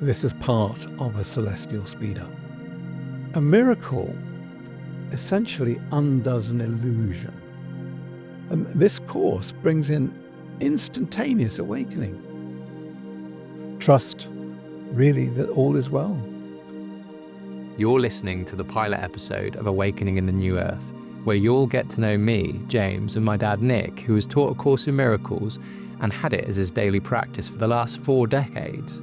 this is part of a celestial speed up. A miracle essentially undoes an illusion. And this course brings in instantaneous awakening. Trust, really, that all is well. You're listening to the pilot episode of Awakening in the New Earth, where you'll get to know me, James, and my dad, Nick, who has taught A Course in Miracles and had it as his daily practice for the last 4 decades.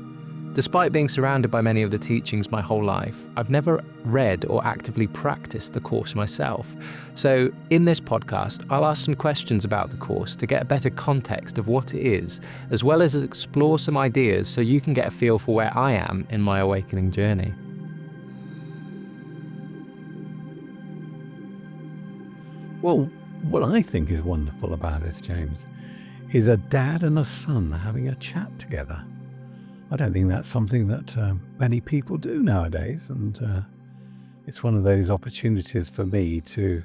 Despite being surrounded by many of the teachings my whole life, I've never read or actively practiced the Course myself. So in this podcast, I'll ask some questions about the Course to get a better context of what it is, as well as explore some ideas so you can get a feel for where I am in my awakening journey. Well, what I think is wonderful about this, James, is a dad and a son having a chat together. I don't think that's something that many people do nowadays, and it's one of those opportunities for me to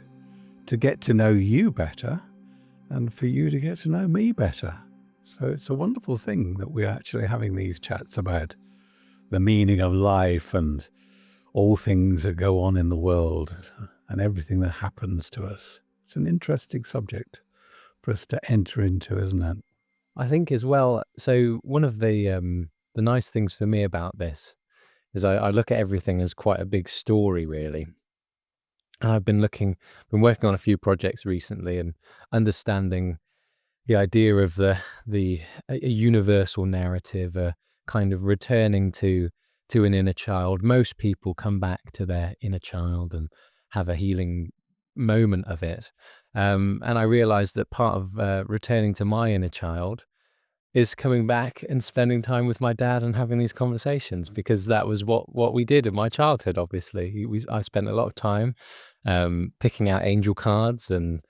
get to know you better and for you to get to know me better. So it's a wonderful thing that we're actually having these chats about the meaning of life and all things that go on in the world and everything that happens to us. It's an interesting subject for us to enter into, isn't it? I think as well, so one of the nice things for me about this is I look at everything as quite a big story, really. And I've been working on a few projects recently and understanding the idea of the a universal narrative, a kind of returning to an inner child. Most people come back to their inner child and have a healing moment of it. And I realized that part of returning to my inner child is coming back and spending time with my dad and having these conversations, because that was what we did in my childhood. Obviously, I spent a lot of time picking out angel cards and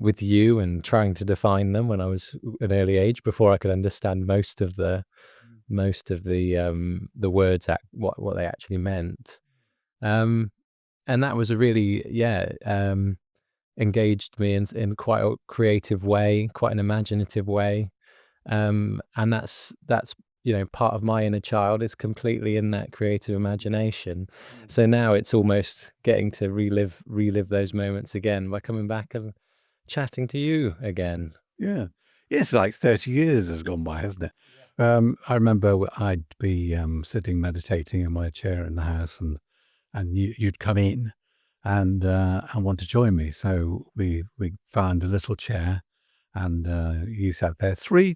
with you and trying to define them when I was an early age, before I could understand most of the words, what they actually meant. And that was a really engaged me in quite a creative way, quite an imaginative way. And that's part of my inner child is completely in that creative imagination. So now it's almost getting to relive those moments again by coming back and chatting to you again. Yeah. It's like 30 years has gone by, hasn't it? I remember I'd be sitting meditating in my chair in the house, and you'd come in and want to join me. So we found a little chair, and you sat there, 3-4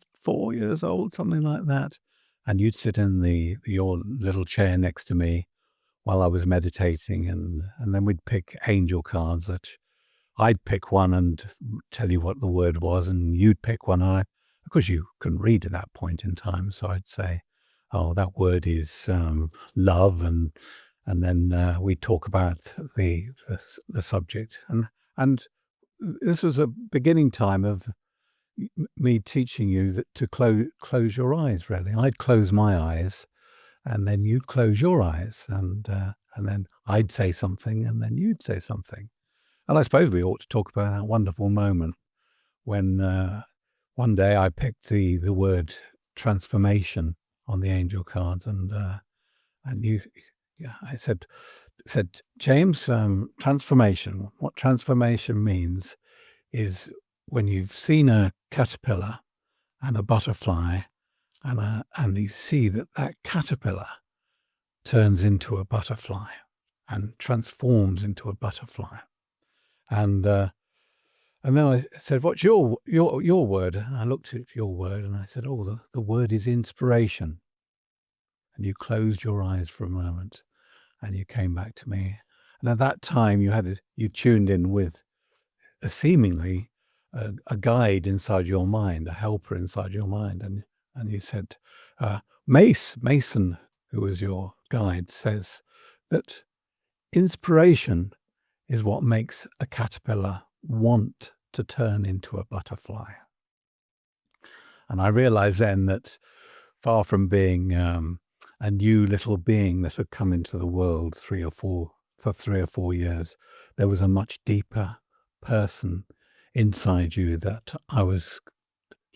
years old, something like that, and you'd sit in your little chair next to me while I was meditating, and then we'd pick angel cards. That I'd pick one and tell you what the word was, and you'd pick one. And of course, you couldn't read at that point in time, so I'd say, "Oh, that word is love," and then we'd talk about the subject, and this was a beginning time of me teaching you that to close your eyes. Really, I'd close my eyes, and then you'd close your eyes, and then I'd say something, and then you'd say something. And I suppose we ought to talk about that wonderful moment when one day I picked the word transformation on the angel cards, and you, I said, James, transformation. What transformation means is when you've seen a caterpillar and a butterfly, and you see that caterpillar turns into a butterfly and transforms into a butterfly. And then I said, "What's your word?" And I looked at your word and I said, "Oh, the word is inspiration." And you closed your eyes for a moment and you came back to me. And at that time you tuned in with seemingly a guide inside your mind, a helper inside your mind. And you said, Mason, who was your guide, says that inspiration is what makes a caterpillar want to turn into a butterfly. And I realized then that far from being a new little being that had come into the world 3 or 4 years, there was a much deeper person inside you that I was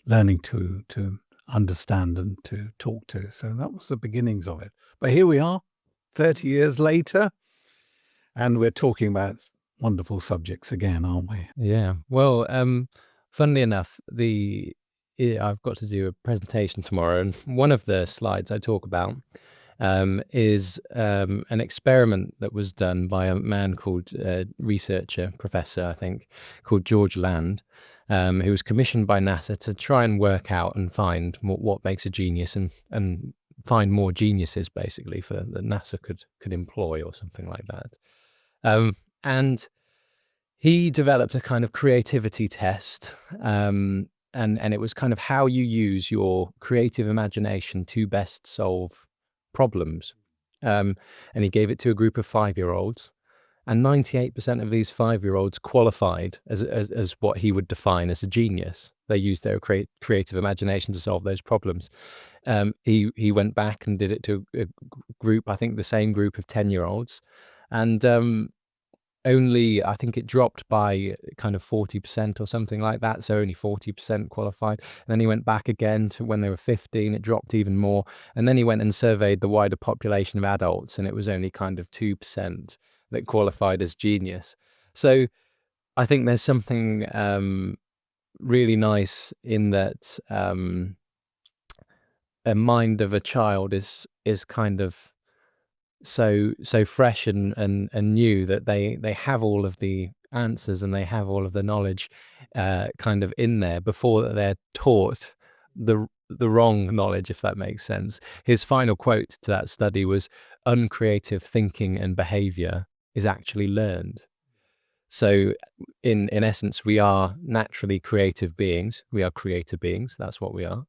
learning to understand and to talk to. So that was the beginnings of it. But here we are, 30 years later, and we're talking about wonderful subjects again, aren't we? Yeah. Well, funnily enough, I've got to do a presentation tomorrow, and one of the slides I talk about is an experiment that was done by a man called researcher, professor, I think, called George Land, who was commissioned by NASA to try and work out and find what makes a genius and find more geniuses, basically, that NASA could employ or something like that. And he developed a kind of creativity test, and it was kind of how you use your creative imagination to best solve problems. And he gave it to a group of 5-year-olds, and 98% of these 5-year-olds qualified as what he would define as a genius. They used their creative imagination to solve those problems. He went back and did it to a group, I think the same group of 10-year-olds, and only, I think it dropped by kind of 40% or something like that. So only 40% qualified. And then he went back again to when they were 15, it dropped even more. And then he went and surveyed the wider population of adults, and it was only kind of 2% that qualified as genius. So I think there's something really nice in that a mind of a child is kind of so fresh and new that they have all of the answers and they have all of the knowledge kind of in there before they're taught the wrong knowledge, if that makes sense. His final quote to that study was, "Uncreative thinking and behavior is actually learned." So in essence, we are naturally creative beings. We are creator beings. That's what we are.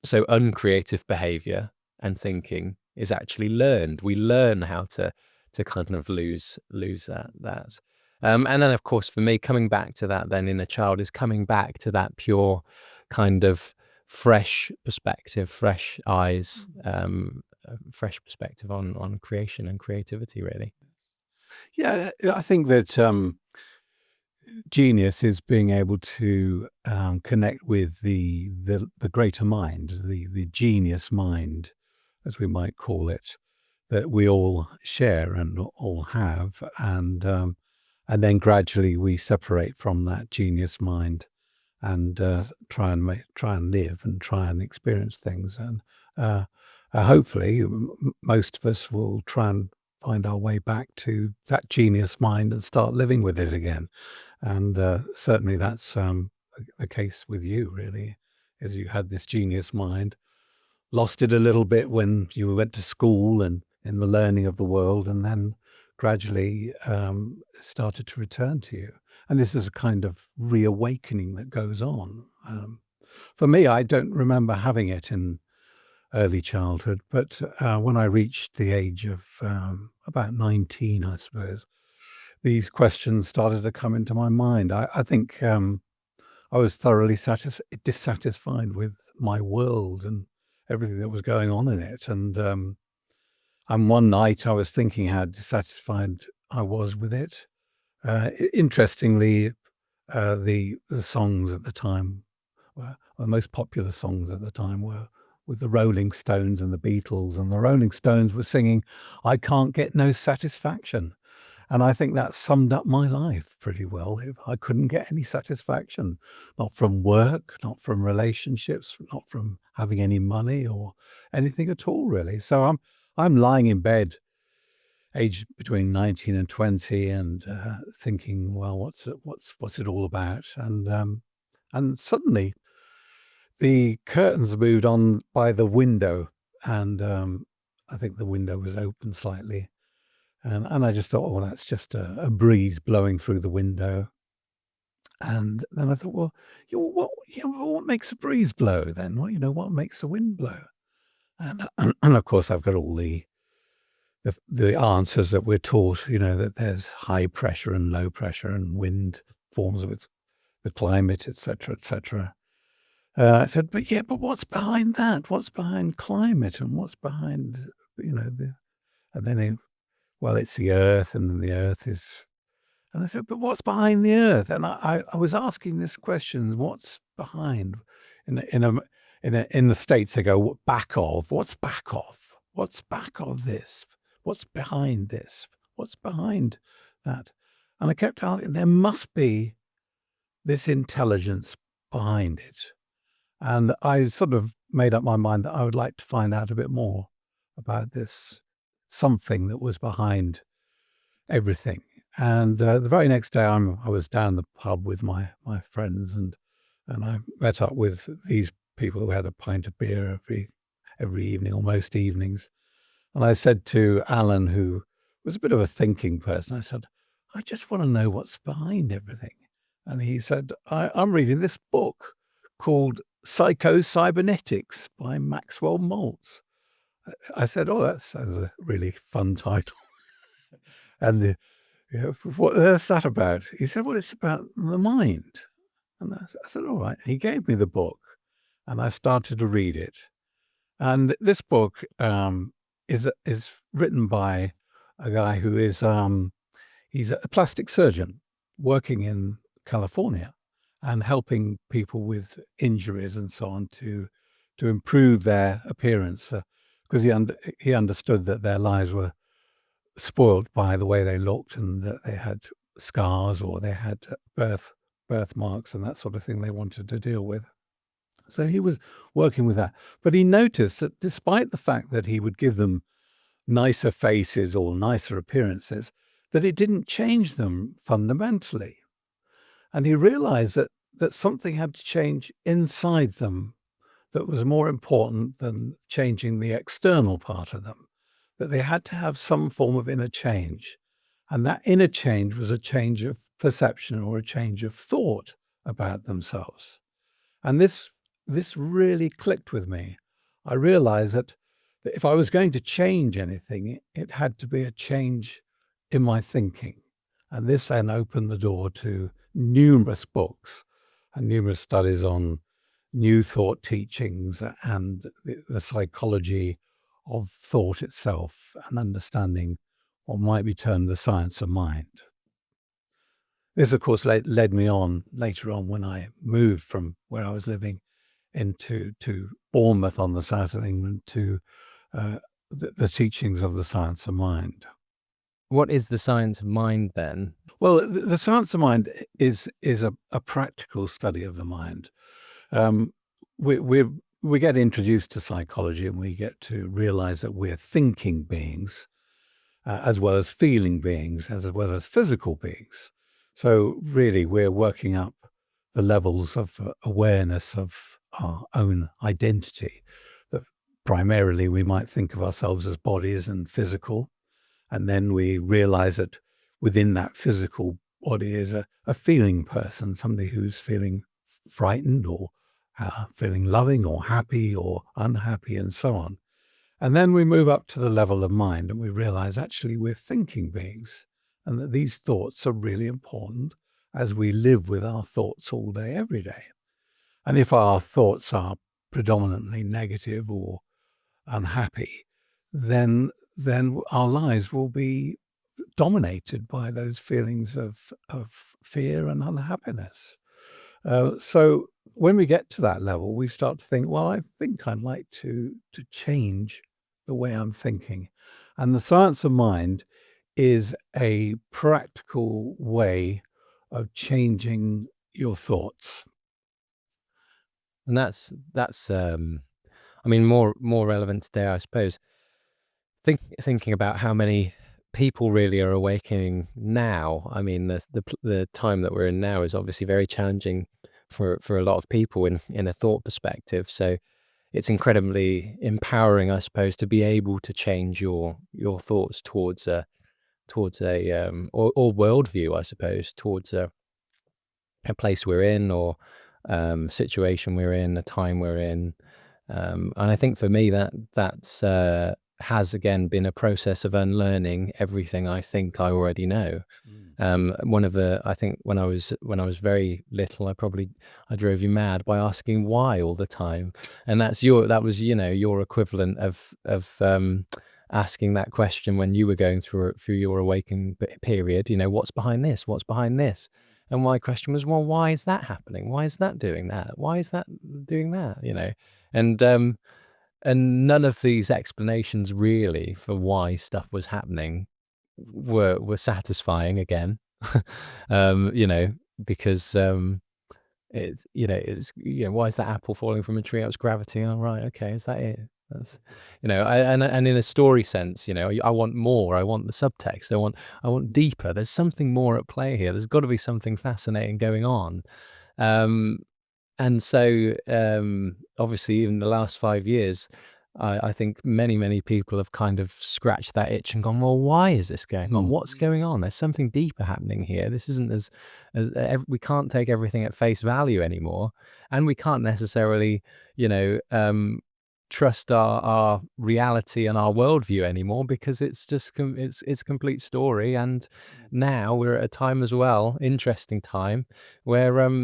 So uncreative behavior and thinking is actually learned. We learn how to kind of lose that. And then, of course, for me, coming back to that then in a child is coming back to that pure kind of fresh perspective, fresh eyes, fresh perspective on creation and creativity, really. Yeah, I think that genius is being able to connect with the greater mind, the genius mind, as we might call it, that we all share and all have, and then gradually we separate from that genius mind and try and live and try and experience things, and hopefully most of us will try and find our way back to that genius mind and start living with it again. And certainly that's the case with you, really, is you had this genius mind, lost it a little bit when you went to school and in the learning of the world, and then gradually started to return to you. And this is a kind of reawakening that goes on. For me, I don't remember having it in early childhood, but when I reached the age of about 19, I suppose, these questions started to come into my mind. I think I was thoroughly dissatisfied with my world and everything that was going on in it. And one night I was thinking how dissatisfied I was with it. Interestingly, the songs at the time, the most popular songs at the time were with the Rolling Stones and the Beatles, and the Rolling Stones were singing, "I can't get no satisfaction." And I think that summed up my life pretty well. I couldn't get any satisfaction, not from work, not from relationships, not from having any money or anything at all, really. So I'm lying in bed, aged between 19 and 20, and thinking, well, what's it all about? And suddenly the curtains moved on by the window, and I think the window was open slightly. And I just thought, well, that's just a breeze blowing through the window. And then I thought, well, what makes a breeze blow then? Well, what makes the wind blow? And and of course, I've got all the answers that we're taught. That there's high pressure and low pressure, and wind forms with the climate, etc., etc. I said, but what's behind that? What's behind climate, and what's behind and then well, it's the earth, and the earth is. And I said, but what's behind the earth? And I was asking this question, what's behind in in the States, they go back of. What's back of? What's back of this? What's behind this? What's behind that? And I kept asking, there must be this intelligence behind it. And I sort of made up my mind that I would like to find out a bit more about this something that was behind everything. And the very next day, I was down the pub with my friends, and I met up with these people who had a pint of beer every evening or most evenings. And I said to Alan, who was a bit of a thinking person, I said, I just want to know what's behind everything. And he said, I'm reading this book called Psycho-Cybernetics by Maxwell Maltz. I said, oh, that sounds a really fun title. And what's that about? He said, well, it's about the mind. And I said, all right. He gave me the book, and I started to read it. And this book is written by a guy who is he's a plastic surgeon working in California and helping people with injuries and so on to improve their appearance, because he understood that their lives were spoiled by the way they looked, and that they had scars or they had birthmarks and that sort of thing they wanted to deal with. So he was working with that. But he noticed that despite the fact that he would give them nicer faces or nicer appearances, that it didn't change them fundamentally. And he realized that something had to change inside them that was more important than changing the external part of them, that they had to have some form of inner change. And that inner change was a change of perception or a change of thought about themselves. And this really clicked with me. I realized that if I was going to change anything, it had to be a change in my thinking. And this then opened the door to numerous books and numerous studies on new thought teachings and the psychology of thought itself, and understanding what might be termed the science of mind. This, of course, led me on later on when I moved from where I was living into Bournemouth on the south of England to the teachings of the science of mind. What is the science of mind then? Well, the science of mind is a practical study of the mind. We get introduced to psychology, and we get to realize that we're thinking beings, as well as feeling beings, as well as physical beings. So really, we're working up the levels of awareness of our own identity. That primarily we might think of ourselves as bodies and physical, and then we realize that within that physical body is a feeling person, somebody who's feeling frightened or feeling loving or happy or unhappy and so on. And then we move up to the level of mind, and we realize actually we're thinking beings, and that these thoughts are really important as we live with our thoughts all day, every day. And if our thoughts are predominantly negative or unhappy, then our lives will be dominated by those feelings of fear and unhappiness. So when we get to that level, we start to think, well, I think I'd like to change the way I'm thinking. And the science of mind is a practical way of changing your thoughts. And that's I mean, more relevant today, I suppose. Thinking about how many people really are awakening now. I mean, the time that we're in now is obviously very challenging for a lot of people in a thought perspective. So it's incredibly empowering, I suppose, to be able to change your thoughts towards a or worldview, I suppose, towards a place we're in, or situation we're in, a time we're in. And I think for me that's has again been a process of unlearning everything I think I already know. I think when I was very little, I drove you mad by asking why all the time, and that was your equivalent of asking that question when you were going through your awakening period. What's behind this? What's behind this? And my question was, well, why is that happening? Why is that doing that? Why is that doing that? And none of these explanations really for why stuff was happening were satisfying again. um, you know, because it's why is that apple falling from a tree? That was gravity. Oh, right, okay, is that it? That's and in a story sense, I want more. I want the subtext. I want deeper. There's something more at play here. There's got to be something fascinating going on. Um, and so, obviously, in the last 5 years, I think many people have kind of scratched that itch and gone, well, why is this going on? Hmm. What's going on? There's something deeper happening here. This isn't we can't take everything at face value anymore. And we can't necessarily, trust our reality and our worldview anymore, because it's just, it's complete story. And now we're at a time as well, interesting time, where,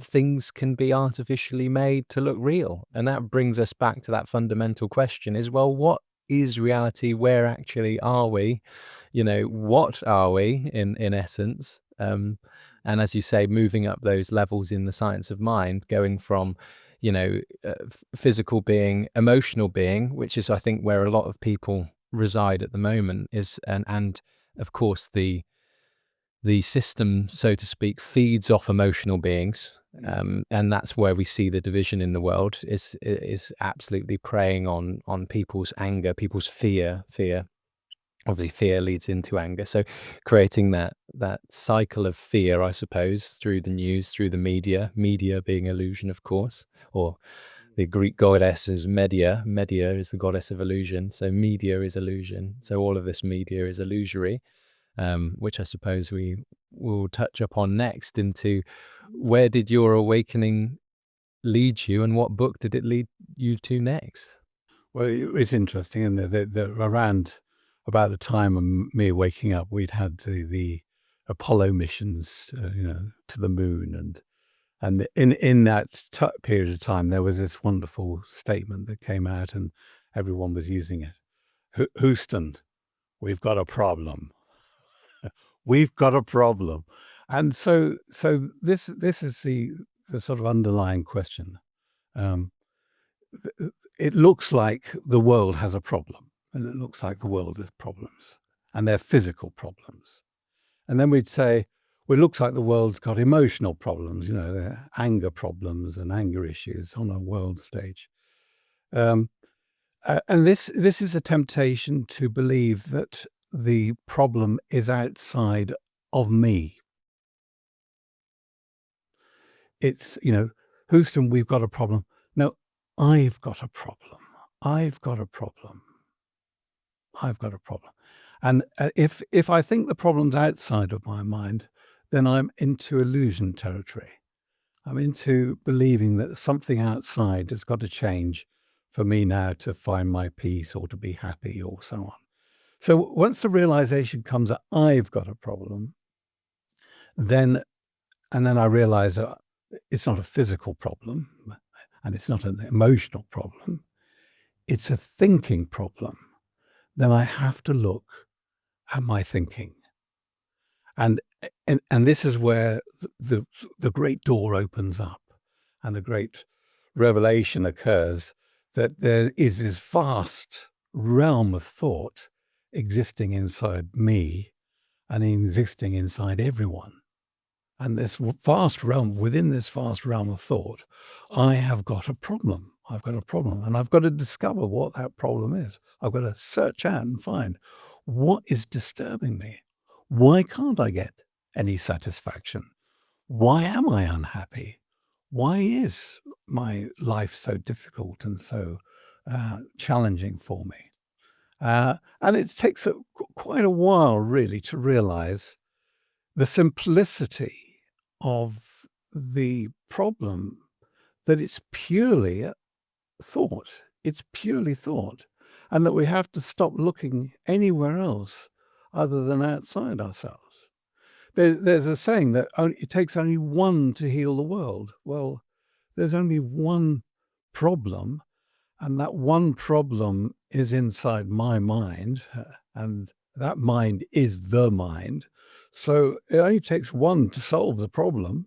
things can be artificially made to look real. And that brings us back to that fundamental question is, well, what is reality? Where actually are we? What are we in essence? And as you say, moving up those levels in the science of mind, going from, physical being, emotional being, which is, I think, where a lot of people reside at the moment, is, and of course the system, so to speak, feeds off emotional beings, and that's where we see the division in the world, is absolutely preying on people's anger, people's fear. Obviously, fear leads into anger, so creating that cycle of fear, I suppose, through the news, through the media being illusion, of course, or the Greek goddess is Media. Media is the goddess of illusion, so media is illusion. So all of this media is illusory, which I suppose we will touch upon next, into where did your awakening lead you, and what book did it lead you to next? Well, it's interesting, and around about the time of me waking up, we'd had the Apollo missions, to the moon, and in that period of time, there was this wonderful statement that came out, and everyone was using it. Houston, we've got a problem. We've got a problem, and so this is the sort of underlying question. Um, it looks like the world has a problem, and it looks like the world has problems, and they're physical problems. And then we'd say, well, it looks like the world's got emotional problems, they're anger problems and anger issues on a world stage. Um, and this is a temptation to believe that the problem is outside of me. It's, Houston, we've got a problem. No, I've got a problem. I've got a problem. I've got a problem. And if I think the problem's outside of my mind, then I'm into illusion territory. I'm into believing that something outside has got to change for me now to find my peace or to be happy or so on. So once the realization comes that I've got a problem, then I realize that it's not a physical problem and it's not an emotional problem. It's a thinking problem. Then I have to look at my thinking. And this is where the great door opens up and the great revelation occurs, that there is this vast realm of thought existing inside me and existing inside everyone. And this vast realm, within this vast realm of thought, I have got a problem. I've got a problem, and I've got to discover what that problem is. I've got to search out and find what is disturbing me. Why can't I get any satisfaction? Why am I unhappy? Why is my life so difficult and so challenging for me? And it takes quite a while, really, to realize the simplicity of the problem, that it's purely thought. It's purely thought. And that we have to stop looking anywhere else other than outside ourselves. There's a saying that it takes only one to heal the world. Well, there's only one problem, and that one problem is inside my mind, and That mind is the mind. So it only takes one to solve the problem,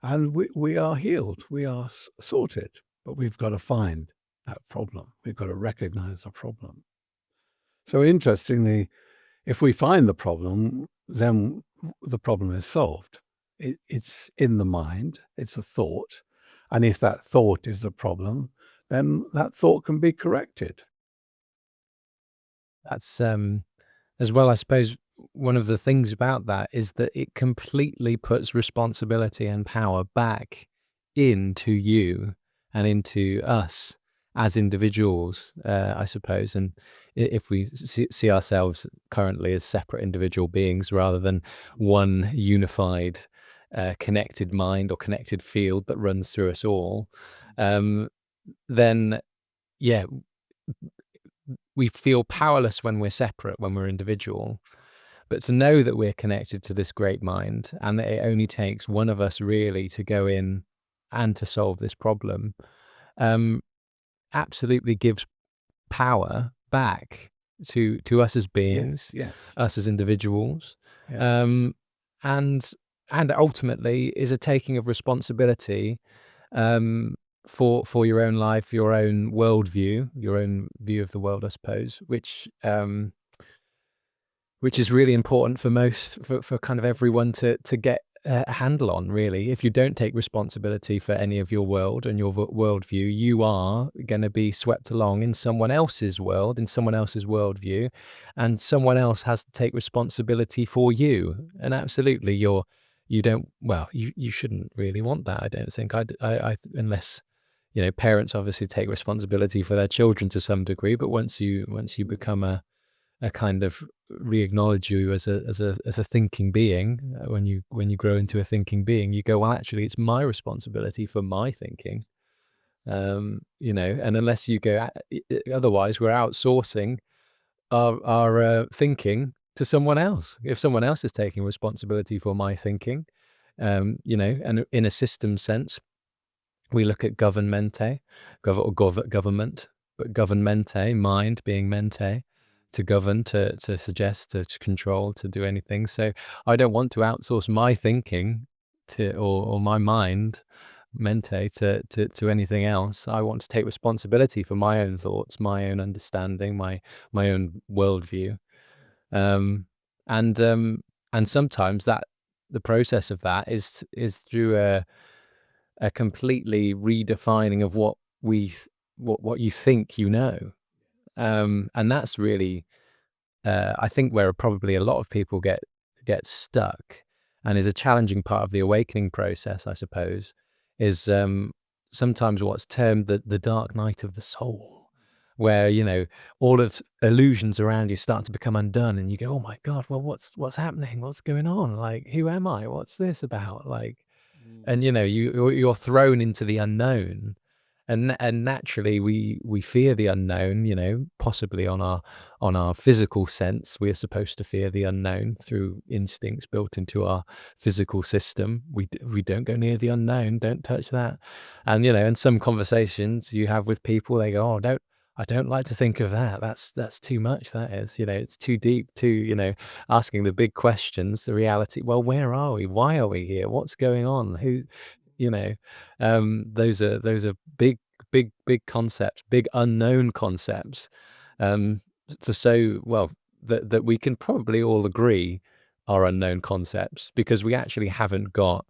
and we are healed. We are sorted. But we've got to find that problem. We've got to recognize the problem. So interestingly, if we find the problem, then the problem is solved. It's in the mind. It's a thought. And if that thought is the problem, then that thought can be corrected. That's as well, I suppose one of the things about that is that it completely puts responsibility and power back into you and into us as individuals, I suppose. And if we see ourselves currently as separate individual beings rather than one unified, connected mind or connected field that runs through us all, then yeah, we feel powerless when we're separate, when we're individual. But to know that we're connected to this great mind and that it only takes one of us really to go in and to solve this problem, absolutely gives power back to us as beings, Yes. us as individuals, Yeah. and and ultimately is a taking of responsibility for your own life, your own worldview, your own view of the world, I suppose, which is really important for for kind of everyone to get a handle on, really. If you don't take responsibility for any of your world and your worldview, you are going to be swept along in someone else's world, in someone else's worldview, and someone else has to take responsibility for you. And absolutely, you don't, well, you shouldn't really want that. I don't think unless, you know, parents obviously take responsibility for their children to some degree, but once you become a kind of re-acknowledge you as a thinking being, when you grow into a thinking being, you go, well, actually, it's my responsibility for my thinking. You know, and unless you go, otherwise, we're outsourcing our thinking to someone else. If someone else is taking responsibility for my thinking, you know, and in a system sense, we look at governmente, government, but governmente, mind being mente, to govern, to suggest, to control, to do anything. So I don't want to outsource my thinking or my mind, mente, to anything else. I want to take responsibility for my own thoughts, my own understanding, my own worldview. Um, and sometimes that the process of that is through a completely redefining of what what you think you know. And that's really, I think, where probably a lot of people get stuck, and is a challenging part of the awakening process, I suppose, is sometimes what's termed the dark night of the soul, where, you know, all of illusions around you start to become undone, and you go, oh my God, well, what's happening? What's going on? Like, who am I? What's this about? Like, and you know, you're thrown into the unknown, and naturally we fear the unknown. You know, possibly on our physical sense, we're supposed to fear the unknown through instincts built into our physical system. We don't go near the unknown, don't touch that. And you know, in some conversations you have with people, they go, oh, I don't like to think of that. That's too much. That is, you know, it's too deep, too, you know, asking the big questions, the reality. Well, where are we? Why are we here? What's going on? Who, you know, those are big concepts, big unknown concepts. For so well that we can probably all agree are unknown concepts, because we actually haven't got,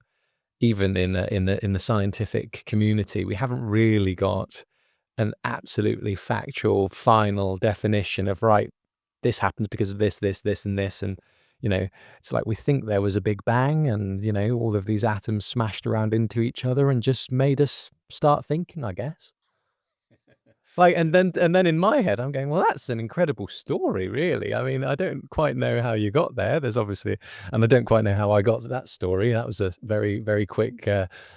even in the scientific community, we haven't really got an absolutely factual final definition of, right, this happens because of this and this. And you know, it's like we think there was a big bang, and you know, all of these atoms smashed around into each other and just made us start thinking, I guess. Like, and then in my head I'm going, well, that's an incredible story, really. I mean, I don't quite know how you got there. There's obviously, and I don't quite know how I got to that story. That was a very quick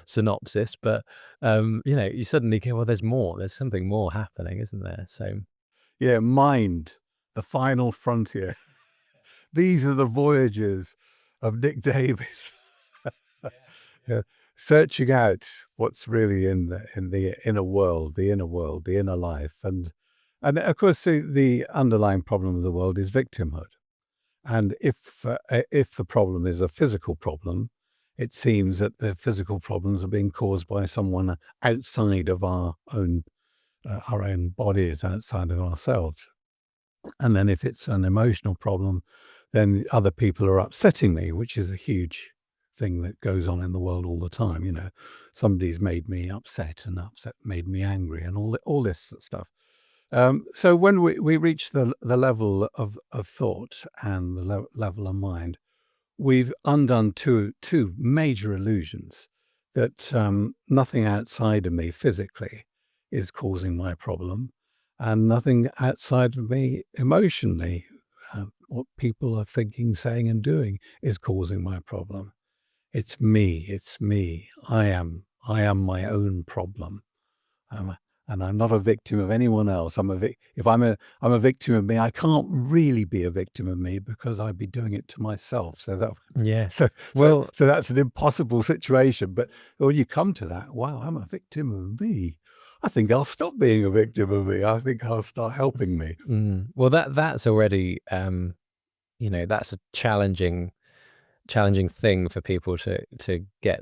synopsis. But you know, you suddenly go, well, there's more. There's something more happening, isn't there? So Yeah, mind, the final frontier. These are the voyages of Nick Davis. Yeah, searching out what's really in the inner world, the inner life, and of course the underlying problem of the world is victimhood. And if the problem is a physical problem, it seems that the physical problems are being caused by someone outside of our own bodies, outside of ourselves. And then if it's an emotional problem, then other people are upsetting me, which is a huge thing that goes on in the world all the time. You know, somebody's made me upset, and upset made me angry, and all this sort of stuff. So when we reach the level of thought and the level of mind, we've undone two major illusions, that nothing outside of me physically is causing my problem, and nothing outside of me emotionally, what people are thinking, saying, and doing, is causing my problem. It's me. It's me. I am my own problem. Um, and I'm not a victim of anyone else. If I'm a victim of me, I can't really be a victim of me, because I'd be doing it to myself. So that Yeah. so so Well, so that's an impossible situation. But when you come to that, wow, I'm a victim of me. I think I'll stop being a victim of me. I think I'll start helping me. well, that's already, that's a challenging thing for people to get,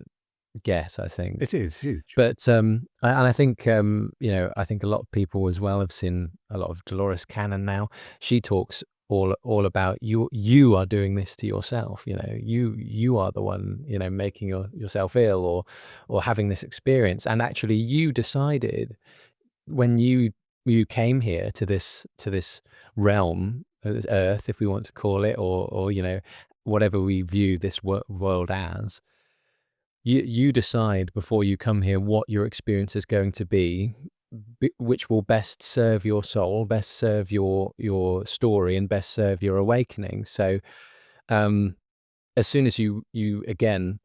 I think. It is huge. But I think I think a lot of people as well have seen a lot of Dolores Cannon now. She talks all about you are doing this to yourself. You are the one making yourself ill, or having this experience, and actually you decided when you came here to this realm, this earth, if we want to call it, or whatever we view this world as. You decide before you come here what your experience is going to be, which will best serve your soul, best serve your story, and best serve your awakening. So, um, as soon as you again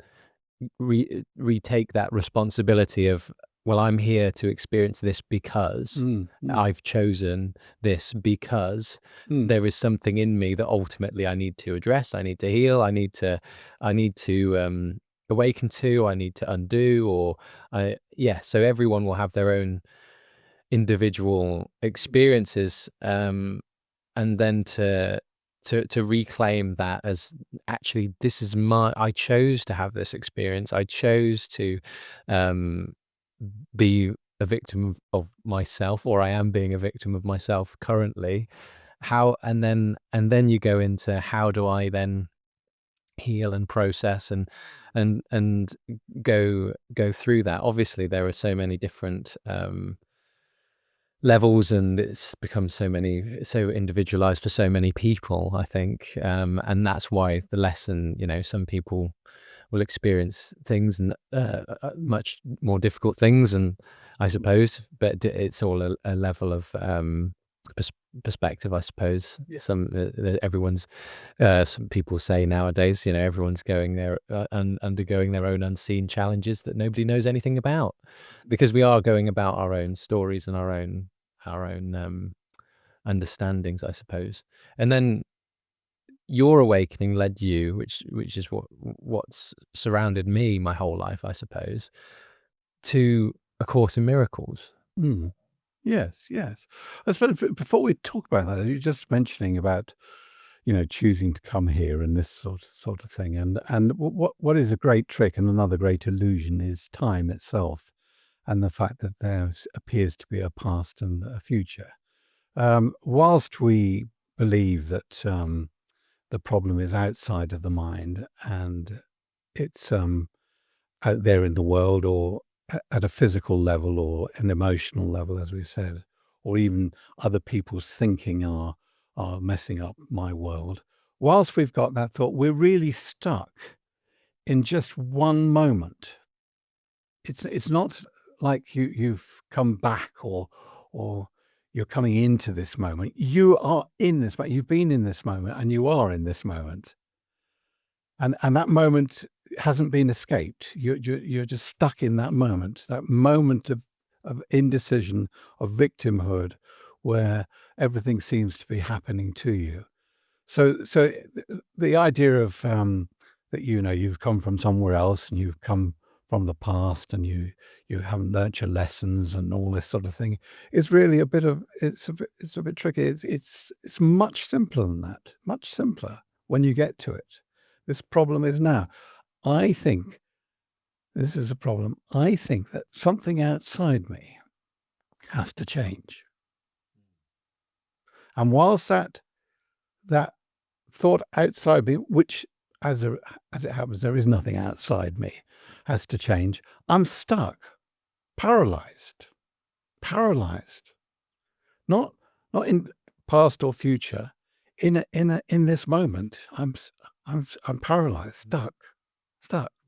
retake that responsibility of, well, I'm here to experience this because Mm, mm, I've chosen this, because mm, there is something in me that ultimately I need to address, I need to heal, I need to awaken to, I need to undo, or so everyone will have their own individual experiences, and then to reclaim that as, actually, this is I chose to have this experience. I chose to um, be a victim of myself, or I am being a victim of myself currently. How and then you go into, how do I then heal and process and go through that. Obviously, there are so many different levels, and it's become so individualized for so many people, I think, and that's why the lesson, some people will experience things, and much more difficult things, and I suppose, but it's all a level of pers- perspective, I suppose. yeah. Everyone's some people say nowadays, everyone's going there, undergoing their own unseen challenges that nobody knows anything about, because we are going about our own stories and our own understandings, I suppose. And then your awakening led you, which is what's surrounded me my whole life, I suppose, to A Course in Miracles. Mm. Yes, yes. I suppose before we talk about that, you're just mentioning about, choosing to come here and this sort of thing. And what is a great trick and another great illusion is time itself, and the fact that there appears to be a past and a future. Whilst we believe that the problem is outside of the mind, and it's out there in the world, or at a physical level, or an emotional level, as we said, or even other people's thinking are messing up my world. Whilst we've got that thought, we're really stuck in just one moment. It's not like you've come back, or you're coming into this moment. You are in this moment. You've been in this moment, and you are in this moment. And that moment hasn't been escaped. You're just stuck in that moment of indecision, of victimhood, where everything seems to be happening to you. So the idea of that, you've come from somewhere else, and you've come from the past, and you haven't learnt your lessons and all this sort of thing, is really it's a bit tricky. It's much simpler than that. Much simpler. when you get to it. This problem is now. I think this is a problem. I think that something outside me has to change. And whilst that thought outside me, which as it happens, there is nothing outside me, has to change, I'm stuck, paralyzed, not in past or future, in this moment. I'm paralyzed, stuck.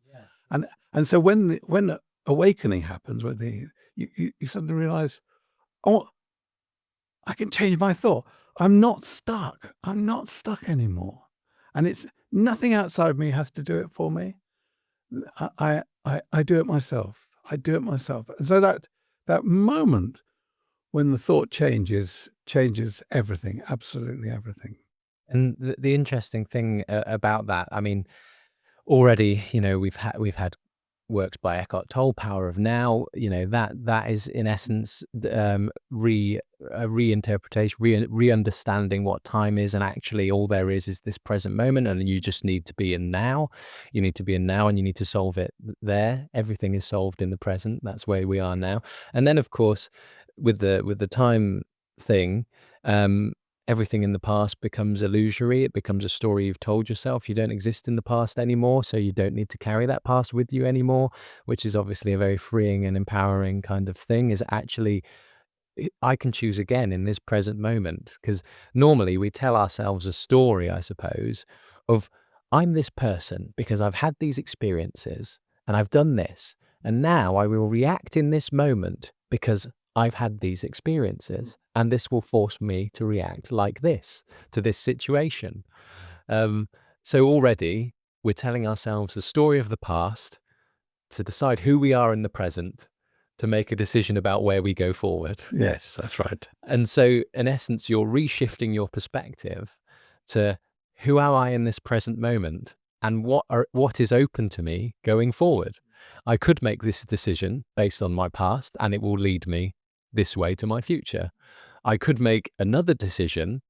Yeah. And so when awakening happens, when you suddenly realize, oh, I can change my thought. I'm not stuck. I'm not stuck anymore. And it's nothing outside me has to do it for me. I do it myself. I do it myself. So that moment when the thought changes everything, absolutely everything. And the interesting thing about that, I mean, already, we've had works by Eckhart Tolle, Power of Now. That is in essence reinterpretation, re-understanding what time is, and actually all there is this present moment, and you just need to be in now. You need to be in now, and you need to solve it there. Everything is solved in the present. That's where we are now. And then, of course, with the time thing, everything in the past becomes illusory. It becomes a story you've told yourself. You don't exist in the past anymore, so you don't need to carry that past with you anymore, which is obviously a very freeing and empowering kind of thing. Is actually, I can choose again in this present moment, because normally we tell ourselves a story, I suppose, of I'm this person because I've had these experiences and I've done this, and now I will react in this moment because I've had these experiences, and this will force me to react like this to this situation. So already we're telling ourselves the story of the past to decide who we are in the present, to make a decision about where we go forward. Yes, that's right. And so in essence, you're reshifting your perspective to who am I in this present moment, and what is open to me going forward. I could make this decision based on my past, and it will lead me this way to my future. I could make another decision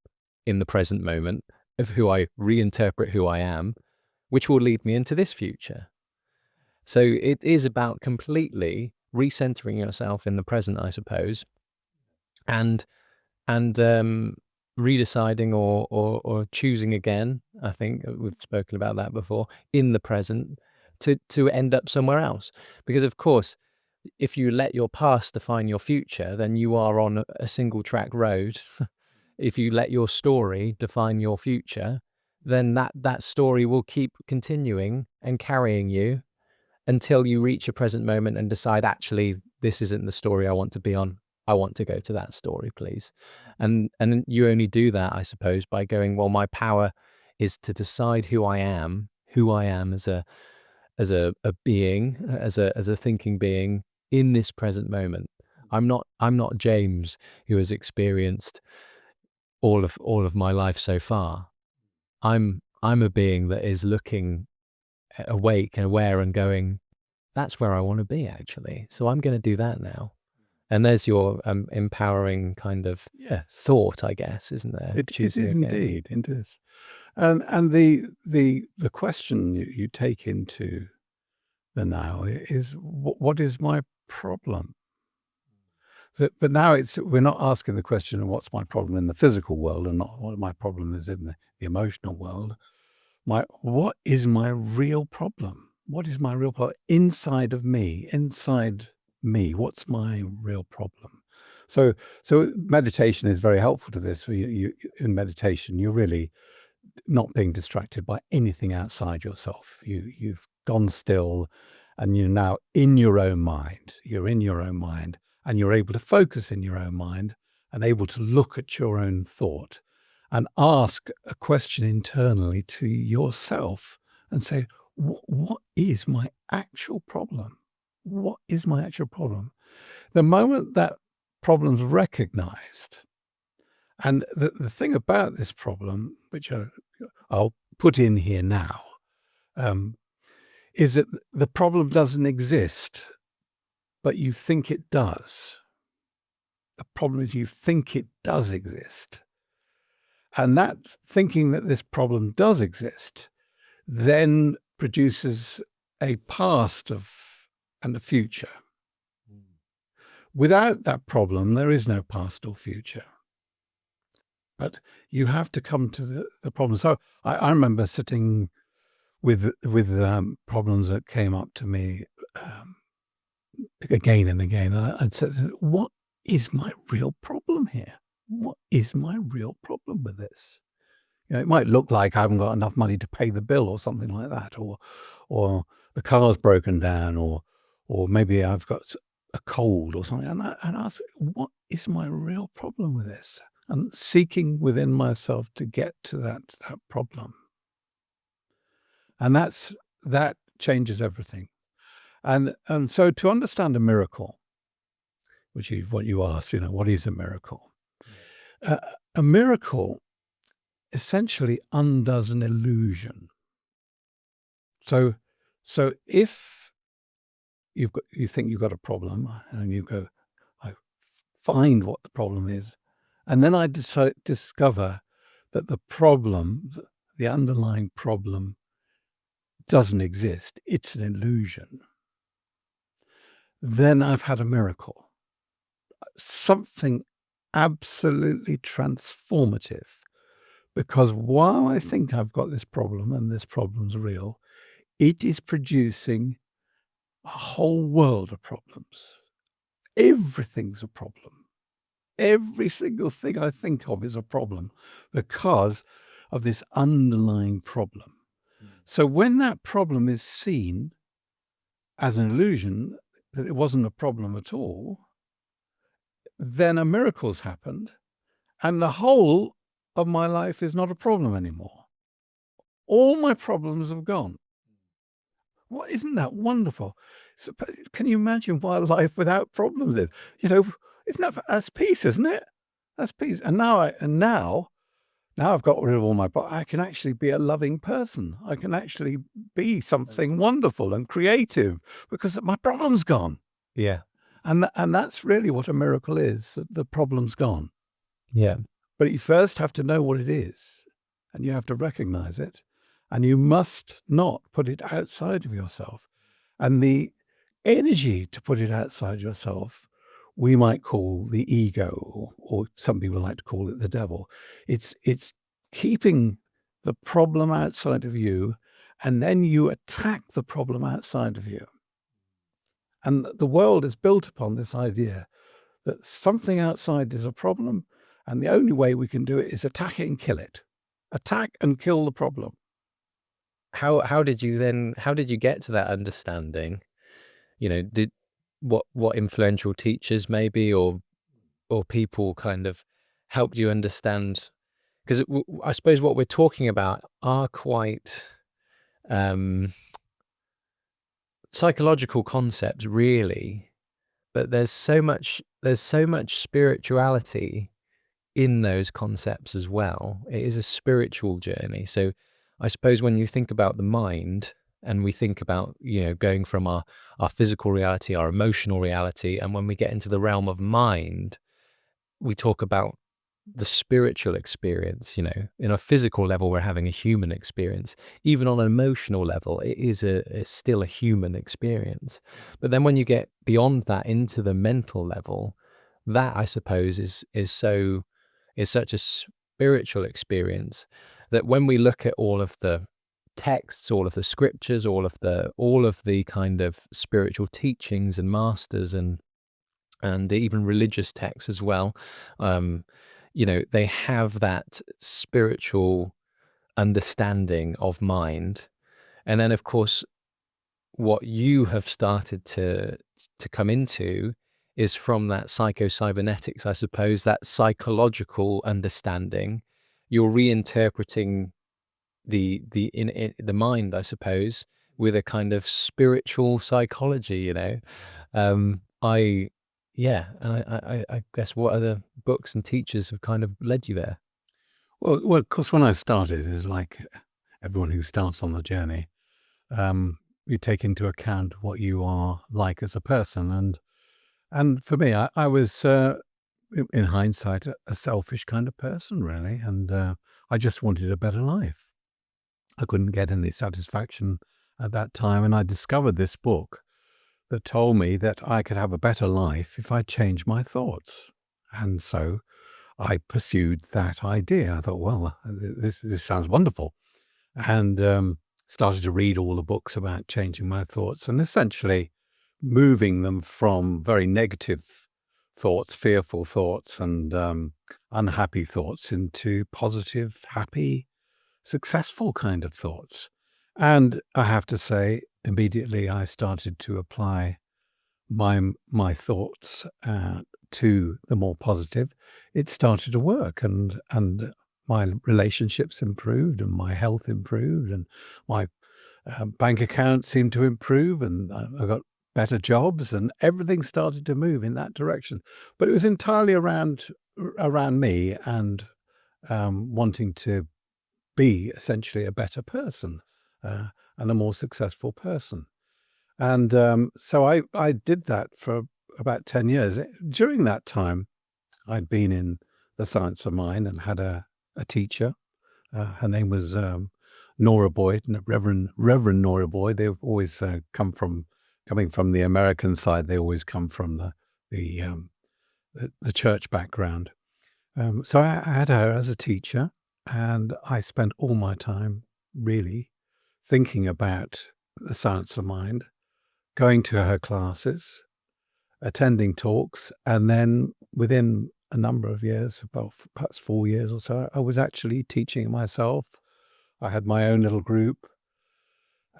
in the present moment of who I reinterpret who I am, which will lead me into this future. So it is about completely recentering yourself in the present, I suppose, and redeciding or choosing again. I think we've spoken about that before, in the present, to end up somewhere else. Because of course, if you let your past define your future, then you are on a single track road. If you let your story define your future, then that story will keep continuing and carrying you until you reach a present moment and decide, actually, this isn't the story I want to be on. I want to go to that story, please. And you only do that, I suppose, by going, well, my power is to decide who I am as a being, as a thinking being in this present moment. I'm not James, who has experienced all of my life so far. I'm a being that is looking awake and aware and going, that's where I want to be, actually. So I'm going to do that now. And there's your empowering kind of thought, I guess, isn't there? It is indeed. It is. And the question you take into the now is, what is my problem? But now we're not asking the question of what's my problem in the physical world, and not what my problem is in the emotional world. What is my real problem? What is my real problem inside of me? Inside me, what's my real problem? So meditation is very helpful to this. In meditation, you're really not being distracted by anything outside yourself. You've gone still, and you're now in your own mind. You're in your own mind, and you're able to focus in your own mind and able to look at your own thought and ask a question internally to yourself and say, what is my actual problem? What is my actual problem? The moment that problem's recognized, and the thing about this problem, which I'll put in here now, is that the problem doesn't exist, but you think it does. The problem is you think it does exist. And that thinking that this problem does exist then produces a past and a future. Without that problem, there is no past or future. But you have to come to the problem. So I remember sitting with problems that came up to me again and again. I'd say, what is my real problem here? What is my real problem with this? It might look like I haven't got enough money to pay the bill or something like that, or the car's broken down, or maybe I've got a cold or something. And I ask, what is my real problem with this? And seeking within myself to get to that problem. And that changes everything. And so to understand a miracle, which is what you asked, what is a miracle? A miracle essentially undoes an illusion. So if you think you've got a problem, and you go, I find what the problem is, and then I discover that the problem, the underlying problem, doesn't exist. It's an illusion. Then I've had a miracle. Something absolutely transformative. Because while I think I've got this problem and this problem's real, it is producing a whole world of problems. Everything's a problem. Every single thing I think of is a problem because of this underlying problem. So when that problem is seen as an illusion, that it wasn't a problem at all, then a miracle's happened, and the whole of my life is not a problem anymore. All my problems have gone. Well, isn't that wonderful? So, can you imagine what a life without problems is? Isn't that's peace, isn't it? That's peace. And now I've got rid of all my problems. I can actually be a loving person. I can actually be something wonderful and creative because my problem's gone. Yeah. And that's really what a miracle is. That the problem's gone. Yeah. But you first have to know what it is, and you have to recognize it, and you must not put it outside of yourself. And the energy to put it outside yourself, we might call the ego, or some people like to call it the devil. It's keeping the problem outside of you, and then you attack the problem outside of you. And the world is built upon this idea that something outside is a problem, and the only way we can do it is attack it and kill it. Attack and kill the problem. How did you get to that understanding? Did what influential teachers maybe or people kind of helped you understand? Because I suppose what we're talking about are quite psychological concepts, really, but there's so much spirituality in those concepts as well. It is a spiritual journey. So I suppose when you think about the mind, and we think about, going from our physical reality, our emotional reality, and when we get into the realm of mind, we talk about the spiritual experience. In a physical level, we're having a human experience. Even on an emotional level, it is still a human experience. But then when you get beyond that into the mental level, that, I suppose, is such a spiritual experience that when we look at all of the texts, all of the scriptures, all of the kind of spiritual teachings and masters and even religious texts as well, they have that spiritual understanding of mind. And then, of course, what you have started to come into is from that psycho-cybernetics, I suppose, that psychological understanding. You're reinterpreting the mind, I suppose, with a kind of spiritual psychology. I guess what other books and teachers have kind of led you there? Well, of course, when I started, it's like everyone who starts on the journey, you take into account what you are like as a person, and for me, I was in hindsight a selfish kind of person, really, and I just wanted a better life. I couldn't get any satisfaction at that time, and I discovered this book that told me that I could have a better life if I changed my thoughts. And so I pursued that idea. I thought, well, this sounds wonderful, and started to read all the books about changing my thoughts and essentially moving them from very negative thoughts, fearful thoughts, and unhappy thoughts into positive, happy, successful kind of thoughts. And I have to say, immediately I started to apply my thoughts to the more positive. It started to work, and my relationships improved, and my health improved, and my bank account seemed to improve, and I got better jobs, and everything started to move in that direction. But it was entirely around me and wanting to be essentially a better person and a more successful person. And so I did that for about 10 years. During that time, I'd been in the science of mind and had a teacher. Her name was Nora Boyd, Reverend Nora Boyd. They've always coming from the American side. They always come from the church background. So I had her as a teacher, and I spent all my time really thinking about the science of mind, going to her classes, attending talks, and then within a number of years, about perhaps 4 years or so, I was actually teaching myself. I had my own little group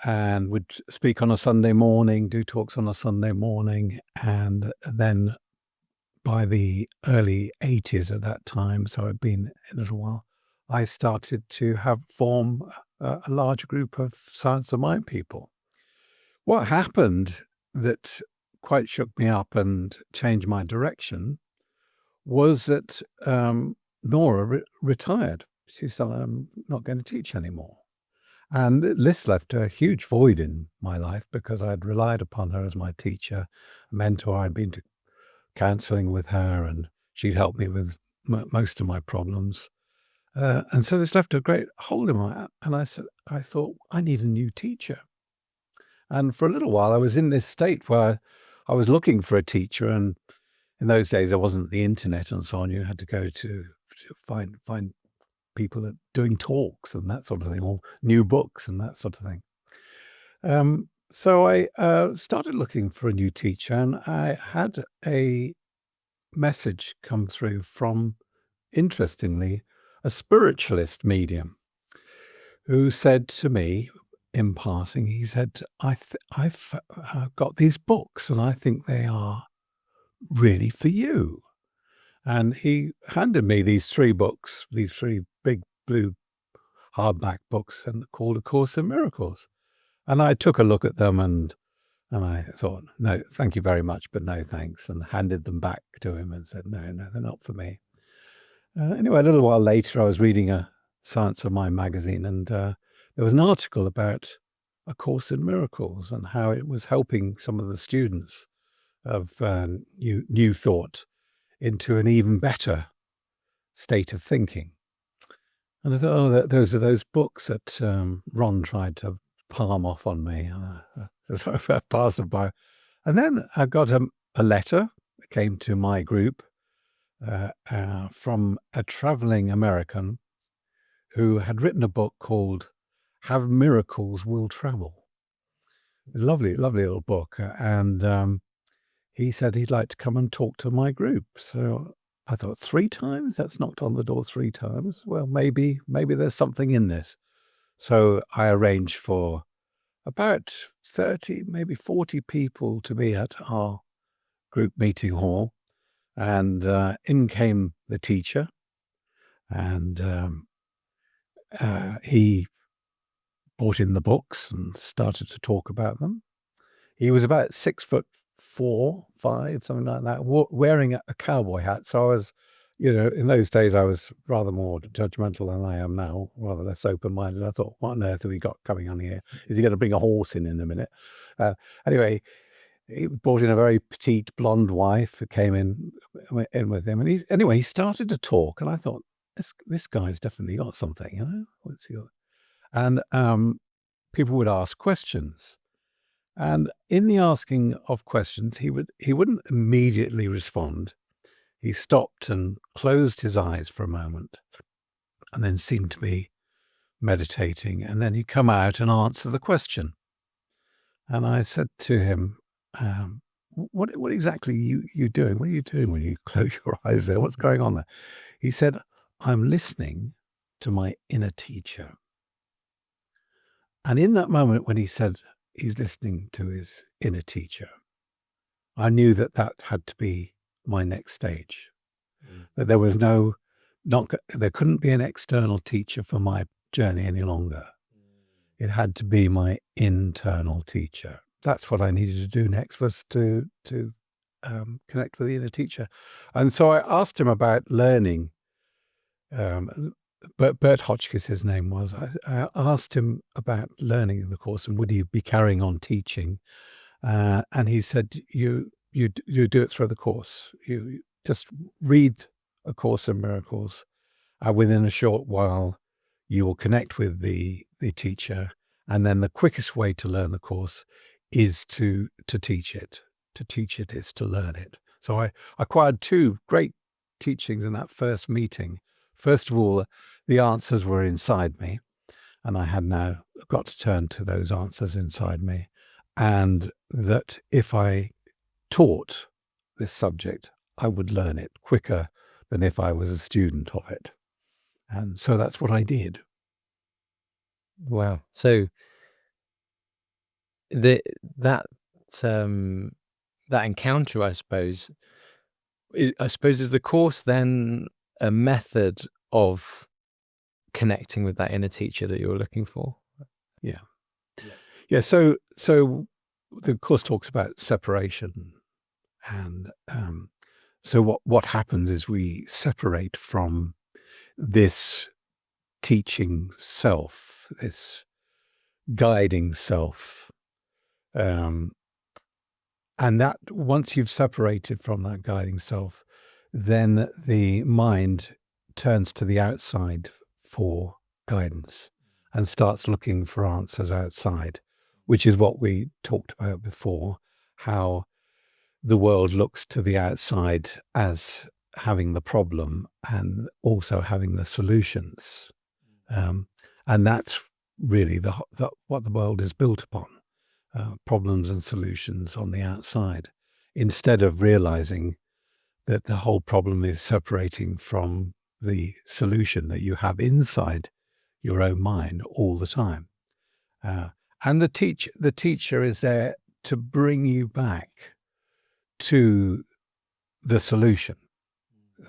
and would speak on a Sunday morning, do talks on a Sunday morning, and then by the early 80s at that time, so I'd been in it a while, I started to form a large group of science of mind people. What happened that quite shook me up and changed my direction was that Nora retired. She said, "I'm not going to teach anymore." And this left a huge void in my life because I had relied upon her as my teacher, mentor. I'd been to counseling with her, and she'd helped me with most of my problems. And so this left a great hole in my, and I thought, I need a new teacher. And for a little while, I was in this state where I was looking for a teacher. And in those days, there wasn't the internet and so on. You had to go to find people that doing talks and that sort of thing, or new books and that sort of thing. So I started looking for a new teacher, and I had a message come through from, interestingly, a spiritualist medium who said to me in passing, he said, I've got these books and I think they are really for you. And he handed me these 3 books, these 3 big blue hardback books, and called A Course in Miracles. And I took a look at them and I thought, no, thank you very much, but no thanks, and handed them back to him and said, no, they're not for me. Anyway, a little while later, I was reading a Science of Mind magazine, and there was an article about A Course in Miracles and how it was helping some of the students of new thought into an even better state of thinking. And I thought, oh, those are those books that Ron tried to palm off on me. So I passed them by. And then I got a letter that came to my group from a traveling American who had written a book called Have Miracles Will Travel. Lovely, lovely little book. And he said he'd like to come and talk to my group. So I thought, 3 times? That's knocked on the door 3 times. Well, maybe there's something in this. So I arranged for about 30, maybe 40 people to be at our group meeting hall. And in came the teacher, and he brought in the books and started to talk about them. He was about 6'4", 5", something like that, wearing a cowboy hat. So I was, in those days, I was rather more judgmental than I am now, rather less open-minded. I thought, what on earth have we got coming on here? Is he going to bring a horse in a minute? Anyway, he brought in a very petite blonde wife who came in with him. And he started to talk. And I thought, this guy's definitely got something, you know. What's he got? And people would ask questions, and in the asking of questions, he wouldn't immediately respond. He stopped and closed his eyes for a moment, and then seemed to be meditating, and then he'd come out and answer the question. And I said to him, what exactly you doing? What are you doing when you close your eyes there? What's going on there? He said, I'm listening to my inner teacher. And in that moment when he said he's listening to his inner teacher, I knew that that had to be my next stage. That there was there couldn't be an external teacher for my journey any longer. It had to be my internal teacher. That's what I needed to do next, was to connect with the inner teacher. And so I asked him about learning. But Bert Hotchkiss, his name was. I asked him about learning in the course and would he be carrying on teaching. And he said, you do it through the course. You just read A Course in Miracles. Within a short while, you will connect with the teacher. And then the quickest way to learn the course is to teach it. To teach it is to learn it. So I acquired two great teachings in that first meeting. First of all, the answers were inside me, and I had now got to turn to those answers inside me, and that if I taught this subject, I would learn it quicker than if I was a student of it. And so that's what I did. Wow. So that encounter, I suppose, is the course then a method of connecting with that inner teacher that you're looking for? Yeah. So the course talks about separation, and so what happens is we separate from this teaching self, this guiding self, and that once you've separated from that guiding self, then the mind turns to the outside for guidance and starts looking for answers outside, which is what we talked about before, how the world looks to the outside as having the problem and also having the solutions. And that's really what the world is built upon, problems and solutions on the outside, instead of realizing that the whole problem is separating from the solution that you have inside your own mind all the time. And the teacher is there to bring you back to the solution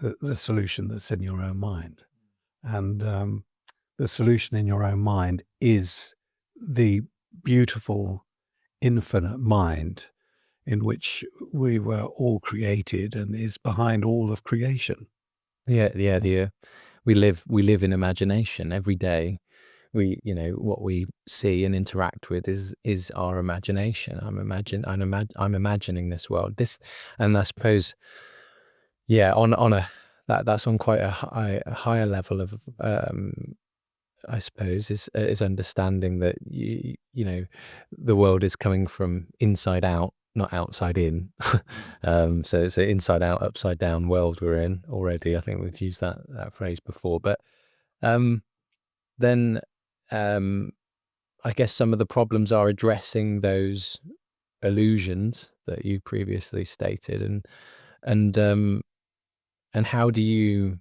that's in your own mind. And the solution in your own mind is the beautiful, infinite mind in which we were all created and is behind all of creation. Yeah. We live in imagination every day. What we see and interact with is our imagination. I'm imagining this world. And I suppose, that's on quite a higher level of, I suppose, is understanding that the world is coming from inside out, not outside in. So it's an inside out, upside down world we're in already. I think we've used that phrase before, but then I guess some of the problems are addressing those illusions that you previously stated, and how do you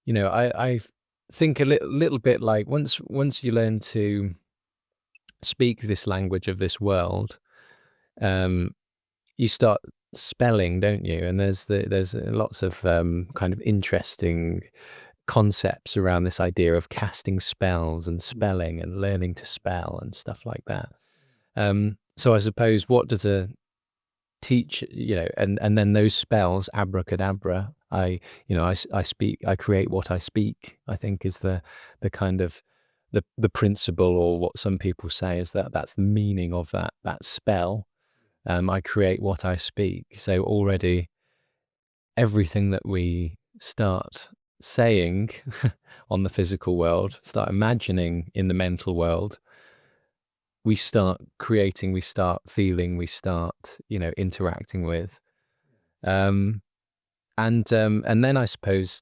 I think a little bit like once you learn to speak this language of this world, you start spelling, don't you? And there's lots of kind of interesting concepts around this idea of casting spells and spelling and learning to spell and stuff like that. So I suppose, what does a teach, and then those spells, abracadabra, I create what I speak, I think is the kind of the principle, or what some people say is that's the meaning of that spell. I create what I speak. So already everything that we start saying on the physical world, start imagining in the mental world, we start creating, we start feeling, we start, interacting with. Um, and then I suppose,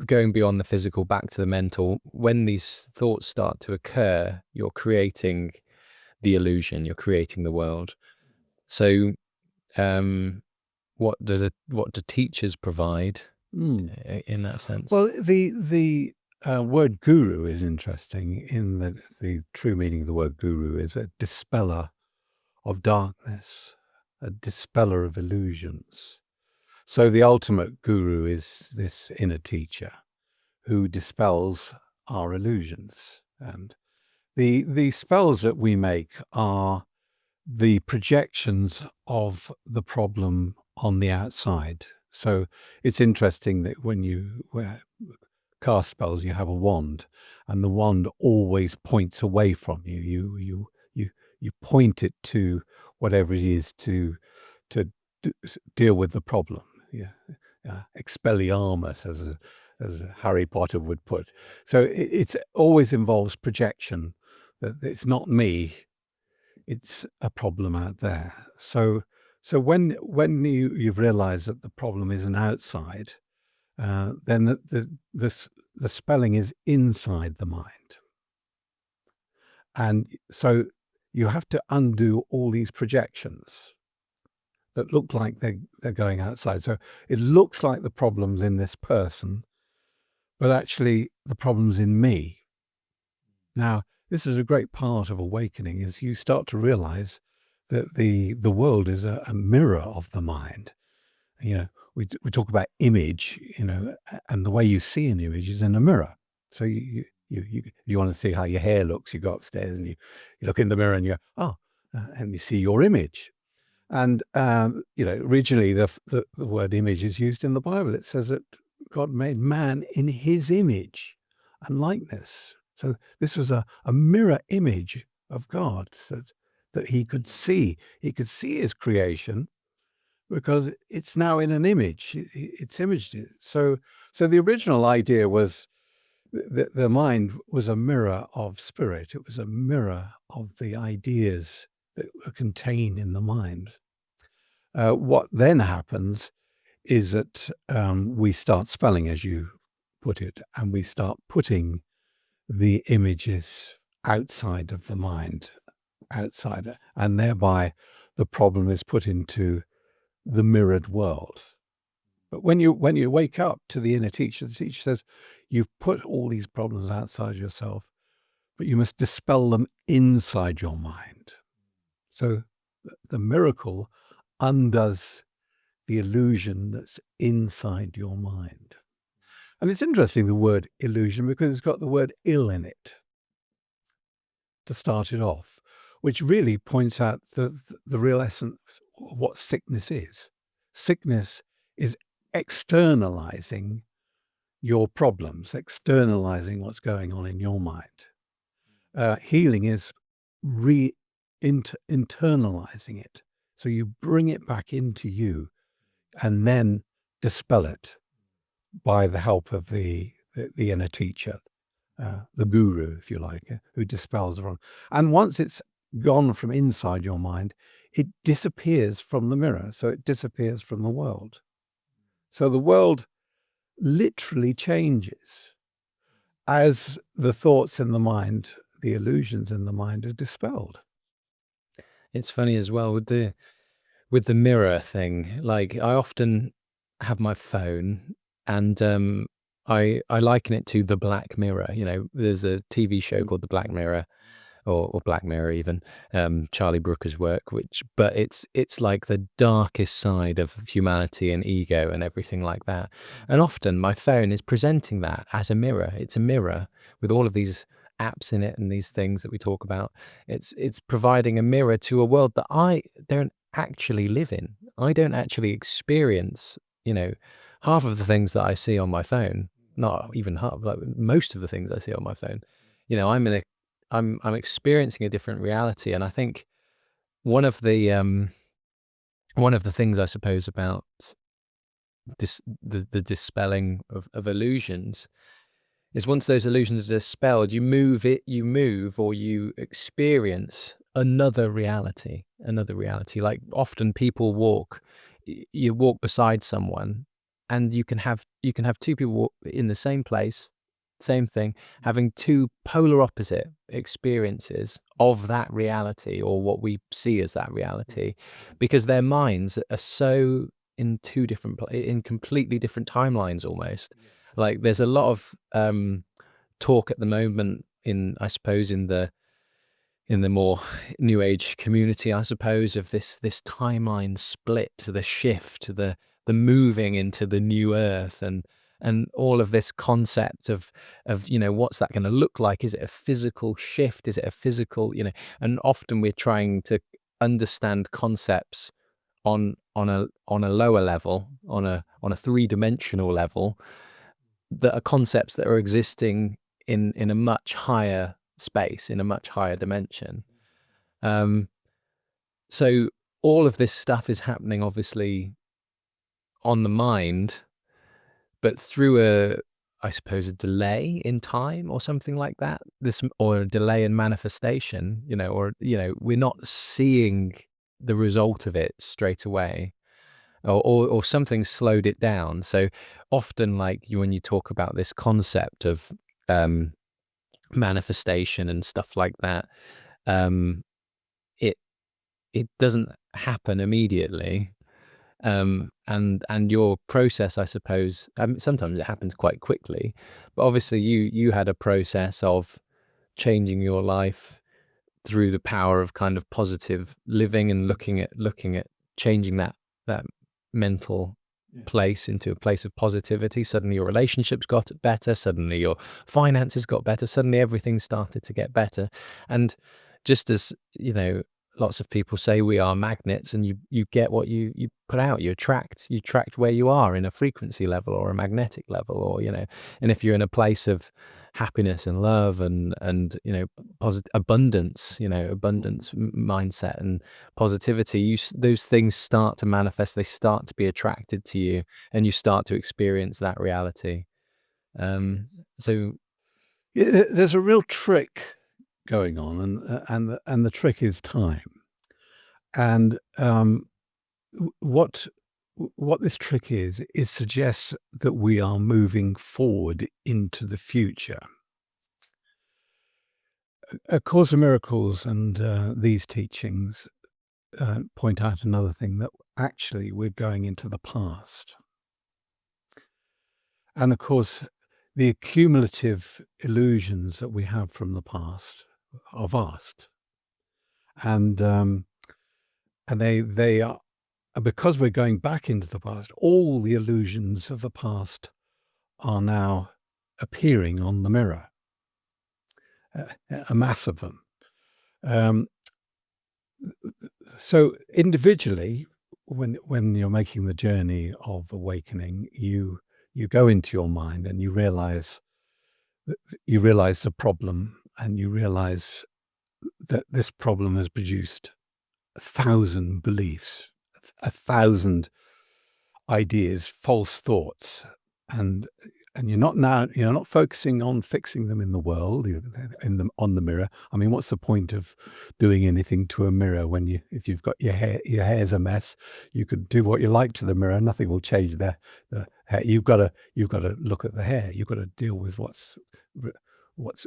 going beyond the physical back to the mental, when these thoughts start to occur, you're creating the illusion, you're creating the world. So, what do teachers provide in that sense? Well, the word guru is interesting in that the true meaning of the word guru is a dispeller of darkness, a dispeller of illusions. So the ultimate guru is this inner teacher who dispels our illusions. And the spells that we make are the projections of the problem on the outside. So it's interesting that when you cast spells, you have a wand, and the wand always points away from you. You point it to whatever it is to deal with the problem. Yeah, Expelliarmus, as Harry Potter would put. So it's always involves projection. That it's not me, it's a problem out there. So when you've realised that the problem isn't outside, then the spelling is inside the mind, and so you have to undo all these projections that look like they're going outside. So it looks like the problem's in this person, but actually the problem's in me. Now, this is a great part of awakening, is you start to realize that the world is a mirror of the mind. We talk about image, and the way you see an image is in a mirror. So you want to see how your hair looks, you go upstairs and you look in the mirror and you go, and you see your image. And originally the word image is used in the Bible. It says that God made man in his image and likeness. So this was a mirror image of God, so that he could see. He could see his creation because it's now in an image. It's imaged it. So the original idea was that the mind was a mirror of spirit. It was a mirror of the ideas that are contained in the mind. What then happens is that we start spelling, as you put it, and we start putting the images outside of the mind, outside, and thereby the problem is put into the mirrored world. But when you wake up to the inner teacher, the teacher says, you've put all these problems outside yourself, but you must dispel them inside your mind. So the miracle undoes the illusion that's inside your mind. And it's interesting, the word illusion, because it's got the word ill in it to start it off, which really points out the real essence of what sickness is. Sickness is externalizing your problems, externalizing what's going on in your mind. Healing is internalizing it. So you bring it back into you and then dispel it by the help of the inner teacher, the guru, if you like, who dispels the wrong. And once it's gone from inside your mind, it disappears from the mirror. So it disappears from the world. So the world literally changes as the thoughts in the mind, the illusions in the mind are dispelled. It's funny as well with the mirror thing. Like, I often have my phone and I liken it to the Black Mirror. There's a TV show called The Black Mirror, or Black Mirror even, Charlie Brooker's work, but it's like the darkest side of humanity and ego and everything like that. And often my phone is presenting that as a mirror. It's a mirror with all of these apps in it and these things that we talk about. It's providing a mirror to a world that I don't actually live in. I don't actually experience, half of the things that I see on my phone, not even half, like most of the things I see on my phone. I'm experiencing a different reality, and I think one of the things I suppose about the dispelling of illusions, is once those illusions are dispelled, you move or you experience another reality. Like often people you walk beside someone, and you can have two people in the same place, same thing, having two polar opposite experiences of that reality, or what we see as that reality, because their minds are so in in completely different timelines almost. Like there's a lot of talk at the moment I suppose in the more new age community, I suppose, of this timeline split, the shift, the moving into the new earth, and all of this concept of what's that going to look like? Is it a physical shift? Is it a physical, and often we're trying to understand concepts on a lower level, on a three-dimensional level, that are concepts that are existing in a much higher space, in a much higher dimension. So all of this stuff is happening obviously on the mind, but through I suppose, a delay in time or something like that. Or a delay in manifestation, we're not seeing the result of it straight away, or something slowed it down. So often, like when you talk about this concept of manifestation and stuff like that, it doesn't happen immediately. And your process, I suppose, sometimes it happens quite quickly, but obviously you had a process of changing your life through the power of kind of positive living, and looking at changing that mental place into a place of positivity. Suddenly your relationships got better, suddenly your finances got better, suddenly everything started to get better. And just as lots of people say, we are magnets, and you get what you put out. You attract where you are in a frequency level or a magnetic level, or and if you're in a place of happiness and love and positive abundance, mindset and positivity, those things start to manifest. They start to be attracted to you, and you start to experience that reality. So There's a real trick going on, and the trick is time. And what this trick is, it suggests that we are moving forward into the future. A Course in Miracles and these teachings point out another thing, that actually we're going into the past. And of course, the accumulative illusions that we have from the past are vast. And they are, because we're going back into the past, all the illusions of the past are now appearing on the mirror, a mass of them. So individually, when you're making the journey of awakening, you go into your mind and you realize the problem, and you realize that this problem has produced 1,000 beliefs, 1,000 ideas, false thoughts, and you're not focusing on fixing them in the world, on the mirror. I mean, what's the point of doing anything to a mirror when if you've got your hair's a mess? You could do what you like to the mirror, nothing will change the hair. You've got to look at the hair. You've got to deal with what's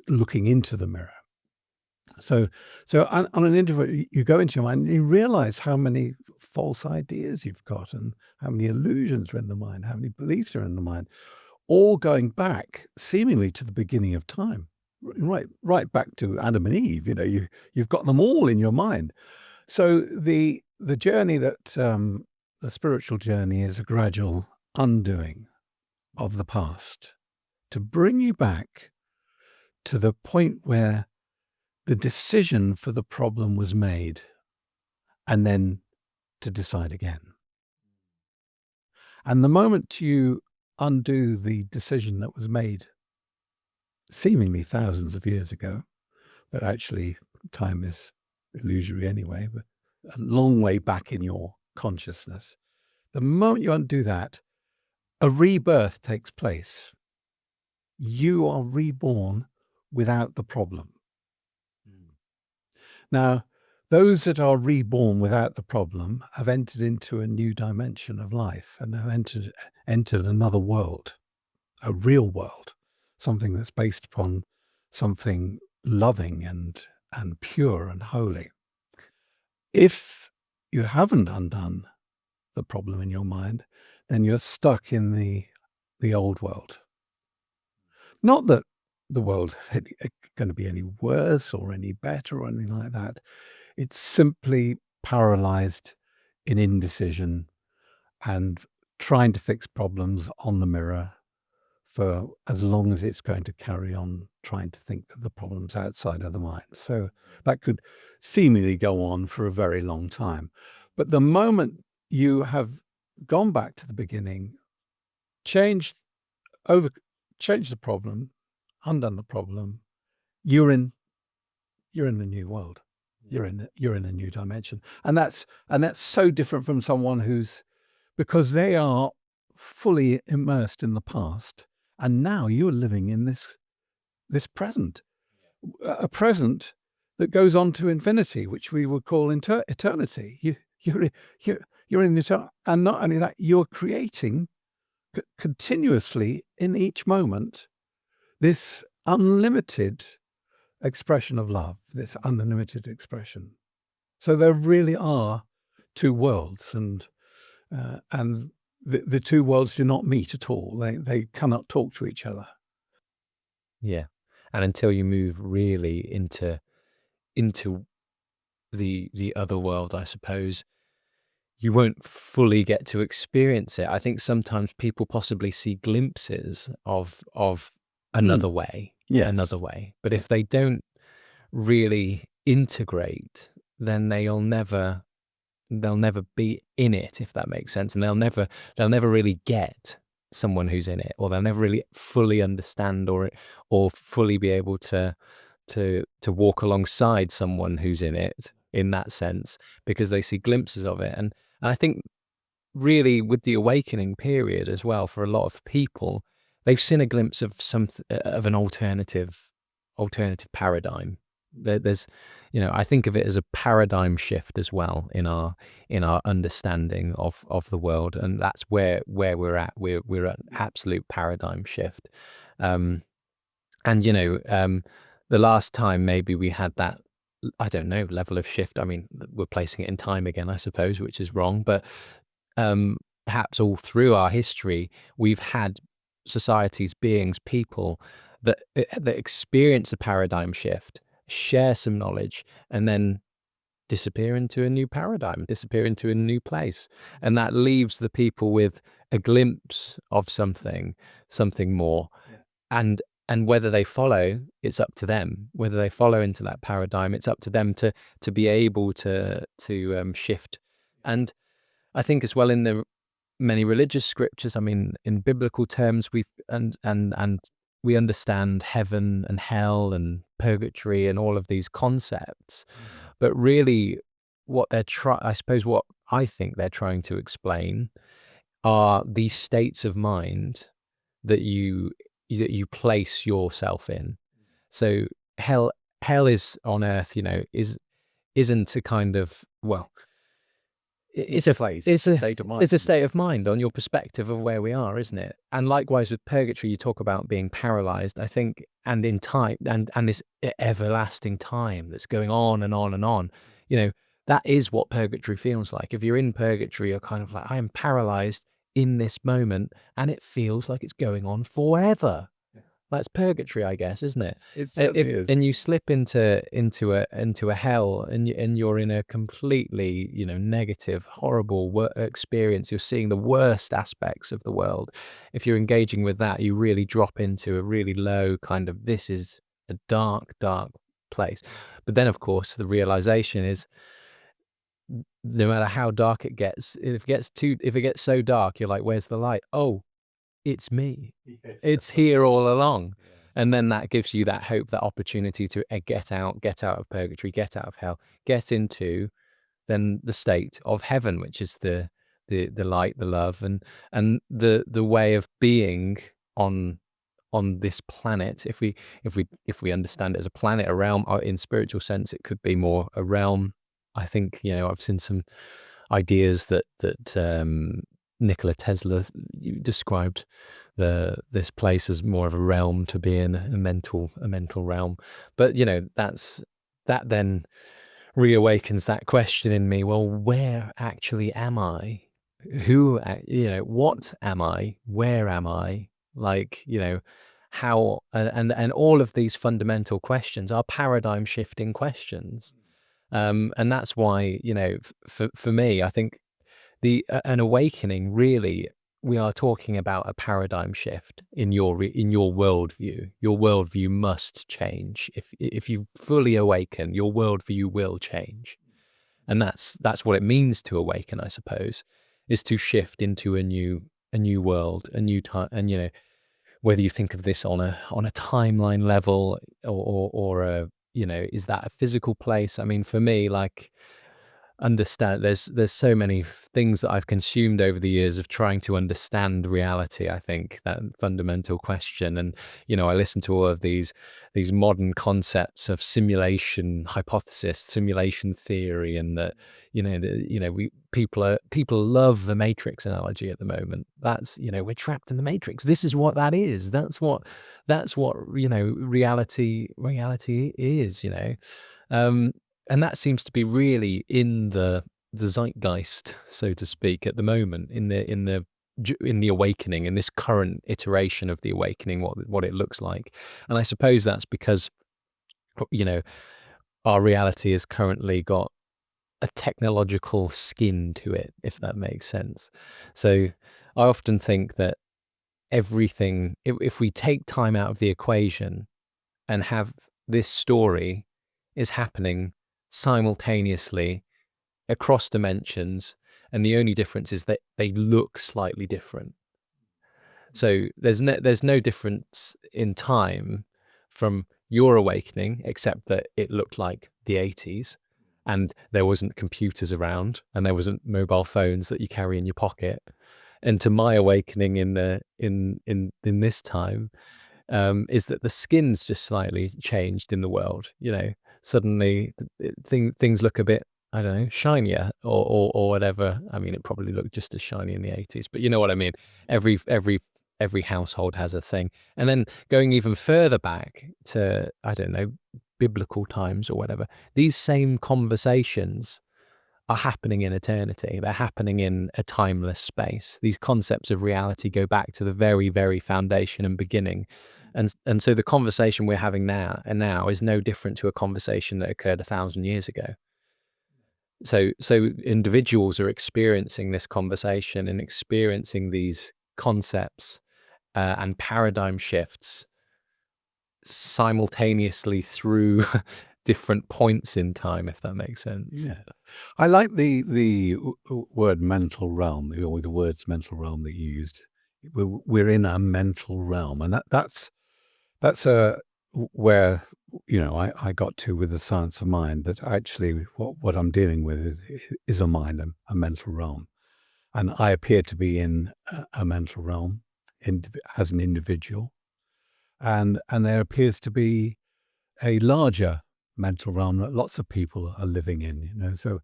looking into the mirror. So on an individual, you go into your mind and you realize how many false ideas you've got, and how many illusions are in the mind, how many beliefs are in the mind, all going back seemingly to the beginning of time, right back to Adam and Eve. You've got them all in your mind. So the journey that the spiritual journey is a gradual undoing of the past to bring you back to the point where the decision for the problem was made, and then to decide again. And the moment you undo the decision that was made seemingly thousands of years ago, but actually time is illusory anyway, but a long way back in your consciousness, the moment you undo that, a rebirth takes place. You are reborn without the problem. Now, those that are reborn without the problem have entered into a new dimension of life and have entered another world, a real world, something that's based upon something loving and pure and holy. If you haven't undone the problem in your mind, then you're stuck in the old world. Not that the world is going to be any worse or any better or anything like that. It's simply paralyzed in indecision and trying to fix problems on the mirror for as long as it's going to carry on trying to think that the problem's outside of the mind. So that could seemingly go on for a very long time. But the moment you have gone back to the beginning, changed the problem, undone the problem, you're in the new world. You're in a new dimension. And that's so different from someone who's, because they are fully immersed in the past, and now you're living in this present, a present that goes on to infinity, which we would call eternity. You're in the, and not only that, you're creating continuously in each moment this unlimited expression of love, this unlimited expression. So there really are two worlds, and the two worlds do not meet at all. They cannot talk to each other. Yeah. And until you move really into the other world, I suppose, you won't fully get to experience it. I think sometimes people possibly see glimpses of another way, Yes. another way. But if they don't really integrate, then they'll never be in it, if that makes sense. And they'll never really get someone who's in it, or they'll never really fully understand or fully be able to walk alongside someone who's in it in that sense, because they see glimpses of it. And I think really with the awakening period as well, for a lot of people, they've seen a glimpse of an alternative paradigm. There's, I think of it as a paradigm shift as well in our understanding of the world, and that's where we're at. We're at an absolute paradigm shift. And the last time maybe we had that, I don't know, level of shift. I mean, we're placing it in time again, I suppose, which is wrong. But perhaps all through our history, we've had societies, beings, people that experience a paradigm shift, share some knowledge, and then disappear into a new paradigm, disappear into a new place. And that leaves the people with a glimpse of something more. Yeah. And whether they follow, it's up to them. Whether they follow into that paradigm, it's up to them to be able to shift. And I think as well in the many religious scriptures, I mean, in biblical terms, we understand heaven and hell and purgatory and all of these concepts. But really, what I think they're trying to explain are these states of mind that you place yourself in. So hell is on earth, isn't a kind of, well, it's a state of mind on your perspective of where we are, isn't it? And likewise with purgatory, you talk about being paralyzed, I think, and in time, and this everlasting time that's going on and on and on. That is what purgatory feels like. If you're in purgatory, you're kind of like, I am paralyzed in this moment, and it feels like it's going on forever. That's purgatory, I guess, isn't it? It certainly is. And you slip into a hell, and you're in a completely, negative, horrible experience. You're seeing the worst aspects of the world. If you're engaging with that, you really drop into a really low kind of, this is a dark, dark place. But then, of course, the realization is, no matter how dark it gets, if it gets so dark, you're like, where's the light? Oh, it's me. Yes. It's here all along. Yes. And then that gives you that hope, that opportunity to get out of purgatory, get out of hell, get into then the state of heaven, which is the the light, the love, and the way of being on this planet. If we understand it as a planet, a realm, or in spiritual sense, it could be more a realm. I think, I've seen some ideas that Nikola Tesla described this place as more of a realm to be in, a mental realm. But that then reawakens that question in me. Well, where actually am I? What am I? Where am I? Like, how, and all of these fundamental questions are paradigm shifting questions. And that's why, for me, I think an awakening, really, we are talking about a paradigm shift in your worldview. Your worldview must change. If you fully awaken, your worldview will change. And that's what it means to awaken, I suppose, is to shift into a new world, a new time. And whether you think of this on a timeline level, or is that a physical place? I mean, for me, like, understand, there's so many things that I've consumed over the years of trying to understand reality. I think that fundamental question, and I listen to all of these modern concepts of simulation hypothesis, simulation theory, and that we people love the Matrix analogy at the moment. That's, we're trapped in the Matrix. This is what that is. That's what reality is. And that seems to be really in the zeitgeist, so to speak, at the moment, in the awakening, in this current iteration of the awakening, what it looks like. And I suppose that's because our reality has currently got a technological skin to it, if that makes sense. So I often think that everything, if we take time out of the equation and have this story is happening simultaneously across dimensions, and the only difference is that they look slightly different. So there's no difference in time from your awakening, except that it looked like the 80s, and there wasn't computers around, and there wasn't mobile phones that you carry in your pocket, and to my awakening in this time, is that the skin's just slightly changed in the world. Suddenly things look a bit, I don't know, shinier, or whatever. I mean, it probably looked just as shiny in the 80s, but you know what I mean. Every household has a thing. And then going even further back to, I don't know, biblical times or whatever, these same conversations are happening in eternity. They're happening in a timeless space. These concepts of reality go back to the very, very foundation and beginning. And so the conversation we're having now is no different to a conversation that occurred 1,000 years ago. So individuals are experiencing this conversation and experiencing these concepts and paradigm shifts simultaneously through different points in time, if that makes sense. Yeah. I like the word mental realm, or the words mental realm that you used. We're in a mental realm, and that's where I got to with the science of mind. That actually what I'm dealing with is a mind, a mental realm, and I appear to be in a mental realm as an individual, and there appears to be a larger mental realm that lots of people are living in. So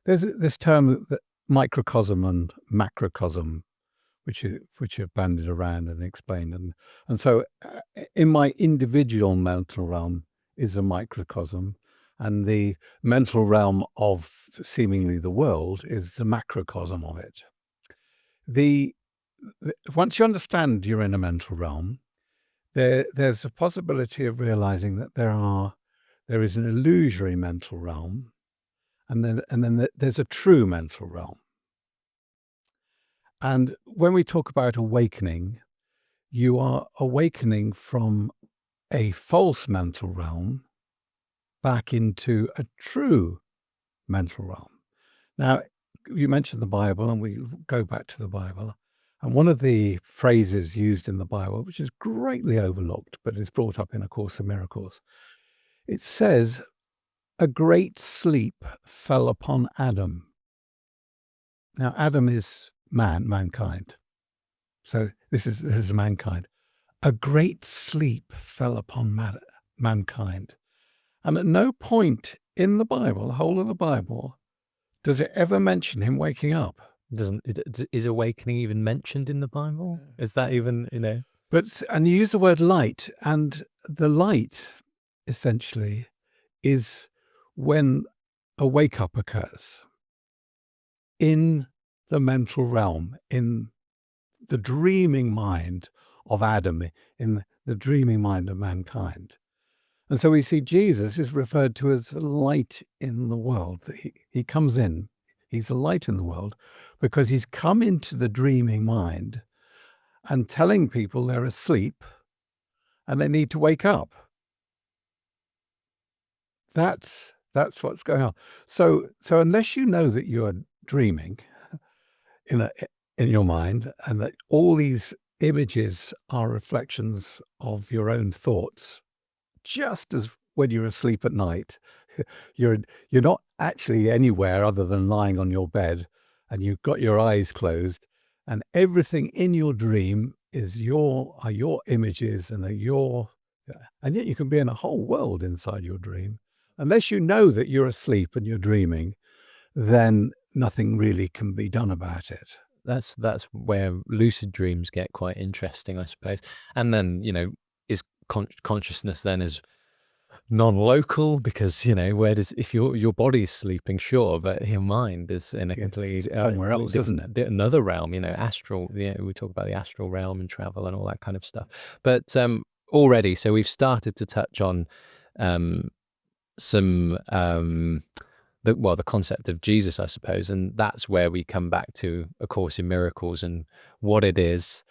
there's this term, that microcosm and macrocosm, which are bandied around and explained, and so in my individual mental realm is a microcosm, and the mental realm of seemingly the world is the macrocosm of it. Once you understand you're in a mental realm, there's a possibility of realizing that there is an illusory mental realm, and then there's a true mental realm. And when we talk about awakening, you are awakening from a false mental realm back into a true mental realm. Now, you mentioned the Bible, and we go back to the Bible. And one of the phrases used in the Bible, which is greatly overlooked, but is brought up in A Course in Miracles, it says, "A great sleep fell upon Adam." Now, Adam is mankind. So this is mankind. A great sleep fell upon mankind. And at no point in the Bible, the whole of the Bible, does it ever mention him waking up. Is awakening even mentioned in the Bible? Is that even, And you use the word light, and the light essentially is when a wake up occurs in the mental realm, in the dreaming mind of Adam, in the dreaming mind of mankind. And so we see Jesus is referred to as light in the world. He comes in, he's a light in the world because he's come into the dreaming mind and telling people they're asleep and they need to wake up. That's what's going on. So unless you know that you're dreaming in your mind and that all these images are reflections of your own thoughts, just as when you're asleep at night, you're not actually anywhere other than lying on your bed and you've got your eyes closed and everything in your dream are your images and and yet you can be in a whole world inside your dream. Unless you know that you're asleep and you're dreaming, then nothing really can be done about it. That's where lucid dreams get quite interesting, I suppose. And then, is consciousness then is non-local because, if your body's sleeping, sure, but your mind is in a completely somewhere else, isn't it? Another realm, astral. We talk about the astral realm and travel and all that kind of stuff. But already, so we've started to touch on some the concept of Jesus, I suppose, and that's where we come back to A Course in Miracles and what it is,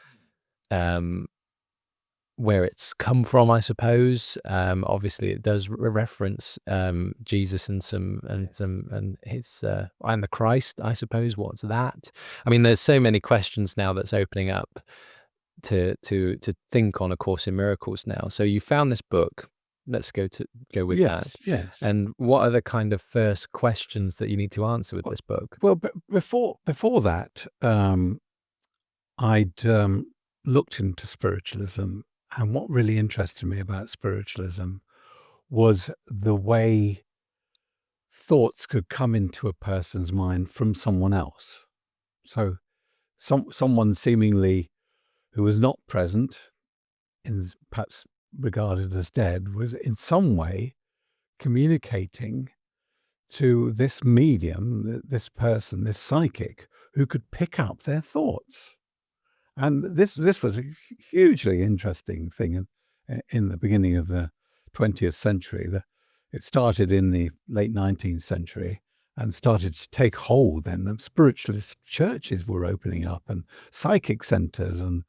where it's come from, I suppose. Obviously, it does reference Jesus and his and the Christ, I suppose. What's that? I mean, there's so many questions now that's opening up to think on A Course in Miracles now. So you found this book. Let's go with that. Yes. And what are the kind of first questions that you need to answer with this book? Well, but before that, I'd looked into spiritualism, and what really interested me about spiritualism was the way thoughts could come into a person's mind from someone else. So someone seemingly who was not present, and perhaps regarded as dead, was in some way communicating to this medium, this person, this psychic, who could pick up their thoughts. And this was a hugely interesting thing in the beginning of the 20th century. It started in the late 19th century and started to take hold then. And spiritualist churches were opening up and psychic centers and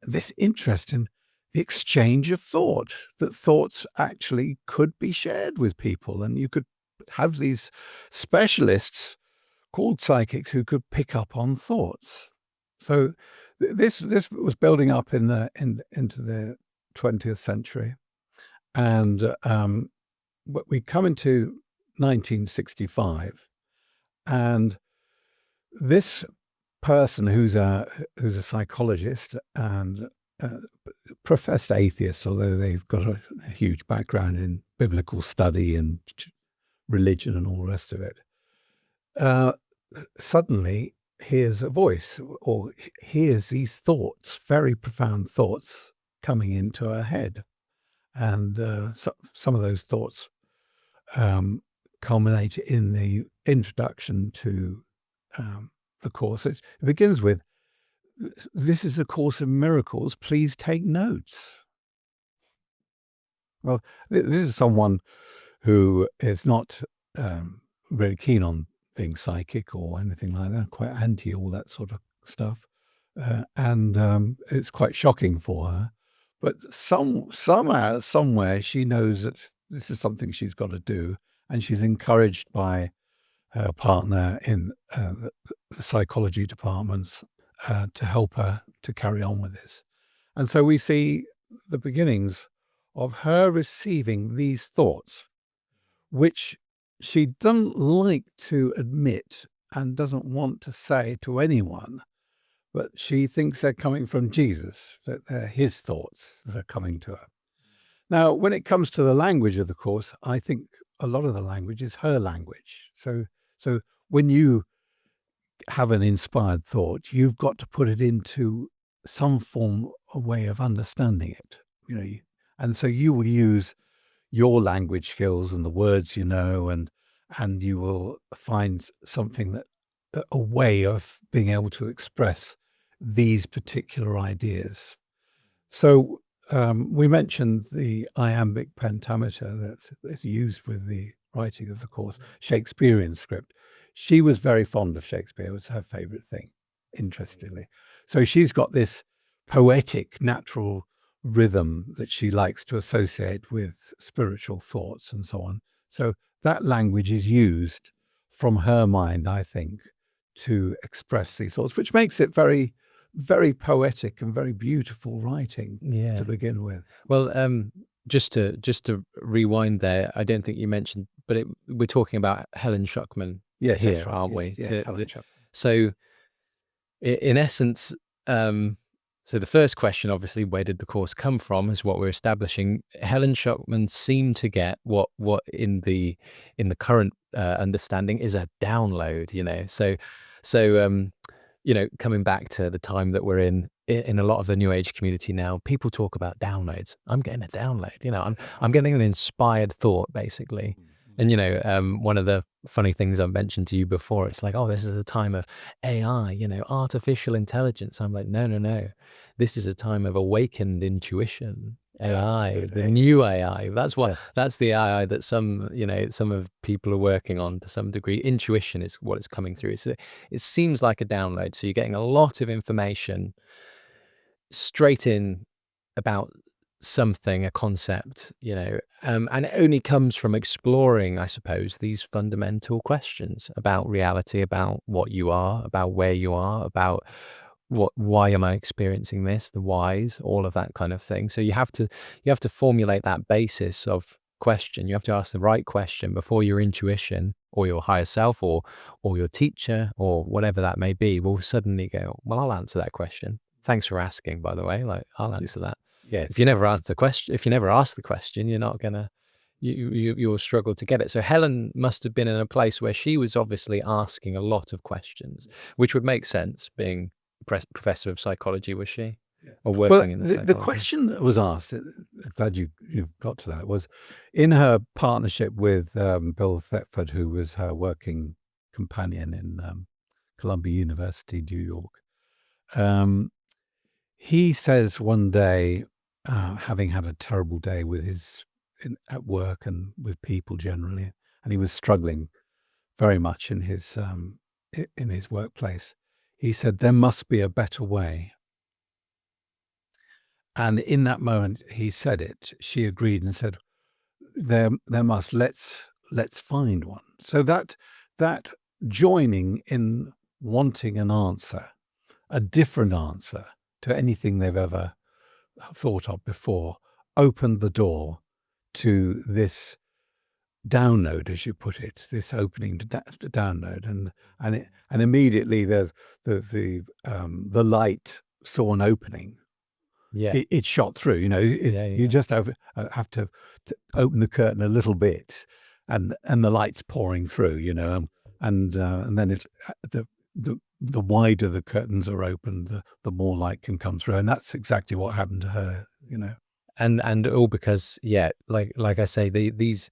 this interest in the exchange of thought, that thoughts actually could be shared with people. And you could have these specialists called psychics who could pick up on thoughts. So this was building up into the 20th century, and we come into 1965, and this person who's a psychologist and professed atheist, although they've got a huge background in biblical study and religion and all the rest of it, suddenly hears a voice or hears these thoughts, very profound thoughts coming into her head. And some of those thoughts culminate in the introduction to the course. It begins with, "This is a Course in Miracles, please take notes." Well, this is someone who is not very keen on being psychic or anything like that, quite anti all that sort of stuff. And it's quite shocking for her. But somehow, somewhere, she knows that this is something she's got to do. And she's encouraged by her partner in the psychology departments to help her to carry on with this. And so we see the beginnings of her receiving these thoughts, which she doesn't like to admit and doesn't want to say to anyone, but she thinks they're coming from Jesus, that they're his thoughts that are coming to her. Now, when it comes to the language of the Course, I think a lot of the language is her language. So when you have an inspired thought, you've got to put it into some form, a way of understanding it, and so you will use your language skills and the words and you will find something that a way of being able to express these particular ideas. So we mentioned the iambic pentameter that is used with the writing of the Course, Shakespearean script. She was very fond of Shakespeare. It was her favorite thing, interestingly. So she's got this poetic, natural rhythm that she likes to associate with spiritual thoughts and so on. So that language is used from her mind, I think, to express these thoughts, which makes it very, very poetic and very beautiful writing Yeah. to begin with. Well, just to rewind there, I don't think you mentioned, but we're talking about Helen Schuckman Yes, here, that's right. aren't we? Yes, Helen Schuckman. So, in essence, so the first question, obviously, where did the Course come from, is what we're establishing. Helen Schuckman seemed to get what in the current understanding is a download. So coming back to the time that we're in a lot of the New Age community now, people talk about downloads. I'm getting a download. I'm getting an inspired thought, basically. And one of the funny things I've mentioned to you before, it's like, oh, this is a time of AI, artificial intelligence. I'm like, no. This is a time of awakened intuition, AI, the new AI. That's the AI that some of people are working on to some degree. Intuition is what is coming through. So it seems like a download. So you're getting a lot of information straight in about something, a concept, and it only comes from exploring, I suppose, these fundamental questions about reality, about what you are, about where you are, about why am I experiencing this, the whys, all of that kind of thing. So you have to formulate that basis of question. You have to ask the right question before your intuition or your higher self or your teacher or whatever that may be will suddenly go, well, I'll answer that question. Thanks for asking, by the way. Like, I'll answer that. Yes. If you never ask the question, you're not gonna you'll struggle to get it. So Helen must have been in a place where she was obviously asking a lot of questions, which would make sense, being professor of psychology, was she? Or working in the psychology? The question that was asked, glad you got to that, was in her partnership with Bill Thetford, who was her working companion in Columbia University, New York. He says one day, having had a terrible day with at work and with people generally, and he was struggling very much in his workplace. He said, there must be a better way. And in that moment he said it, she agreed and said, there must, let's find one. So that joining in wanting an answer, a different answer to anything they've ever thought of before, opened the door to this download, as you put it, this opening to download, and immediately the light saw an opening. Yeah. It shot through. You just have to open the curtain a little bit, and the light's pouring through. And then the wider the curtains are opened, the more light can come through, and that's exactly what happened to her. And all because, like I say, these,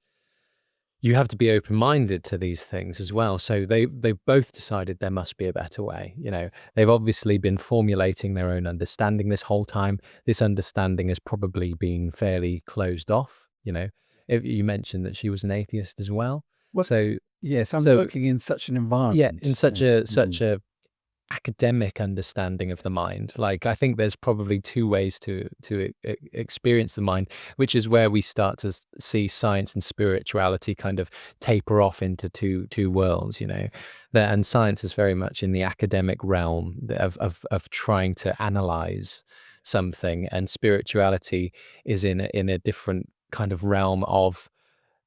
you have to be open-minded to these things as well. So they both decided there must be a better way. They've obviously been formulating their own understanding this whole time. This understanding has probably been fairly closed off. If you mentioned that she was an atheist as well. So yes, I'm working in such an environment. Yeah, in such a academic understanding of the mind. Like, I think there's probably two ways to experience the mind, which is where we start to see science and spirituality kind of taper off into two worlds. And science is very much in the academic realm of trying to analyze something, and spirituality is in a different kind of realm of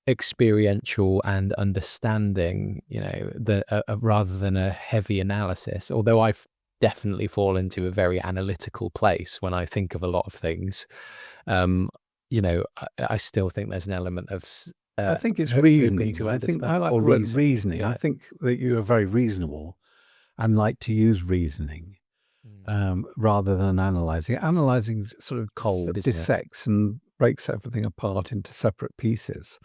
experiential and understanding, rather than a heavy analysis. Although I've definitely fallen into a very analytical place when I think of a lot of things, I still think there's an element of I think it's hoping reasoning. to understand I like or the word reason. reasoning. I Yeah. think that you are very reasonable and like to use reasoning rather than analyzing. Analyzing sort of Cold, isn't it? dissects and breaks everything apart into separate pieces.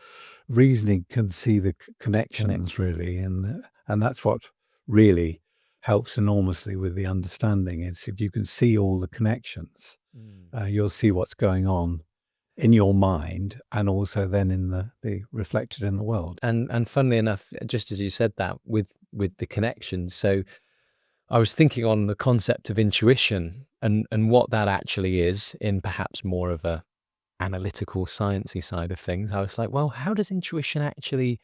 Reasoning can see the connections really, and that's what really helps enormously with the understanding. It's if you can see all the connections, you'll see what's going on in your mind and also then in the reflected in the world. And funnily enough, just as you said that with the connections, so I was thinking on the concept of intuition and what that actually is in perhaps more of a analytical, sciencey side of things. I was like, well, how does intuition actually,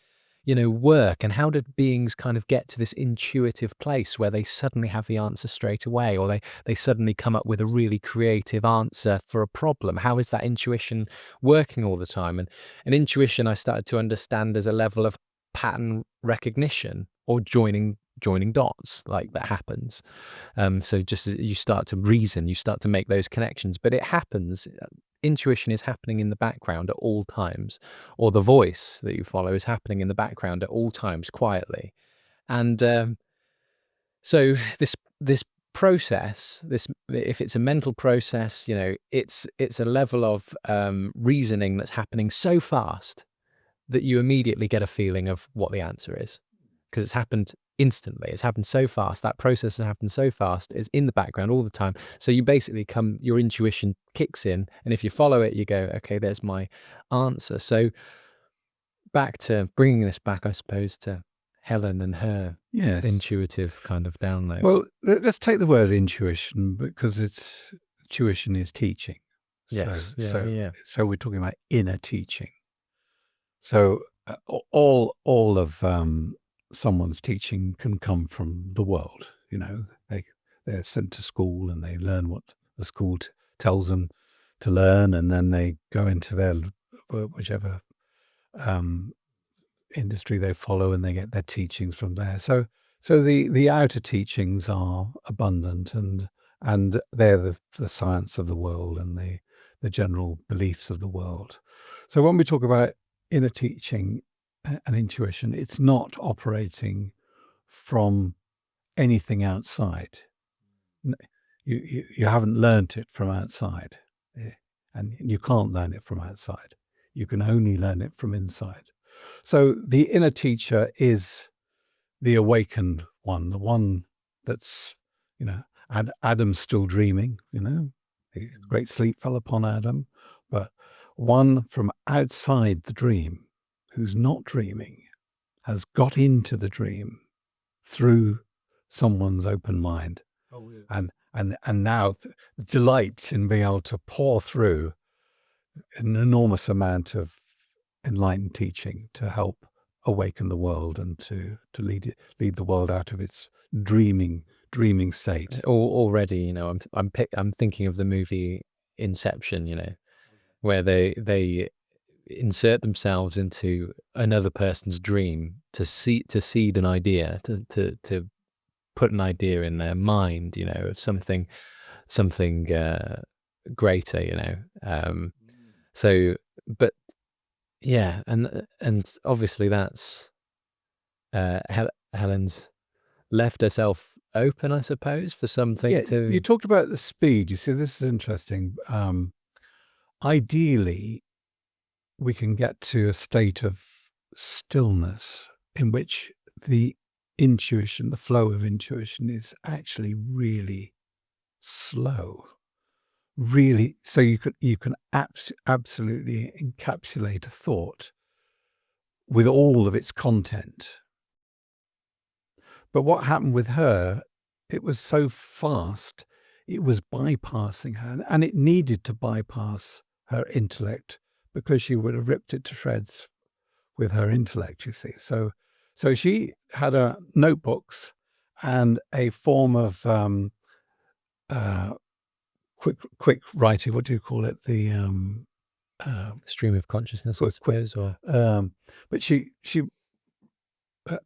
work? And how do beings kind of get to this intuitive place where they suddenly have the answer straight away, or they suddenly come up with a really creative answer for a problem? How is that intuition working all the time? And intuition I started to understand as a level of pattern recognition or joining dots, like that happens. So just as you start to reason, you start to make those connections, but it happens. Intuition is happening in the background at all times, or the voice that you follow is happening in the background at all times quietly. And so this process, this if it's a mental process, it's a level of reasoning that's happening so fast that you immediately get a feeling of what the answer is, because it's happened instantly. It's happened so fast. That process has happened so fast. It's in the background all the time. So you basically your intuition kicks in, and if you follow it, you go, okay, there's my answer. So back to bringing this back, I suppose, to Helen and her Yes. intuitive kind of download. Well, let's take the word intuition because intuition is teaching. Yes. Yeah. So we're talking about inner teaching. So all of someone's teaching can come from the world. They're sent to school and they learn what the school tells them to learn, and then they go into their whichever industry they follow, and they get their teachings from there. So the outer teachings are abundant, and they're the science of the world and the general beliefs of the world. So when we talk about inner teaching and intuition, it's not operating from anything outside. You haven't learnt it from outside, and you can't learn it from outside. You can only learn it from inside. So the inner teacher is the awakened one, the one that's, and Adam's still dreaming, a great sleep fell upon Adam, but one from outside the dream who's not dreaming has got into the dream through someone's open mind. Oh, yeah. And now delights in being able to pour through an enormous amount of enlightened teaching to help awaken the world and to lead the world out of its dreaming state. Already, I'm thinking of the movie Inception, where they insert themselves into another person's dream to seed an idea, to put an idea in their mind, of something greater, so, but yeah, and obviously that's Helen's left herself open, I suppose, for something You talked about the speed. You see, this is interesting. Ideally, we can get to a state of stillness in which the intuition, the flow of intuition, is actually really slow. Really, so you can absolutely encapsulate a thought with all of its content. But what happened with her, it was so fast, it was bypassing her, and it needed to bypass her intellect because she would have ripped it to shreds with her intellect, you see. So she had notebooks and a form of quick writing. What do you call it? Stream of consciousness, I quick, suppose, or but she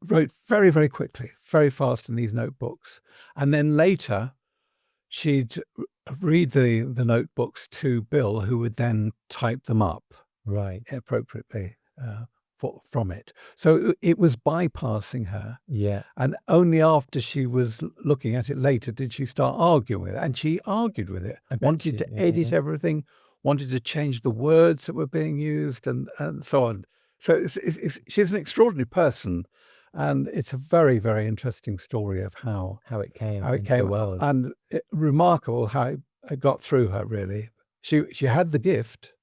wrote very, very quickly, very fast in these notebooks, and then later she'd read the notebooks to Bill, who would then type them up right. appropriately from it. So it was bypassing her. Yeah, And only after she was looking at it later did she start arguing with it. And she argued with it, I bet wanted she. to edit everything, wanted to change the words that were being used, and so on. So she's an extraordinary person. And it's a very, very interesting story of how How it came it into the came, world. and remarkable how it got through her, really. She had the gift,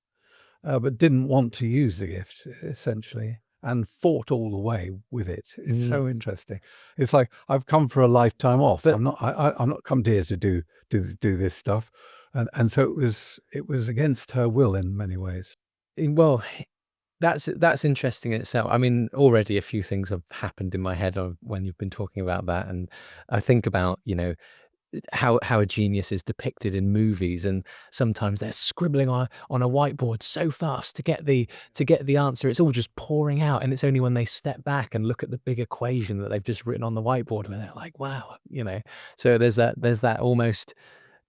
but didn't want to use the gift, essentially, and fought all the way with it. It's so interesting. It's like, I've come for a lifetime off. But- I'm not come here to do this stuff. And so it was against her will in many ways. Well, that's interesting in itself. I mean, already a few things have happened in my head when you've been talking about that, and I think about, how a genius is depicted in movies, and sometimes they're scribbling on a whiteboard so fast to get the answer. It's all just pouring out, and it's only when they step back and look at the big equation that they've just written on the whiteboard where they're like, wow, So there's that almost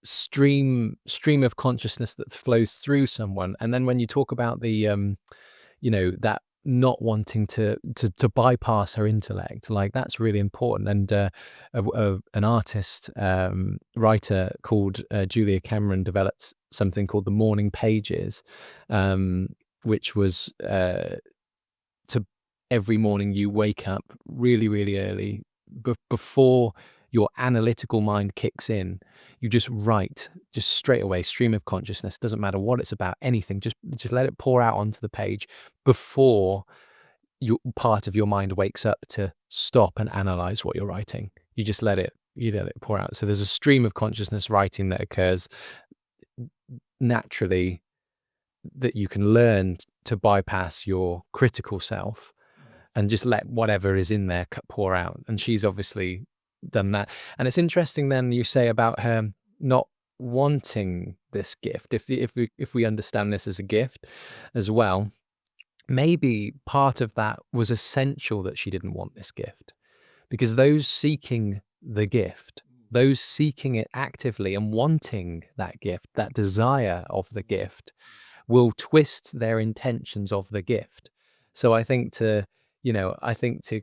stream of consciousness that flows through someone. And then when you talk about the that not wanting to bypass her intellect, like, that's really important. And an artist, writer called Julia Cameron developed something called the morning pages, which was to every morning you wake up really, really early, before your analytical mind kicks in, you just write, just straight away, stream of consciousness. Doesn't matter what it's about, anything. Just let it pour out onto the page before part of your mind wakes up to stop and analyze what you're writing. You just let it pour out. So there's a stream of consciousness writing that occurs naturally, that you can learn to bypass your critical self and just let whatever is in there pour out. And she's obviously done that. And it's interesting then you say about her not wanting this gift. If we understand this as a gift as well, maybe part of that was essential, that she didn't want this gift, because those seeking the gift, those seeking it actively and wanting that gift, that desire of the gift, will twist their intentions of the gift. So I think to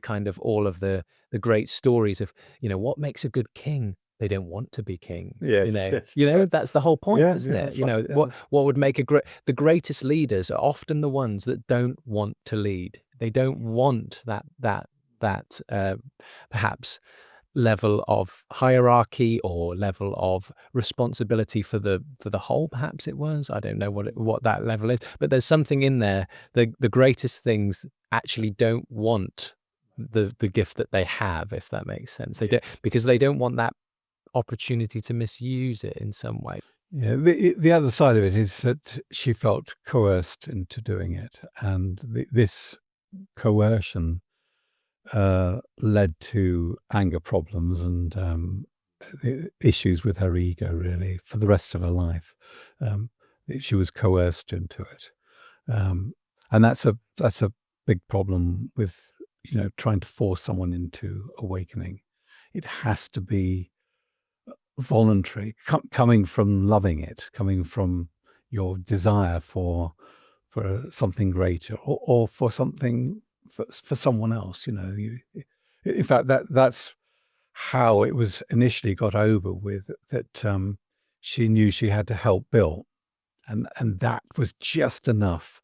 kind of all of the great stories of, what makes a good king? They don't want to be king. Yes, yes. That's the whole point, Yeah, isn't yeah, it? that's right. Yeah. What would make the greatest leaders are often the ones that don't want to lead. They don't want that perhaps level of hierarchy or level of responsibility for the whole. Perhaps it was, I don't know what that level is, but there's something in there. The greatest things actually don't want the gift that they have, if that makes sense. They don't, because they don't want that opportunity to misuse it in some way. Yeah, the other side of it is that she felt coerced into doing it, and this coercion led to anger problems and issues with her ego, really, for the rest of her life. She was coerced into it, and that's a big problem with trying to force someone into awakening. It has to be voluntary, coming from loving it, coming from your desire for something greater, or for something for someone else. In fact, that's how it was initially got over with. That she knew she had to help Bill, and that was just enough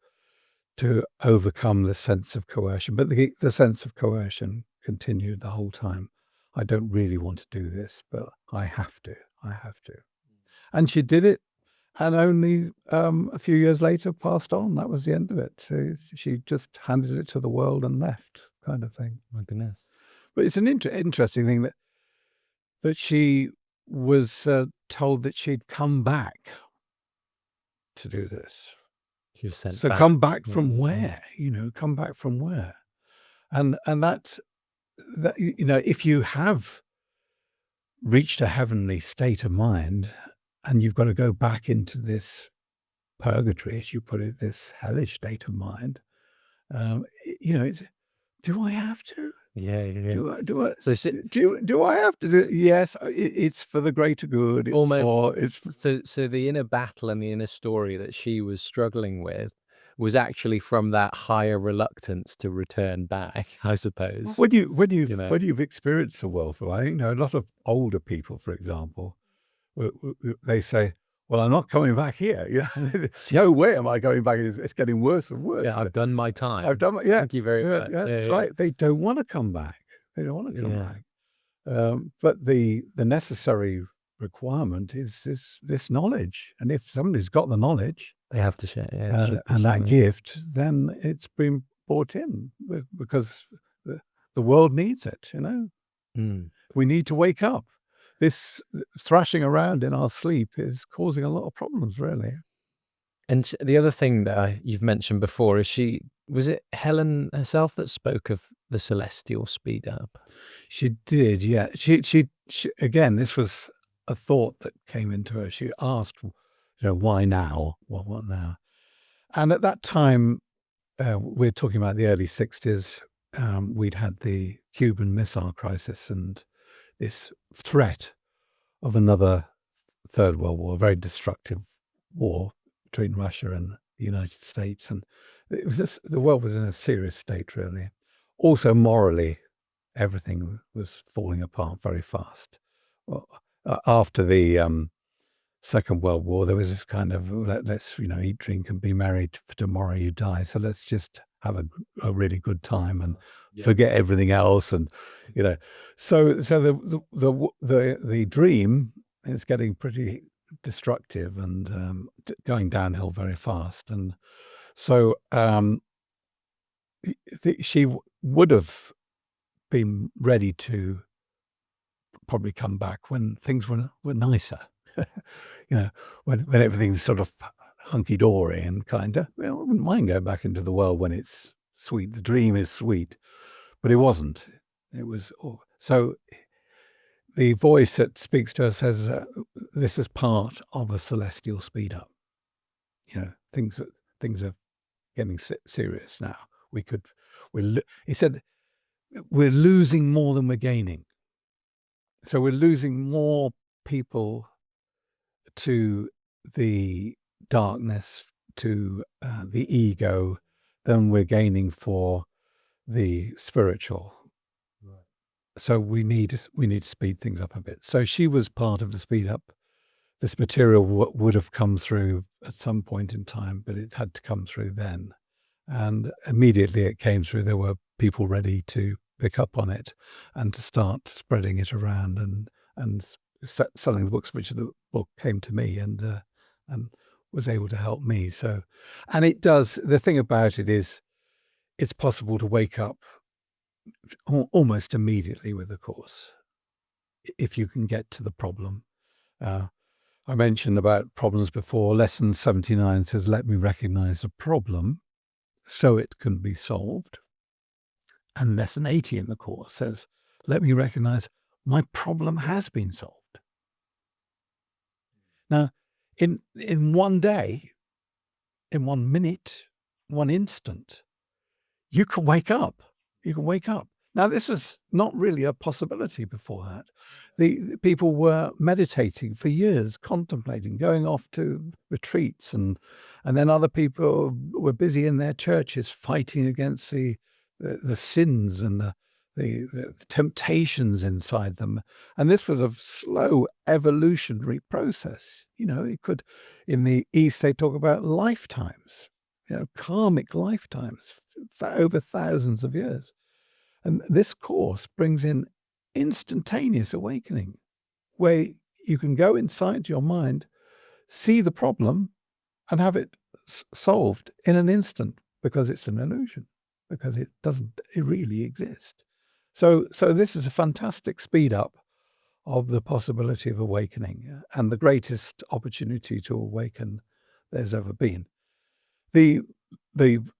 to overcome the sense of coercion. But the sense of coercion continued the whole time. I don't really want to do this, but I have to. And she did it, and only a few years later passed on. That was the end of it. So she just handed it to the world and left, kind of thing. My goodness. But it's an interesting thing that she was told that she'd come back to do this. She was sent So back. come back from where? Come back from where? And that if you have reached a heavenly state of mind and you've got to go back into this purgatory, as you put it, this hellish state of mind. It's, do I have to? Yeah, yeah. Do I So do I have to do? Yes, it's for the greater good. It's almost for it's so the inner battle and the inner story that she was struggling with was actually from that higher reluctance to return back, I suppose. You know? when you've experienced the world for, I think, a lot of older people, for example, they say, "Well, I'm not coming back here." There's no way am I going back. It's getting worse and worse. Yeah, I've done my time. I've done. Yeah, Thank you very much. that's Yeah, yeah. right. They don't want to come back. They don't want to come Yeah. back. But the necessary requirement is this knowledge, and if somebody's got the knowledge They have to share. Yeah, it should be and that shared. gift, then it's been brought in because the world needs it. Mm. We need to wake up. This thrashing around in our sleep is causing a lot of problems, really. And the other thing that you've mentioned before is was it Helen herself that spoke of the celestial speed up? She did, yeah. She again, this was a thought that came into her. She asked, why now? What now? And at that time, we're talking about the early 60s. We'd had the Cuban Missile Crisis and this threat of another Third World War, a very destructive war between Russia and the United States. And it was the world was in a serious state, really. Also, morally, everything was falling apart very fast. Well, after the Second World War, there was this kind of let's eat, drink, and be merry. For tomorrow you die, so let's just have a really good time and forget everything else. And so the dream is getting pretty destructive and going downhill very fast. And so she would have been ready to probably come back when things were nicer. When everything's sort of hunky-dory and I wouldn't mind going back into the world when it's sweet. The dream is sweet, but it wasn't. It was so. The voice that speaks to us says, "This is part of a celestial speed up. Things are getting serious now. He said, we're losing more than we're gaining. So we're losing more people to the darkness, to the ego, than we're gaining for the spiritual. Right. So we need to speed things up a bit." So she was part of the speed up. This material would have come through at some point in time, but it had to come through then. And immediately it came through, there were people ready to pick up on it and to start spreading it around and selling the books, which the book came to me and was able to help me. So, and it does, the thing about it is it's possible to wake up almost immediately with the course if you can get to the problem. I mentioned about problems before. Lesson 79 says, "Let me recognize the problem so it can be solved." And lesson 80 in the course says, "Let me recognize my problem has been solved." Now, in one day, in 1 minute, 1 instant, you can wake up. You can wake up. Now, this is not really a possibility before that. The people were meditating for years, contemplating, going off to retreats, and then other people were busy in their churches fighting against the sins and the temptations inside them. And this was a slow evolutionary process. It could, in the East, they talk about lifetimes, karmic lifetimes for over thousands of years. And this course brings in instantaneous awakening, where you can go inside your mind, see the problem, and have it solved in an instant, because it's an illusion, because it really exist. So this is a fantastic speed up of the possibility of awakening, and the greatest opportunity to awaken there's ever been. The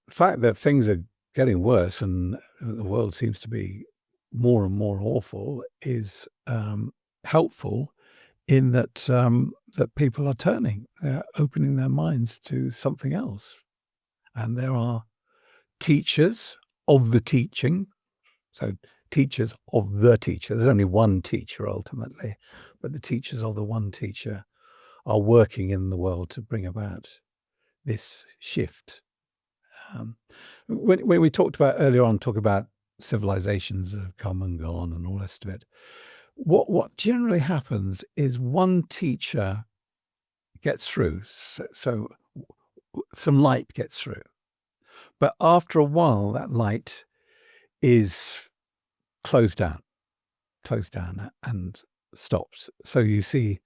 fact that things are getting worse and the world seems to be more and more awful is helpful in that that people are turning, they're opening their minds to something else. And there are teachers of the teaching, so teachers of the teacher. There's only one teacher ultimately, but the teachers of the one teacher are working in the world to bring about this shift. When we talked about earlier on, talk about civilizations that have come and gone and all the rest of it, what generally happens is one teacher gets through, so some light gets through. But after a while, that light is closed down and stops. So you see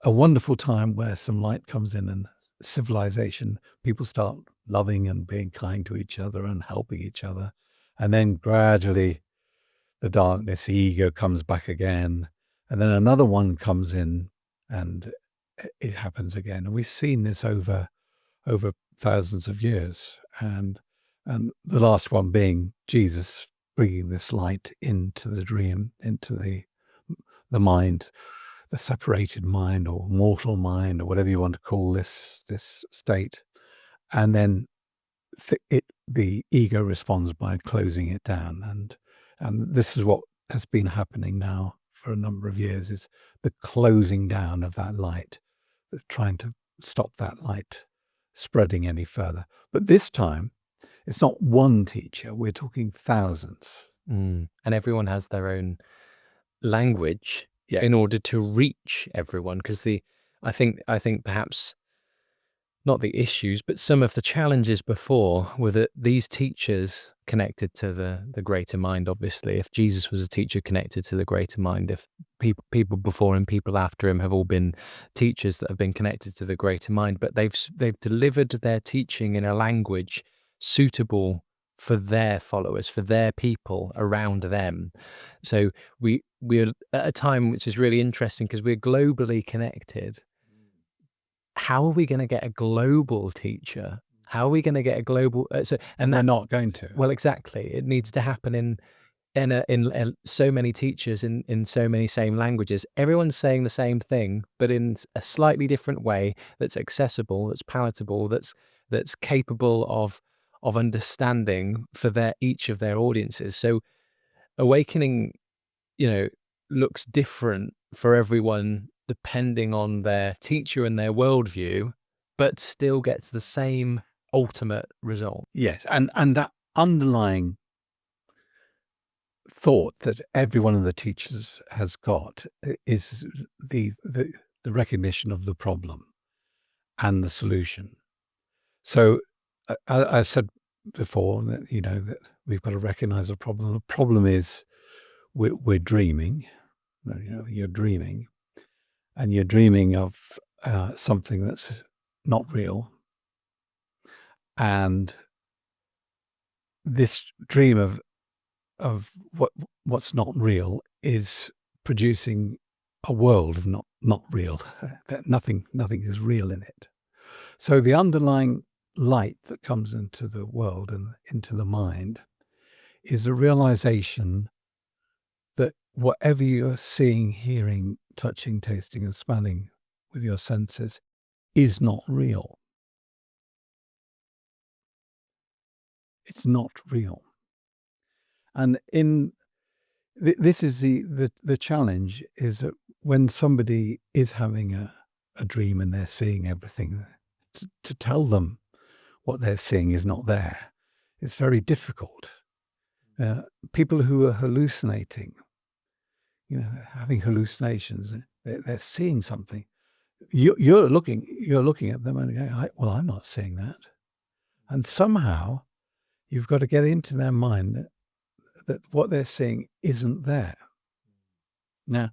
a wonderful time where some light comes in and civilization, people start loving and being kind to each other and helping each other. And then gradually the darkness, the ego comes back again. And then another one comes in and it happens again. And we've seen this over thousands of years. And the last one being Jesus bringing this light into the dream, into the mind, the separated mind or mortal mind or whatever you want to call this state. And then the ego responds by closing it down. And this is what has been happening now for a number of years, is the closing down of that light, trying to stop that light spreading any further. But this time, it's not one teacher, we're talking thousands. And everyone has their own language in order to reach everyone. Because I think perhaps not the issues, but some of the challenges before were that these teachers connected to the greater mind, obviously. If Jesus was a teacher connected to the greater mind, if people before him, people after him have all been teachers that have been connected to the greater mind, but they've delivered their teaching in a language suitable for their followers, for their people around them. So we're at a time which is really interesting because we're globally connected. How are we going to get a global teacher? How are we going to get a global? And they're not going to. Well, exactly. It needs to happen in so many teachers in so many same languages. Everyone's saying the same thing, but in a slightly different way. That's accessible, that's palatable, that's capable of understanding for each of their audiences. So, awakening, looks different for everyone depending on their teacher and their worldview, but still gets the same ultimate result. Yes, and that underlying thought that every one of the teachers has got is the recognition of the problem and the solution. So I said before that that we've got to recognize the problem. The problem is we're dreaming. You're dreaming, and you're dreaming of something that's not real. And this dream of what's not real is producing a world of not real. That nothing is real in it. So the underlying light that comes into the world and into the mind is a realization that whatever you're seeing, hearing, touching, tasting, and smelling with your senses is not real. It's not real. And this is the challenge, is that when somebody is having a dream and they're seeing everything, to tell them what they're seeing is not there, it's very difficult. People who are hallucinating, having hallucinations, they're seeing something. You're looking at them and going, well, I'm not seeing that. And somehow you've got to get into their mind that what they're seeing isn't there. Now,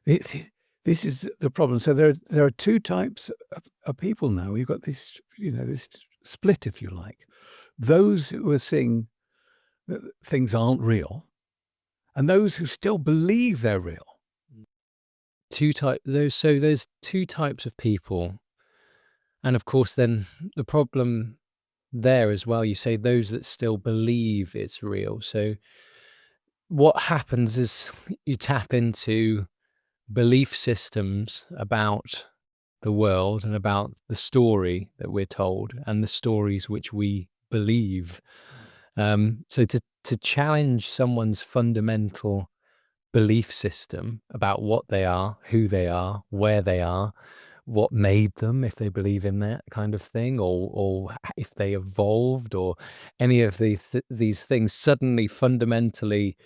this is the problem. So there are two types of people now. We've got this, this split, if you like. Those who are seeing that things aren't real, and those who still believe they're real. There's two types of people, and of course, then the problem there as well. You say those that still believe it's real. So what happens is you tap into belief systems about the world and about the story that we're told and the stories which we believe. So to challenge someone's fundamental belief system about what they are, who they are, where they are, what made them, if they believe in that kind of thing, or if they evolved, or any of these things, suddenly fundamentally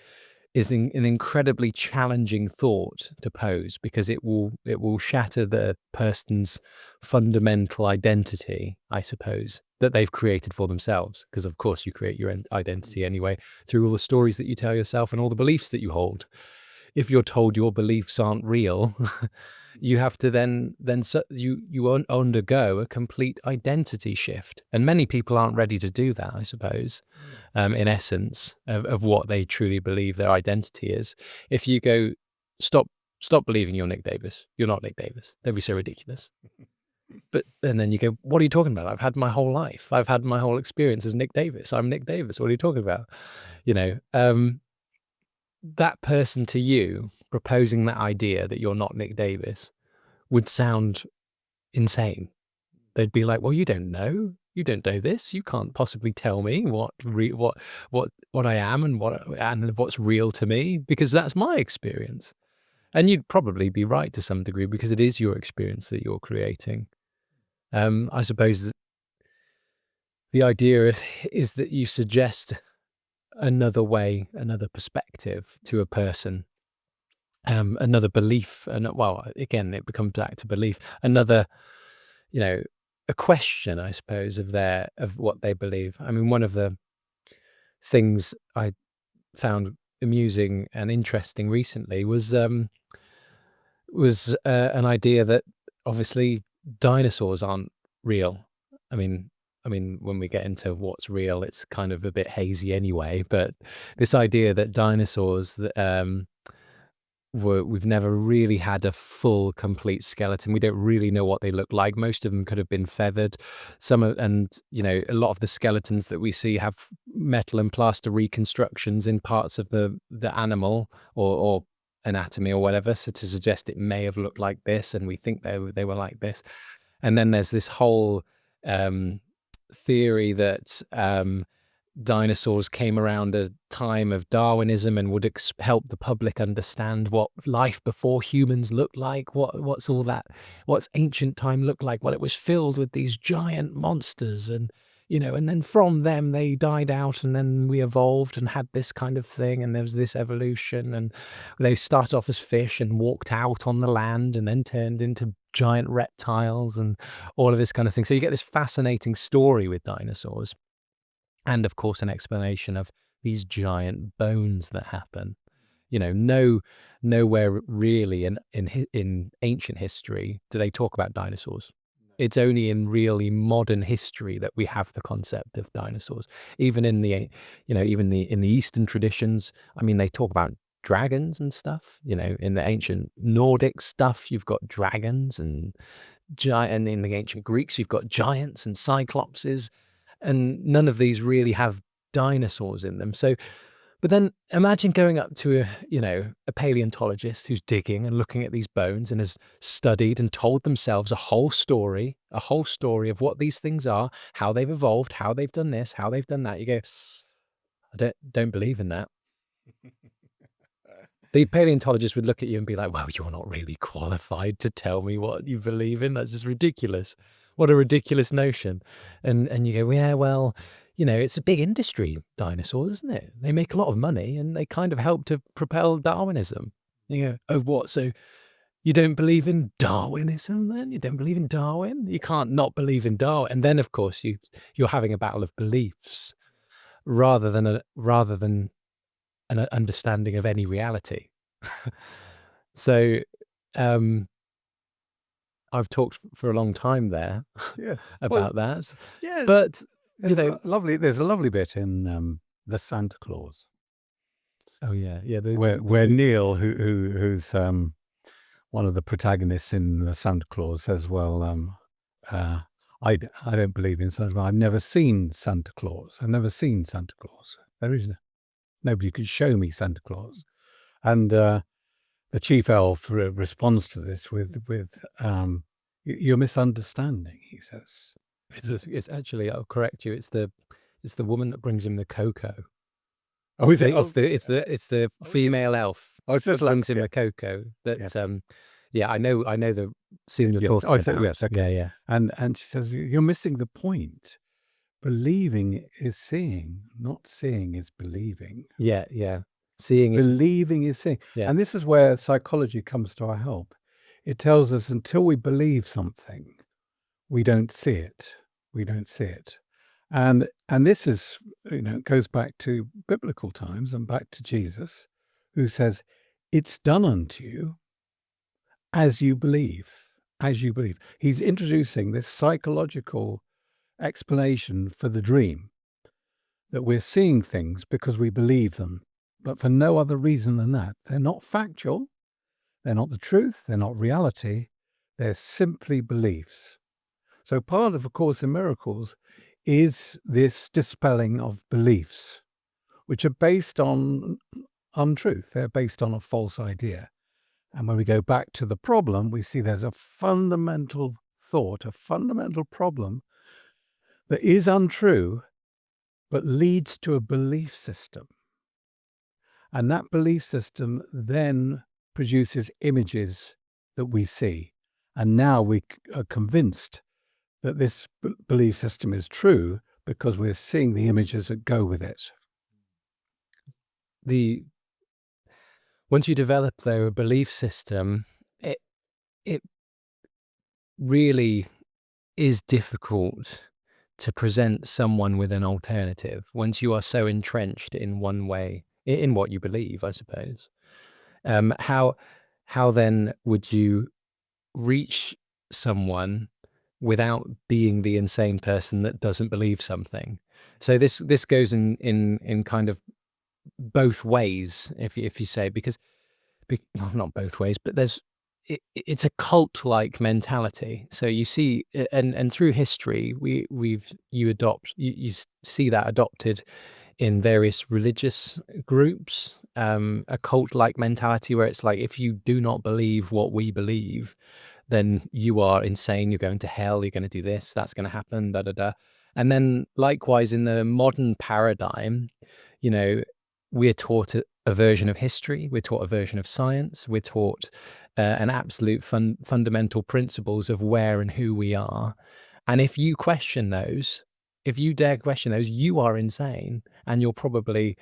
is an incredibly challenging thought to pose, because it will shatter the person's fundamental identity, I suppose, that they've created for themselves. Because of course you create your own identity anyway through all the stories that you tell yourself and all the beliefs that you hold. If you're told your beliefs aren't real, you have to then you undergo a complete identity shift, and many people aren't ready to do that, I suppose. In essence of what they truly believe their identity is. If you go, stop believing you're Nick Davis, you're not Nick Davis. Don't be so ridiculous. And then you go, what are you talking about? I've had my whole life. I've had my whole experience as Nick Davis. I'm Nick Davis. What are you talking about? That person to you proposing that idea that you're not Nick Davis would sound insane. They'd be like, well, you don't know this. You can't possibly tell me what I am and what's real to me, because that's my experience. And you'd probably be right to some degree, because it is your experience that you're creating. I suppose the idea is that you suggest another way, another perspective to a person, another belief, and well, again, it becomes back to belief, another, a question, I suppose, of what they believe. I mean, one of the things I found amusing and interesting recently was an idea that obviously dinosaurs aren't real. I mean, when we get into what's real, it's kind of a bit hazy anyway. But this idea that dinosaurs that we've never really had a full, complete skeleton. We don't really know what they look like. Most of them could have been feathered. And a lot of the skeletons that we see have metal and plaster reconstructions in parts of the animal or anatomy or whatever, so to suggest it may have looked like this, and we think they were like this. And then there's this whole theory that dinosaurs came around a time of Darwinism and would help the public understand what life before humans looked like. What's ancient time looked like? Well, it was filled with these giant monsters, and and then from them they died out, and then we evolved and had this kind of thing, and there was this evolution, and they started off as fish and walked out on the land and then turned into giant reptiles and all of this kind of thing. So you get this fascinating story with dinosaurs. And of course, an explanation of these giant bones that happen. Nowhere really in ancient history do they talk about dinosaurs. It's only in really modern history that we have the concept of dinosaurs. Even in the Eastern traditions, I mean, they talk about dragons and stuff. In the ancient Nordic stuff, you've got dragons and in the ancient Greeks, you've got giants and cyclopses. And none of these really have dinosaurs in them. So, but then imagine going up to a paleontologist who's digging and looking at these bones and has studied and told themselves a whole story of what these things are, how they've evolved, how they've done this, how they've done that. You go, I don't believe in that. The paleontologist would look at you and be like, well, you're not really qualified to tell me what you believe in. That's just ridiculous. What a ridiculous notion. And you go, yeah, well, it's a big industry, dinosaurs, isn't it? They make a lot of money and they kind of help to propel Darwinism. And you go, oh, what? So you don't believe in Darwinism then? You don't believe in Darwin? You can't not believe in Darwin. And then, of course, you're having a battle of beliefs rather than an understanding of any reality. So I've talked for a long time there about that. Yeah, but lovely. There's a lovely bit in the Santa Claus. Oh yeah, where Neil, who's one of the protagonists in the Santa Claus, says, "Well, I don't believe in Santa Claus. I've never seen Santa Claus. I've never seen Santa Claus. There is nobody could show me Santa Claus." And the chief elf responds to this with "You're misunderstanding," he says. It's actually, I'll correct you, it's the woman that brings him the cocoa. Oh, is it? It's the female elf Oh, it's that just like, brings him yeah, the cocoa that, yeah. yeah, I know the scene you're Yes. talking Oh, about. yes. Okay. Yeah, yeah. And she says, "You're missing the point. Believing is seeing, not seeing is believing. Yeah, yeah. Seeing is Believing is seeing." yeah. And this is where psychology comes to our help. It tells us until we believe something, we don't see it. We don't see it. And this is, goes back to biblical times and back to Jesus, who says, "It's done unto you as you believe." As you believe. He's introducing this psychological explanation for the dream, that we're seeing things because we believe them, but for no other reason than that. They're not factual, they're not the truth, they're not reality, they're simply beliefs. So part of A Course in Miracles is this dispelling of beliefs, which are based on untruth. They're based on a false idea. And when we go back to the problem, we see there's a fundamental thought, a fundamental problem that is untrue, but leads to a belief system. And that belief system then produces images that we see. And now we are convinced that this belief system is true because we're seeing the images that go with it. Once you develop, though, a belief system, it really is difficult to present someone with an alternative once you are so entrenched in one way, in what you believe, I suppose. How then would you reach someone without being the insane person that doesn't believe something? So this goes in kind of both ways, if you say, because well, not both ways, but it's a cult-like mentality. So you see, and through history, you see that adopted in various religious groups, a cult-like mentality where it's like, if you do not believe what we believe, then you are insane, you're going to hell, you're going to do this, that's going to happen, da da da. And then likewise in the modern paradigm, you know, we're taught a version of history, we're taught a version of science, we're taught an absolute fundamental principles of where and who we are. And if you question those, if you dare question those, you are insane, and you're probably,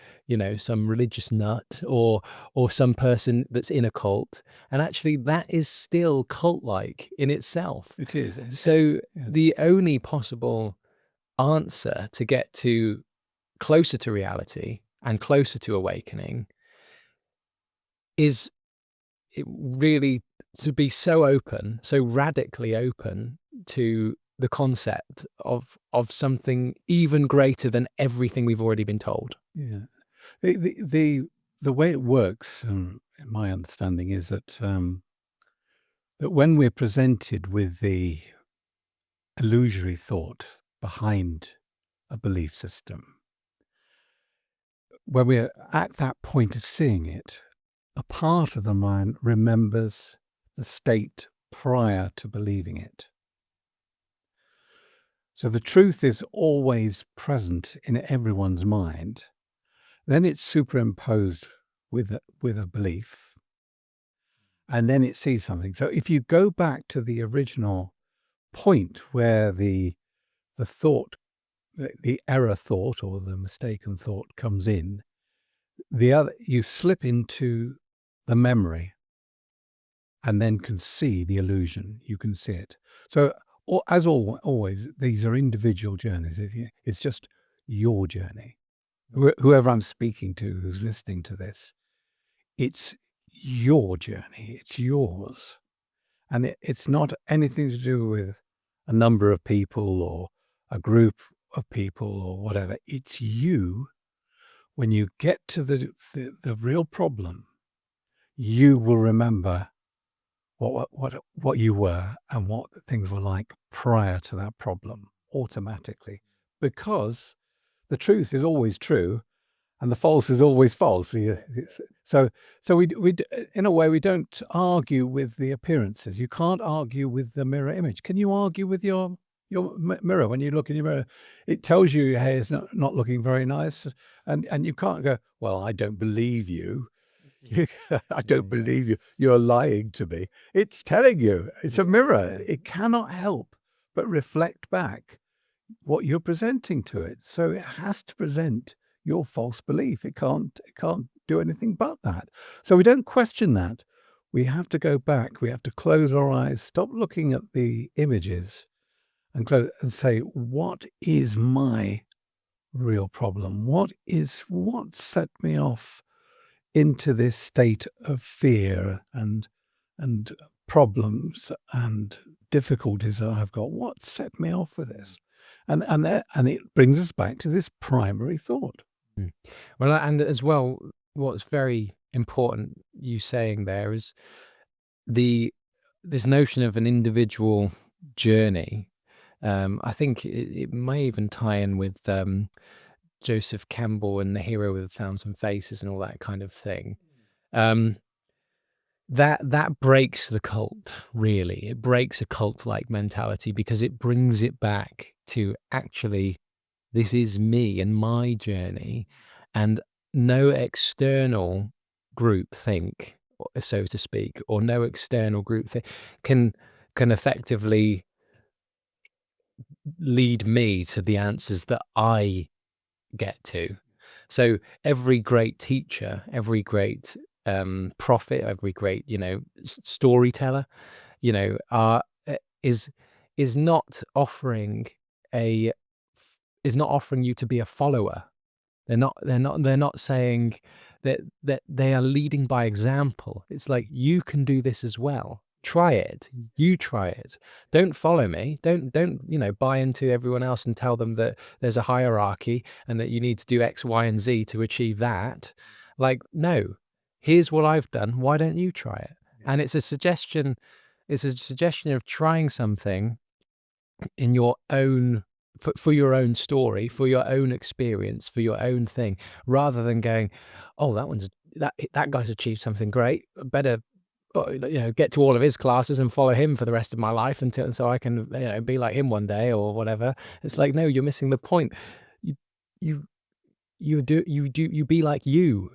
some religious nut or some person that's in a cult. And actually, that is still cult-like in itself. It is. So Yeah. the only possible answer to get to closer to reality and closer to awakening is really to be so open, so radically open to the concept of something even greater than everything we've already been told. Yeah. The way it works, in my understanding, is that that when we're presented with the illusory thought behind a belief system, when we're at that point of seeing it, a part of the mind remembers the state prior to believing it. So the truth is always present in everyone's mind. Then it's superimposed with a belief, and then it sees something. So if you go back to the original point where the thought, the error thought or the mistaken thought comes in, you slip into the memory and then can see the illusion. You can see it. So as always, these are individual journeys. It's just your journey. Whoever I'm speaking to, who's listening to this, it's your journey. It's yours. And it's not anything to do with a number of people or a group of people or whatever. It's you. When you get to the real problem, you will remember what you were and what things were like prior to that problem automatically, because the truth is always true, and the false is always false. So in a way, we don't argue with the appearances. You can't argue with the mirror image. Can you argue with your mirror when you look in your mirror? It tells you your hair is not looking very nice, and you can't go, well, I don't believe you. I don't believe you. You're lying to me. It's telling you. It's a mirror. It cannot help but reflect back what you're presenting to it. So it has to present your false belief. It can't do anything but that. So we don't question that. We have to go back. We have to close our eyes, stop looking at the images, and say, what is my real problem? What set me off into this state of fear and problems and difficulties that I've got? What set me off with this? And it brings us back to this primary thought. Mm. Well, and as well, what's very important you saying there is this notion of an individual journey. I think it may even tie in with Joseph Campbell and the hero with 1,000 faces and all that kind of thing. That breaks the cult, really. It breaks a cult-like mentality because it brings it back to actually, this is me and my journey, and no external group think, so to speak, or no external group can effectively lead me to the answers that I get to. So every great teacher, every great prophet, every great storyteller, is not offering you to be a follower. They're not saying that they are leading by example. It's like, you can do this as well. Try it. You try it. Don't follow me. Don't buy into everyone else and tell them that there's a hierarchy and that you need to do X, Y, and Z to achieve that. Like, no, here's what I've done. Why don't you try it? And it's a suggestion. It's a suggestion of trying something in your own, for your own story, for your own experience, for your own thing, rather than going, oh, that guy's achieved something great. Better get to all of his classes and follow him for the rest of my life so I can be like him one day or whatever. It's like, no, you're missing the point. You be like you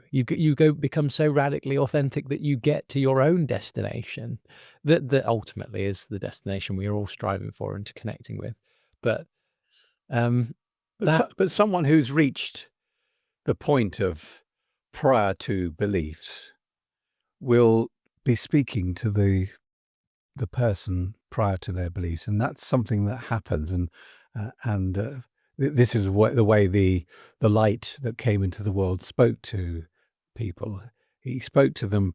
go become so radically authentic that you get to your own destination that ultimately is the destination we are all striving for and to connecting with. But someone who's reached the point of prior to beliefs will be speaking to the person prior to their beliefs, and that's something that happens. And this is the way the light that came into the world spoke to people. He spoke to them,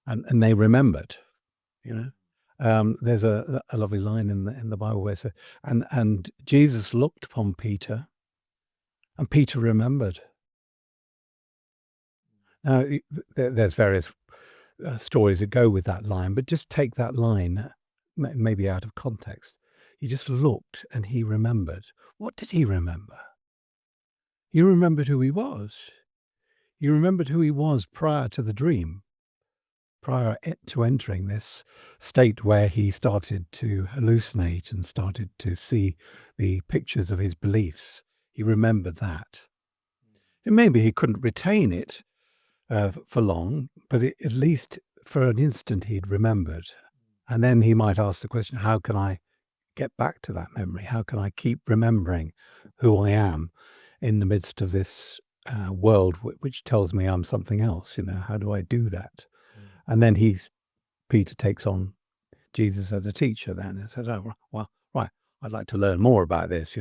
and they remembered. There's a lovely line in the Bible where it says, and Jesus looked upon Peter, and Peter remembered. Now, there's various stories that go with that line, but just take that line, maybe out of context. He just looked and he remembered. What did he remember? He remembered who he was. He remembered who he was prior to the dream, prior to entering this state where he started to hallucinate and started to see the pictures of his beliefs. He remembered that. And maybe he couldn't retain it for long, but at least for an instant he'd remembered. And then he might ask the question, how can I get back to that memory? How can I keep remembering who I am in the midst of this world which tells me I'm something else? How do I do that? And then Peter takes on Jesus as a teacher then and says, oh, well, right, I'd like to learn more about this,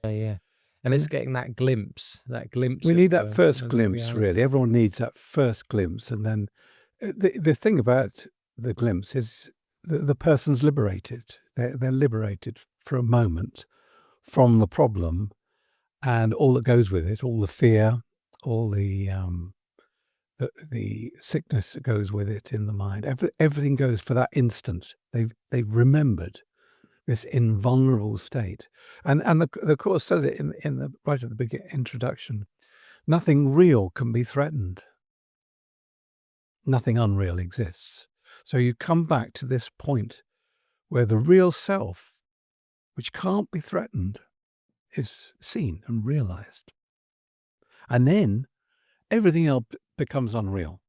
Yeah. And it's getting that glimpse. We need that first glimpse, really. Everyone needs that first glimpse. And then the thing about the glimpse is the person's liberated. They're liberated for a moment from the problem and all that goes with it, all the fear, all the sickness that goes with it in the mind. Everything goes for that instant. They've remembered this invulnerable state. And the Course says it in the right at the beginning introduction, Nothing real can be threatened. Nothing unreal exists. So you come back to this point where the real self, which can't be threatened, is seen and realized. And then everything else becomes unreal.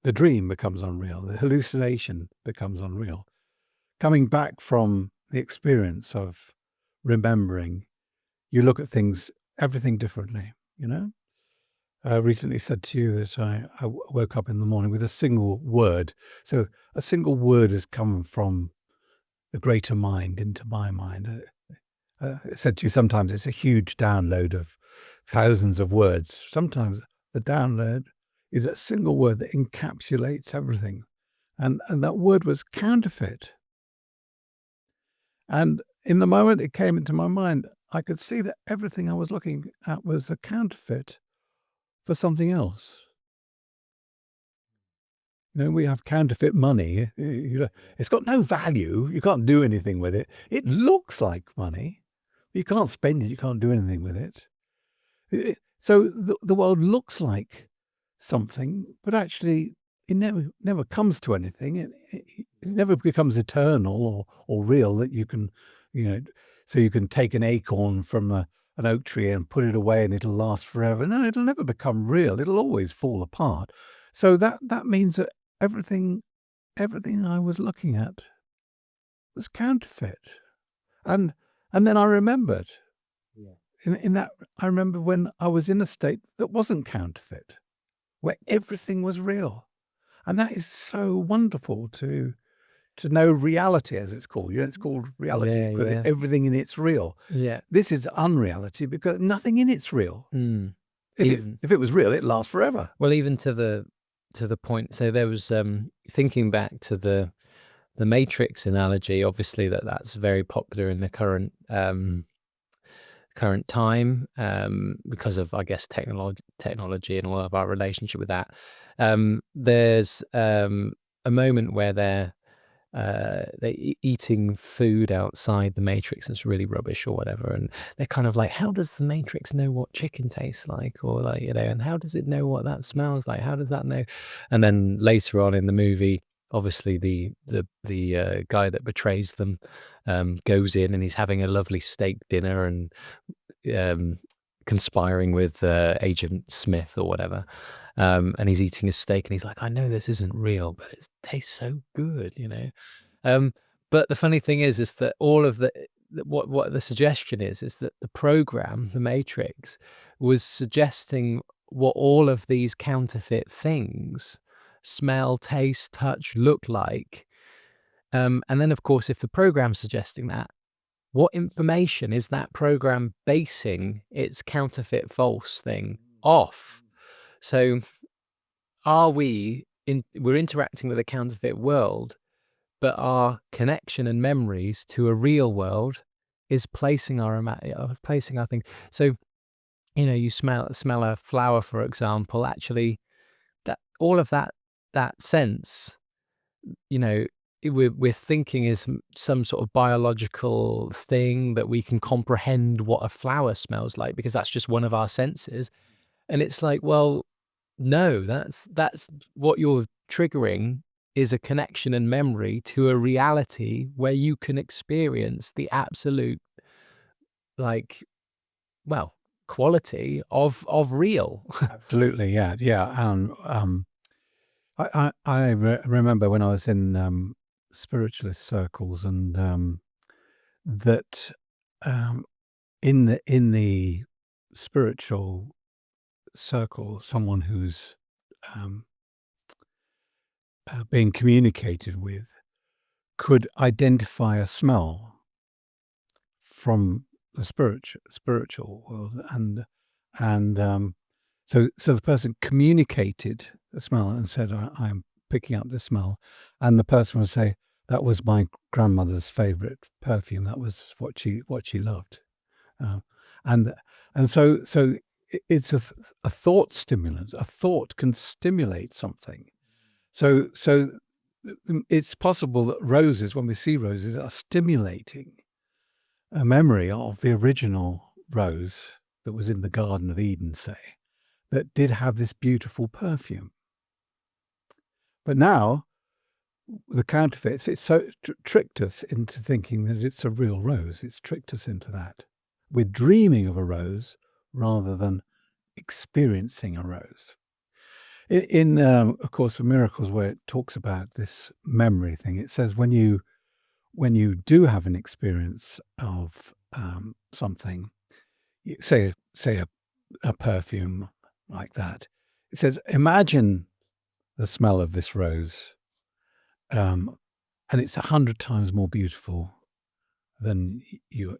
The dream becomes unreal. The hallucination becomes unreal. Coming back from the experience of remembering, you look at things, everything differently, you know? I recently said to you that I woke up in the morning with a single word. So a single word has come from the greater mind into my mind. I said to you, sometimes it's a huge download of thousands of words. Sometimes the download is a single word that encapsulates everything. And that word was counterfeit. And in the moment it came into my mind, I could see that everything I was looking at was a counterfeit for something else. You know, we have counterfeit money. It's got no value. You can't do anything with it. It looks like money. You can't spend it. You can't do anything with it. So the world looks like something, but actually it never comes to anything. It never becomes eternal or real that you can, so you can take an acorn from an oak tree and put it away and it'll last forever. No, it'll never become real. It'll always fall apart. So that means that everything I was looking at was counterfeit. And then I remembered. Yeah. In that, I remember when I was in a state that wasn't counterfeit, where everything was real. And that is so wonderful to know reality, as it's called. It's called reality because everything in it's real. Yeah. This is unreality because nothing in it's real. Mm. If it was real, it'd last forever. Well, even to the point. So there was thinking back to the Matrix analogy. Obviously, that's very popular in the current time because of, I guess, technology and all of our relationship with that. There's a moment where they're eating food outside the Matrix that's really rubbish or whatever, and they're kind of like, how does the Matrix know what chicken tastes like, or like, and how does it know what that smells like? How does that know? And then later on in the movie, obviously the guy that betrays them goes in and he's having a lovely steak dinner and conspiring with Agent Smith or whatever, and he's eating his steak and he's like, I know this isn't real, but it tastes so good, but the funny thing is that all of what the suggestion is that the program, the Matrix, was suggesting what all of these counterfeit things smell, taste, touch, look like, and then of course if the program's suggesting that, what information is that program basing its counterfeit false thing off? So we're interacting with a counterfeit world, but our connection and memories to a real world is placing our thing. So, you smell a flower, for example, actually that all of that sense, we're thinking is some sort of biological thing that we can comprehend what a flower smells like because that's just one of our senses. And it's like, well, no, that's what you're triggering is a connection and memory to a reality where you can experience the absolute, quality of real. Absolutely, yeah. I remember when I was in spiritualist circles, and that in the spiritual circle, someone who's being communicated with could identify a smell from the spiritual world, and so the person communicated the smell and said, I'm picking up this smell, and the person would say, that was my grandmother's favorite perfume. That was what she loved, and so it's a thought stimulant. A thought can stimulate something. So it's possible that roses, when we see roses, are stimulating a memory of the original rose that was in the Garden of Eden, say, that did have this beautiful perfume. But now, the counterfeits, it's so tricked us into thinking that it's a real rose. It's tricked us into that. We're dreaming of a rose rather than experiencing a rose. In A Course of Miracles, where it talks about this memory thing, it says when you do have an experience of something, say a perfume like that, it says, imagine the smell of this rose, and it's 100 times more beautiful than you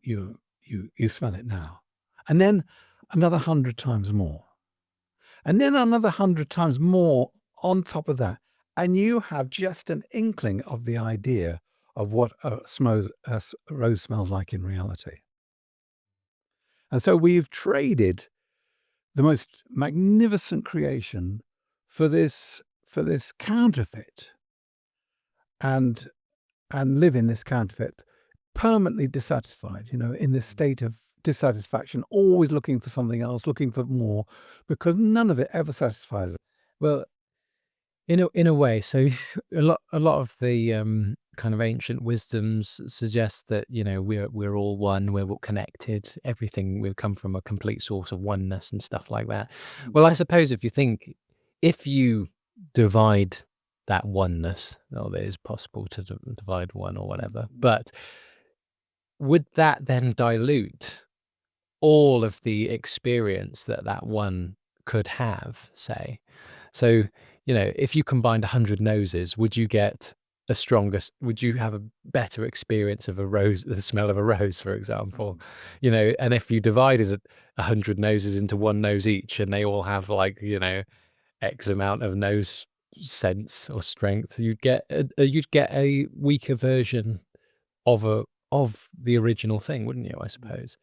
smell it now, and then another 100 times more, and then another 100 times more on top of that, and you have just an inkling of the idea of what a rose smells like in reality. And so we've traded the most magnificent creation for this counterfeit, and live in this counterfeit, permanently dissatisfied, in this state of dissatisfaction, always looking for something else, looking for more, because none of it ever satisfies us. Well, in a way, so a lot of the kind of ancient wisdoms suggest that we're all one, we're all connected, everything, we come from a complete source of oneness and stuff like that. Well, I suppose if you divide that oneness, or it is possible to divide one or whatever, but would that then dilute all of the experience that one could have, say? So, if you combined 100 noses, would you have a better experience of a rose, the smell of a rose, for example? And if you divided 100 noses into one nose each, and they all have X amount of nose sense or strength, you'd get a weaker version of the original thing, wouldn't you, I suppose?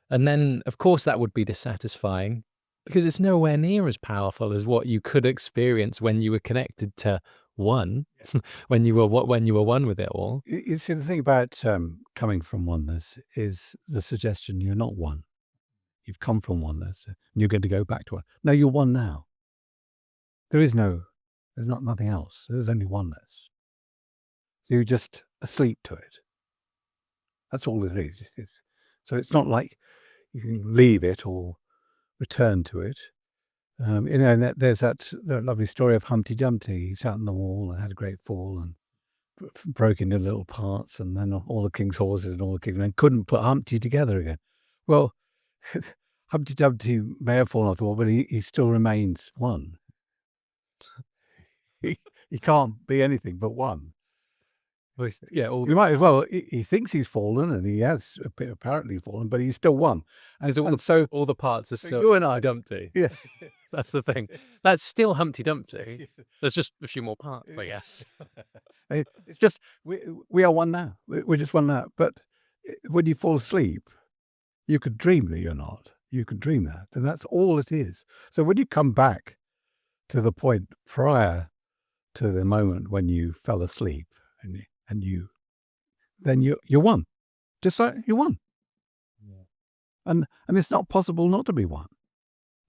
And then, of course, that would be dissatisfying, because it's nowhere near as powerful as what you could experience when you were connected to one, when you were one with it all. You see, the thing about coming from oneness is the suggestion you're not one. You've come from oneness, and you're going to go back to one. No, you're one now. There's nothing else. There's only oneness. So you're just asleep to it. That's all it is. So it's not like you can leave it or return to it. And there's that lovely story of Humpty Dumpty. He sat on the wall and had a great fall and broke into little parts, and then all the king's horses and all the king's men couldn't put Humpty together again. Well, Humpty Dumpty may have fallen off the wall, but he still remains one. He can't be anything but one. Well, yeah, You might as well. He thinks he's fallen, and he has apparently fallen, but he's still one. and so all the parts are still you and I, Humpty Dumpty. yeah, That's the thing. That's still Humpty Dumpty. There's just a few more parts, I guess. it's just we are one now. We're just one now. But when you fall asleep, you could dream that you're not. You could dream that, and that's all it is. So when you come back to the point prior to the moment when you fell asleep, then you're one. Just like you're one. Yeah. And it's not possible not to be one.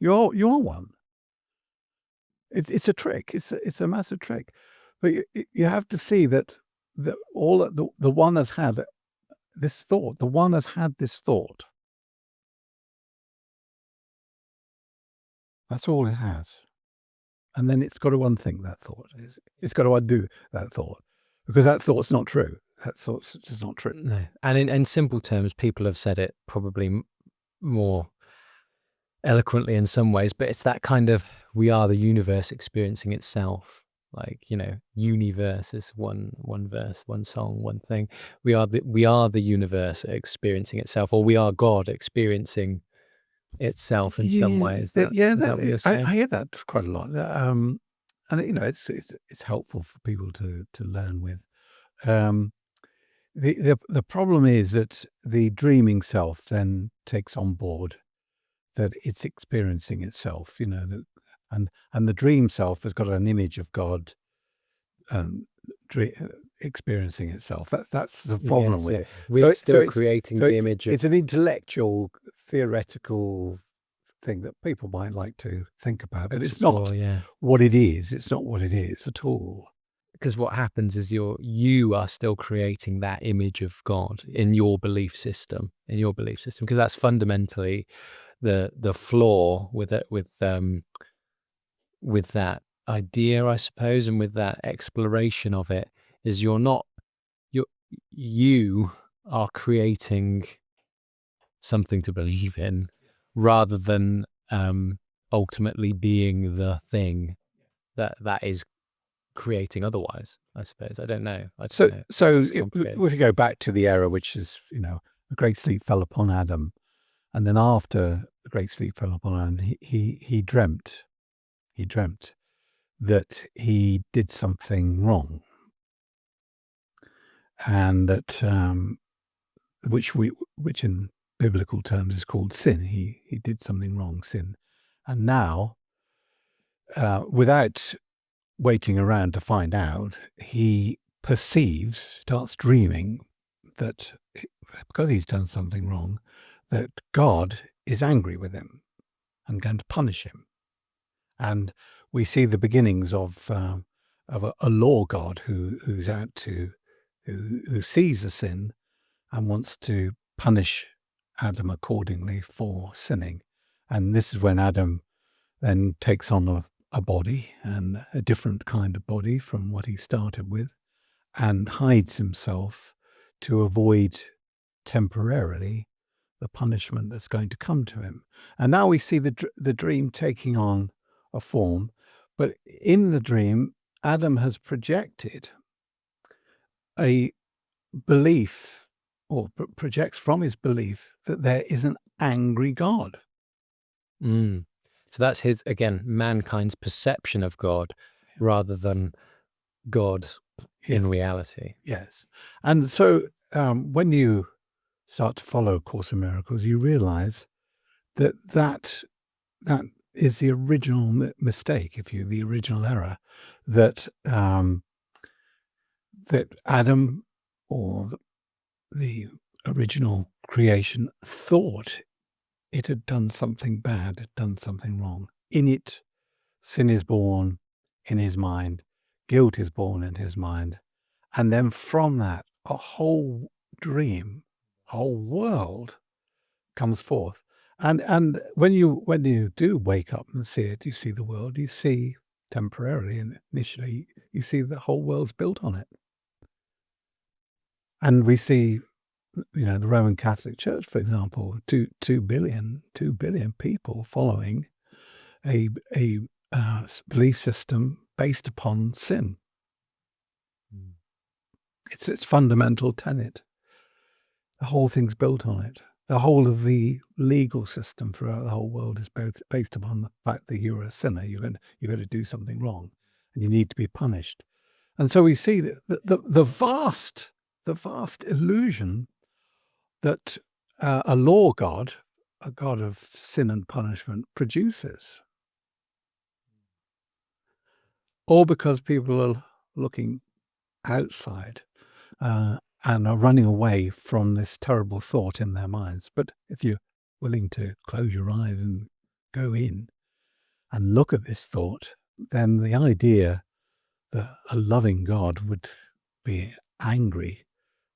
You're one. It's a trick. It's a massive trick. But you have to see that the one has had this thought. The one has had this thought. That's all it has. And then it's got to unthink that thought. It's got to undo that thought, because that thought's not true. That thought's just not true. No. And in simple terms, people have said it probably more eloquently in some ways, but it's that kind of, we are the universe experiencing itself. Like, universe is one verse, one song, one thing. We are the universe experiencing itself, or we are God experiencing itself in some ways. Is that what you're saying? I hear that quite a lot. And it's helpful for people to learn with. The problem is that the dreaming self then takes on board that it's experiencing itself, and the dream self has got an image of God experiencing itself. That's the problem with it. We're still creating the image of... It's an intellectual, theoretical thing that people might like to think about, but it's Explore, not yeah. what it is. It's not what it is at all. Because what happens is you are still creating that image of God in your belief system, because that's fundamentally the flaw with it, with that idea, I suppose, and with that exploration of it, is you are creating something to believe in rather than ultimately being the thing that is creating otherwise, I suppose. I don't know. I don't know. So It's if complicated. we go back to the era, which is, a great sleep fell upon Adam, and then after the great sleep fell upon Adam, he dreamt that he did something wrong, and that which in biblical terms is called sin. He did something wrong, sin, and now, without waiting around to find out, he starts dreaming that because he's done something wrong, that God is angry with him and going to punish him. And we see the beginnings of a law God who's out to who sees a sin and wants to punish Adam accordingly for sinning. And this is when Adam then takes on a body, and a different kind of body from what he started with, and hides himself to avoid temporarily the punishment that's going to come to him. And now we see the dream taking on a form, but in the dream, Adam has projected a belief, or projects from his belief, that there is an angry God. Mm. So that's mankind's perception of God rather than God Yeah. in reality. Yes. And so when you start to follow Course in Miracles, you realize that is the original mistake, the original error, that that Adam, or the original creation, thought it had done something bad, had done something wrong. In it, sin is born in his mind, guilt is born in his mind, and then from that, a whole dream, whole world comes forth. And when you do wake up and see it, you see the world, you see temporarily and initially, you see the whole world's built on it. And we see, the Roman Catholic Church, for example, 2 billion people following a belief system based upon sin. Mm. It's its fundamental tenet. The whole thing's built on it. The whole of the legal system throughout the whole world is based upon the fact that you're a sinner. You're going to do something wrong, and you need to be punished. And so we see that the vast illusion that a law God, a God of sin and punishment, produces, all because people are looking outside and are running away from this terrible thought in their minds. But if you're willing to close your eyes and go in and look at this thought, then the idea that a loving God would be angry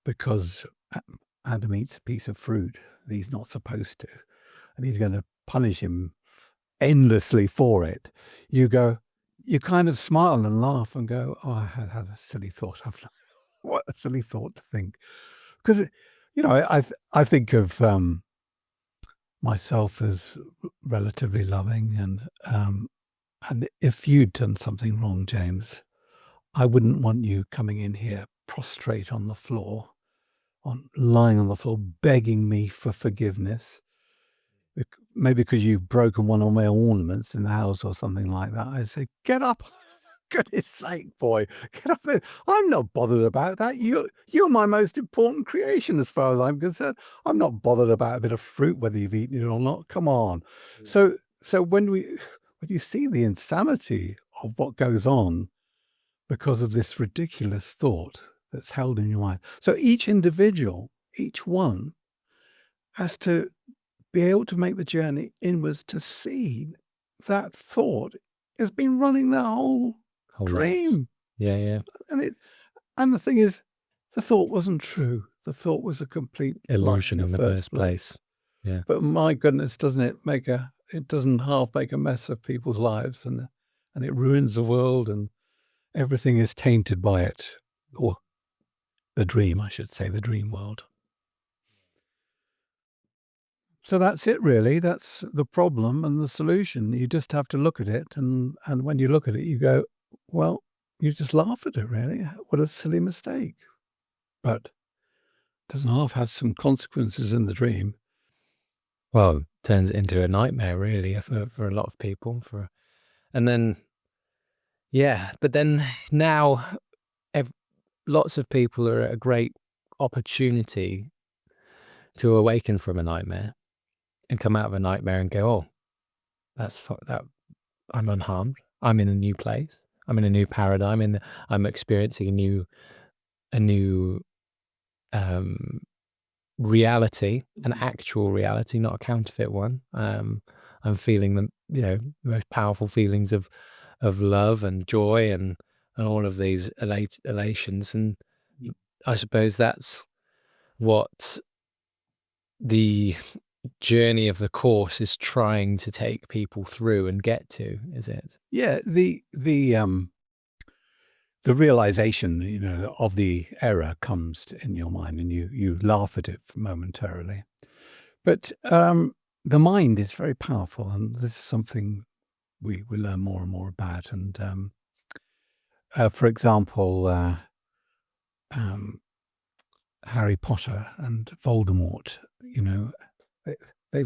because Adam eats a piece of fruit that he's not supposed to, and he's going to punish him endlessly for it, you kind of smile and laugh and go, "Oh, I had a silly thought. What a silly thought to think." Because, I think of myself as relatively loving, and if you'd done something wrong, James, I wouldn't want you coming in here prostrate on the floor, lying on the floor, begging me for forgiveness. Maybe because you've broken one of my ornaments in the house or something like that. I'd say, "Get up. Goodness sake, boy, get up there. I'm not bothered about that. You're my most important creation as far as I'm concerned. I'm not bothered about a bit of fruit, whether you've eaten it or not. Come on." So when you see the insanity of what goes on because of this ridiculous thought that's held in your mind. So each individual, each one, has to be able to make the journey inwards to see that thought has been running the whole Whole life. dream. Yeah. And the thing is, the thought wasn't true. The thought was a complete Illusion lie in the first place. Yeah. But my goodness, doesn't it it doesn't half make a mess of people's lives, and it ruins the world, and everything is tainted by it. Or the dream, I should say, the dream world. So that's it, really. That's the problem and the solution. You just have to look at it, and when you look at it, you go, well, you just laugh at it, really. What a silly mistake. But doesn't half have some consequences in the dream? Well, turns it into a nightmare, really, for a lot of people. And then, yeah, but then now, lots of people are at a great opportunity to awaken from a nightmare and come out of a nightmare and go, oh, that I'm unharmed. I'm in a new place. I'm in a new paradigm. I'm experiencing a new reality, an actual reality, not a counterfeit one. I'm feeling the most powerful feelings of love and joy and all of these elations. And I suppose that's what the journey of the course is trying to take people through and get to, is it? Yeah, the realization, of the error comes in your mind, and you laugh at it momentarily. But the mind is very powerful, and this is something we learn more and more about. And for example, Harry Potter and Voldemort, they,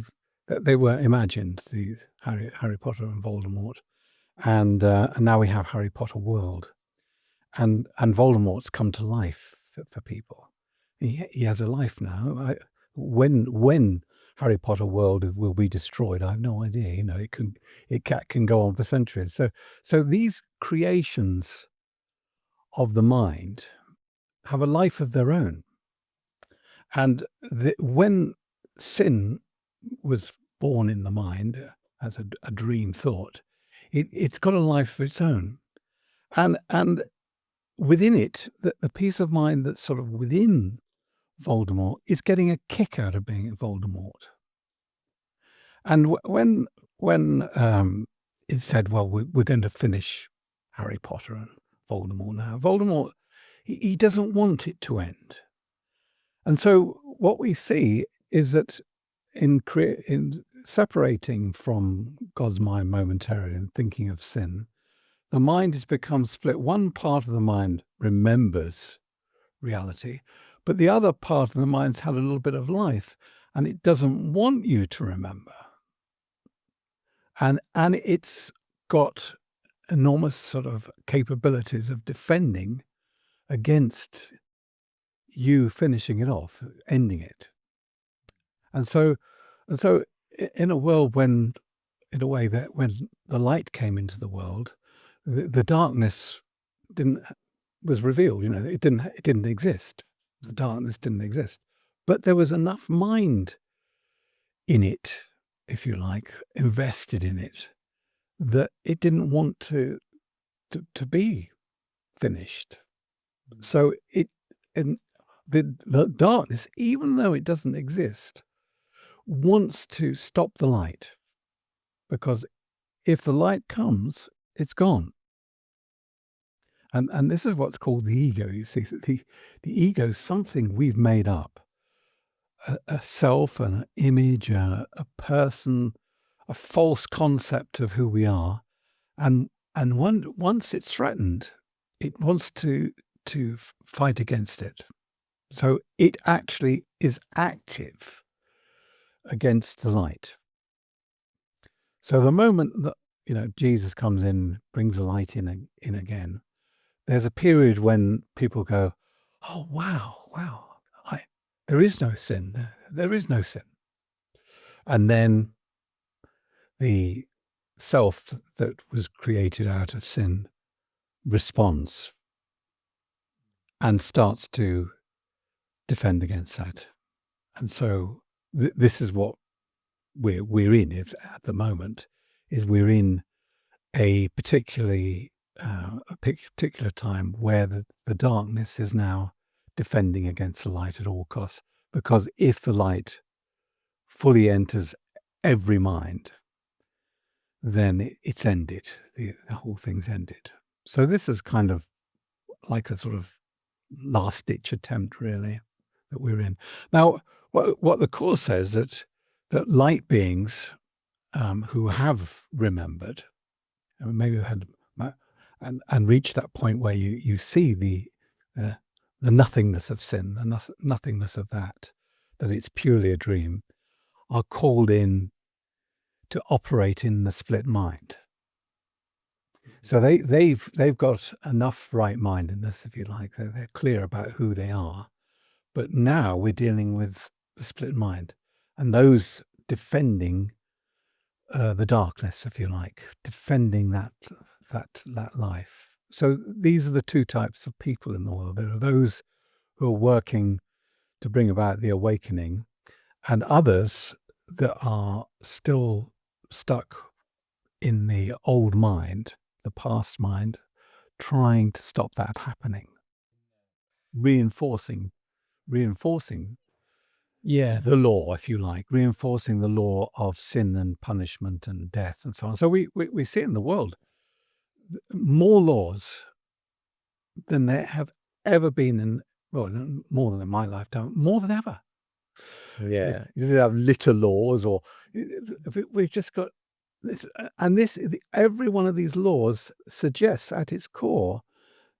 they were imagined, the Harry Potter and Voldemort, and now we have Harry Potter world. And Voldemort's come to life for people. He has a life now. When Harry Potter world will be destroyed, I have no idea. It can go on for centuries. So these creations of the mind have a life of their own. And when sin was born in the mind as a dream thought, it's got a life of its own. And within it, the peace of mind that's sort of within Voldemort is getting a kick out of being Voldemort. And when it said, well, we're going to finish Harry Potter and Voldemort now, Voldemort, he doesn't want it to end. And so what we see is that in separating from God's mind momentarily and thinking of sin, the mind has become split. One part of the mind remembers reality, but the other part of the mind's had a little bit of life, and it doesn't want you to remember. And it's got enormous sort of capabilities of defending against you finishing it off, ending it. And so in a world when the light came into the world, the darkness was revealed. It didn't exist. The darkness didn't exist, but there was enough mind in it, if you like, invested in it, that it didn't want to be finished. So the darkness, even though it doesn't exist, wants to stop the light, because if the light comes, it's gone. And this is what's called the ego. You see, the ego is something we've made up, a self, an image, a person, a false concept of who we are. And once it's threatened, it wants to fight against it. So it actually is active against the light. So the moment that Jesus comes in, brings the light in again, there's a period when people go, oh, wow, there is no sin. There is no sin. And then the self that was created out of sin responds and starts to defend against that. And so this is what we're in at the moment is we're in a particular time where the darkness is now defending against the light at all costs. Because if the light fully enters every mind, then it's ended. The whole thing's ended. So this is kind of like a sort of last-ditch attempt, really, that we're in. Now, what the Course says that light beings who have remembered, and maybe had and reached that point where you see the nothingness of sin, the nothingness of that it's purely a dream, are called in to operate in the split mind. So they've got enough right-mindedness, if you like. They're clear about who they are. But now we're dealing with the split mind, and those defending the darkness, if you like, defending that life. So these are the two types of people in the world. There are those who are working to bring about the awakening, and others that are still stuck in the old mind, the past mind, trying to stop that happening, reinforcing Yeah. the law, if you like, reinforcing the law of sin and punishment and death and so on. So we see in the world more laws than there have ever been in, well, more than in my lifetime, more than ever. Yeah. You have litter laws, or we've just got this, and every one of these laws suggests at its core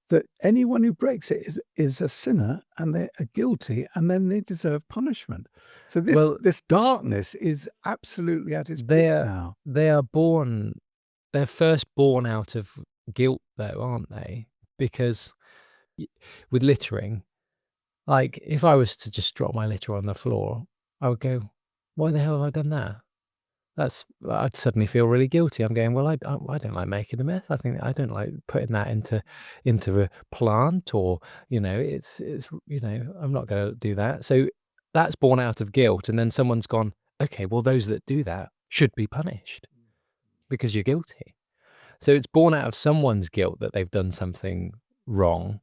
that anyone who breaks it is a sinner, and they're guilty, and then they deserve punishment. So this darkness is absolutely at its peak now. They're first born out of guilt, though, aren't they? Because with littering, like, if I was to just drop my litter on the floor, I would go, why the hell have I done that? I'd suddenly feel really guilty. I'm going, well, I don't like making a mess. I don't like putting that into a plant, or, it's, I'm not going to do that. So that's born out of guilt. And then someone's gone, okay, well, those that do that should be punished because you're guilty. So it's born out of someone's guilt that they've done something wrong.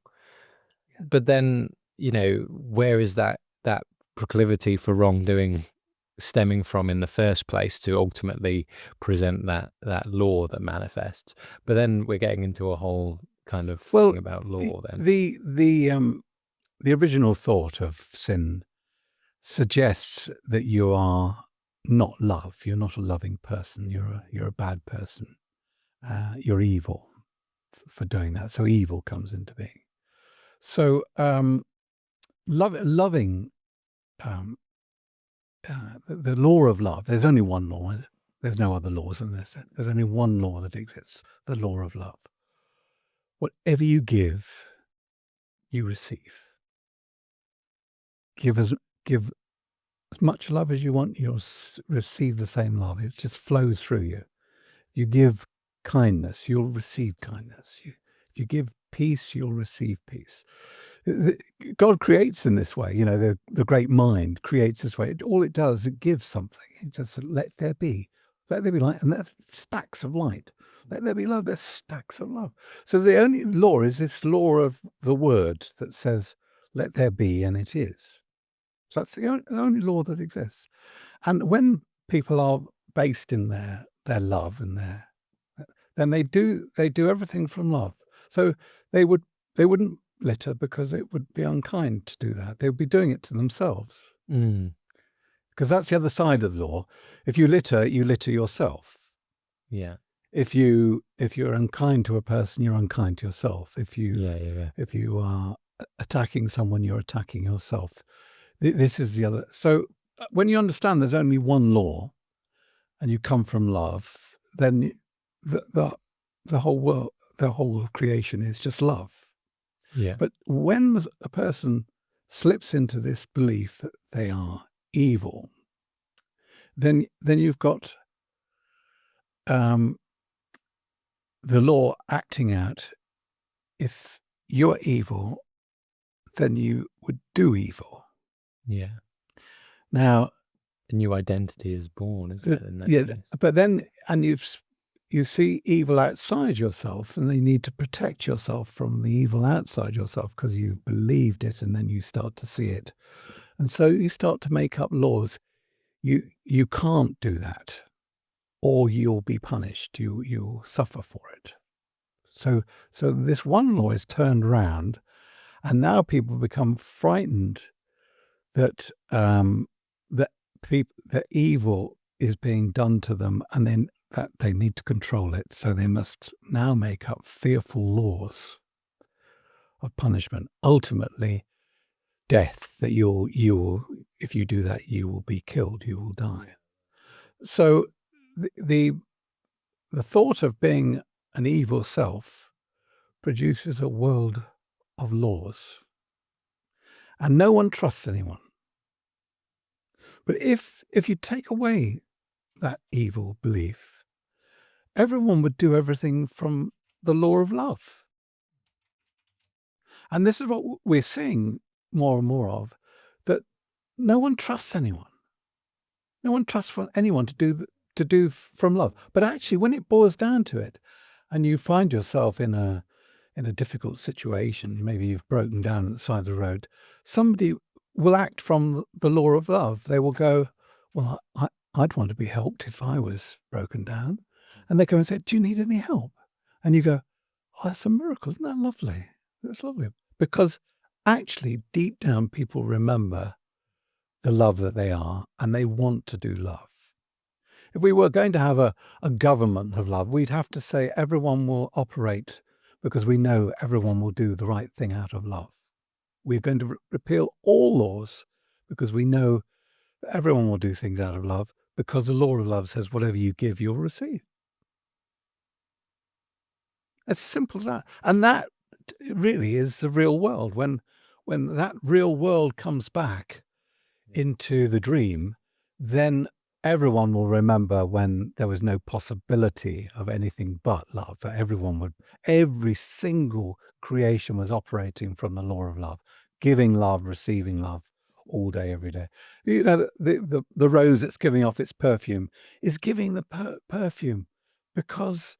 But then, where is that proclivity for wrongdoing stemming from in the first place to ultimately present that law that manifests? But then we're getting into a whole kind of thing about law then. The original thought of sin suggests that you are not love. You're not a loving person. You're a bad person. You're evil for doing that. So evil comes into being. So loving the law of love. There's only one law. There's no other laws in this. There's only one law that exists: the law of love. Whatever you give, you receive. Give as much love as you want. You'll receive the same love. It just flows through you. You give kindness, you'll receive kindness. If you give peace, you'll receive peace. God creates in this way. The great mind creates this way. All it does, it gives something. It just let there be light, and that's stacks of light. Let there be love. There's stacks of love. So the only law is this law of the word that says, "Let there be," and it is. So that's the only law that exists. And when people are based in their love and then they do everything from love. So they wouldn't litter because it would be unkind to do that. They would be doing it to themselves. Because that's the other side of the law. If you litter yourself. Yeah. If you're unkind to a person, you're unkind to yourself. If you are attacking someone, you're attacking yourself. This is the other. So when you understand there's only one law, and you come from love, then the whole world, the whole creation is just love. Yeah. But when a person slips into this belief that they are evil, then you've got the law acting out. If you're evil, then you would do evil. Yeah. Now, a new identity is born, isn't it, in that Yeah, case? but then, and you see evil outside yourself, and you need to protect yourself from the evil outside yourself because you believed it, and then you start to see it, and so you start to make up laws. You can't do that, or you'll be punished. You'll suffer for it. So this one law is turned around, and now people become frightened that that evil is being done to them, and then that they need to control it. So they must now make up fearful laws of punishment. Ultimately, death. That you'll if you do that, you will be killed. You will die. So the thought of being an evil self produces a world of laws, and no one trusts anyone. But if you take away that evil belief, everyone would do everything from the law of love. And this is what we're seeing more and more of, that no one trusts anyone. No one trusts anyone to do from love. But actually, when it boils down to it, and you find yourself in a difficult situation, maybe you've broken down at the side of the road, somebody will act from the law of love. They will go, well, I'd want to be helped if I was broken down. And they go and say, do you need any help? And you go, oh, that's a miracle. Isn't that lovely? That's lovely. Because actually, deep down, people remember the love that they are, and they want to do love. If we were going to have a government of love, we'd have to say everyone will operate because we know everyone will do the right thing out of love. We're going to repeal all laws because we know that everyone will do things out of love, because the law of love says whatever you give, you'll receive. As simple as that. And that really is the real world. When that real world comes back into the dream, then everyone will remember when there was no possibility of anything but love. That every single creation was operating from the law of love, giving love, receiving love, all day, every day. You know, the rose that's giving off its perfume is giving the perfume because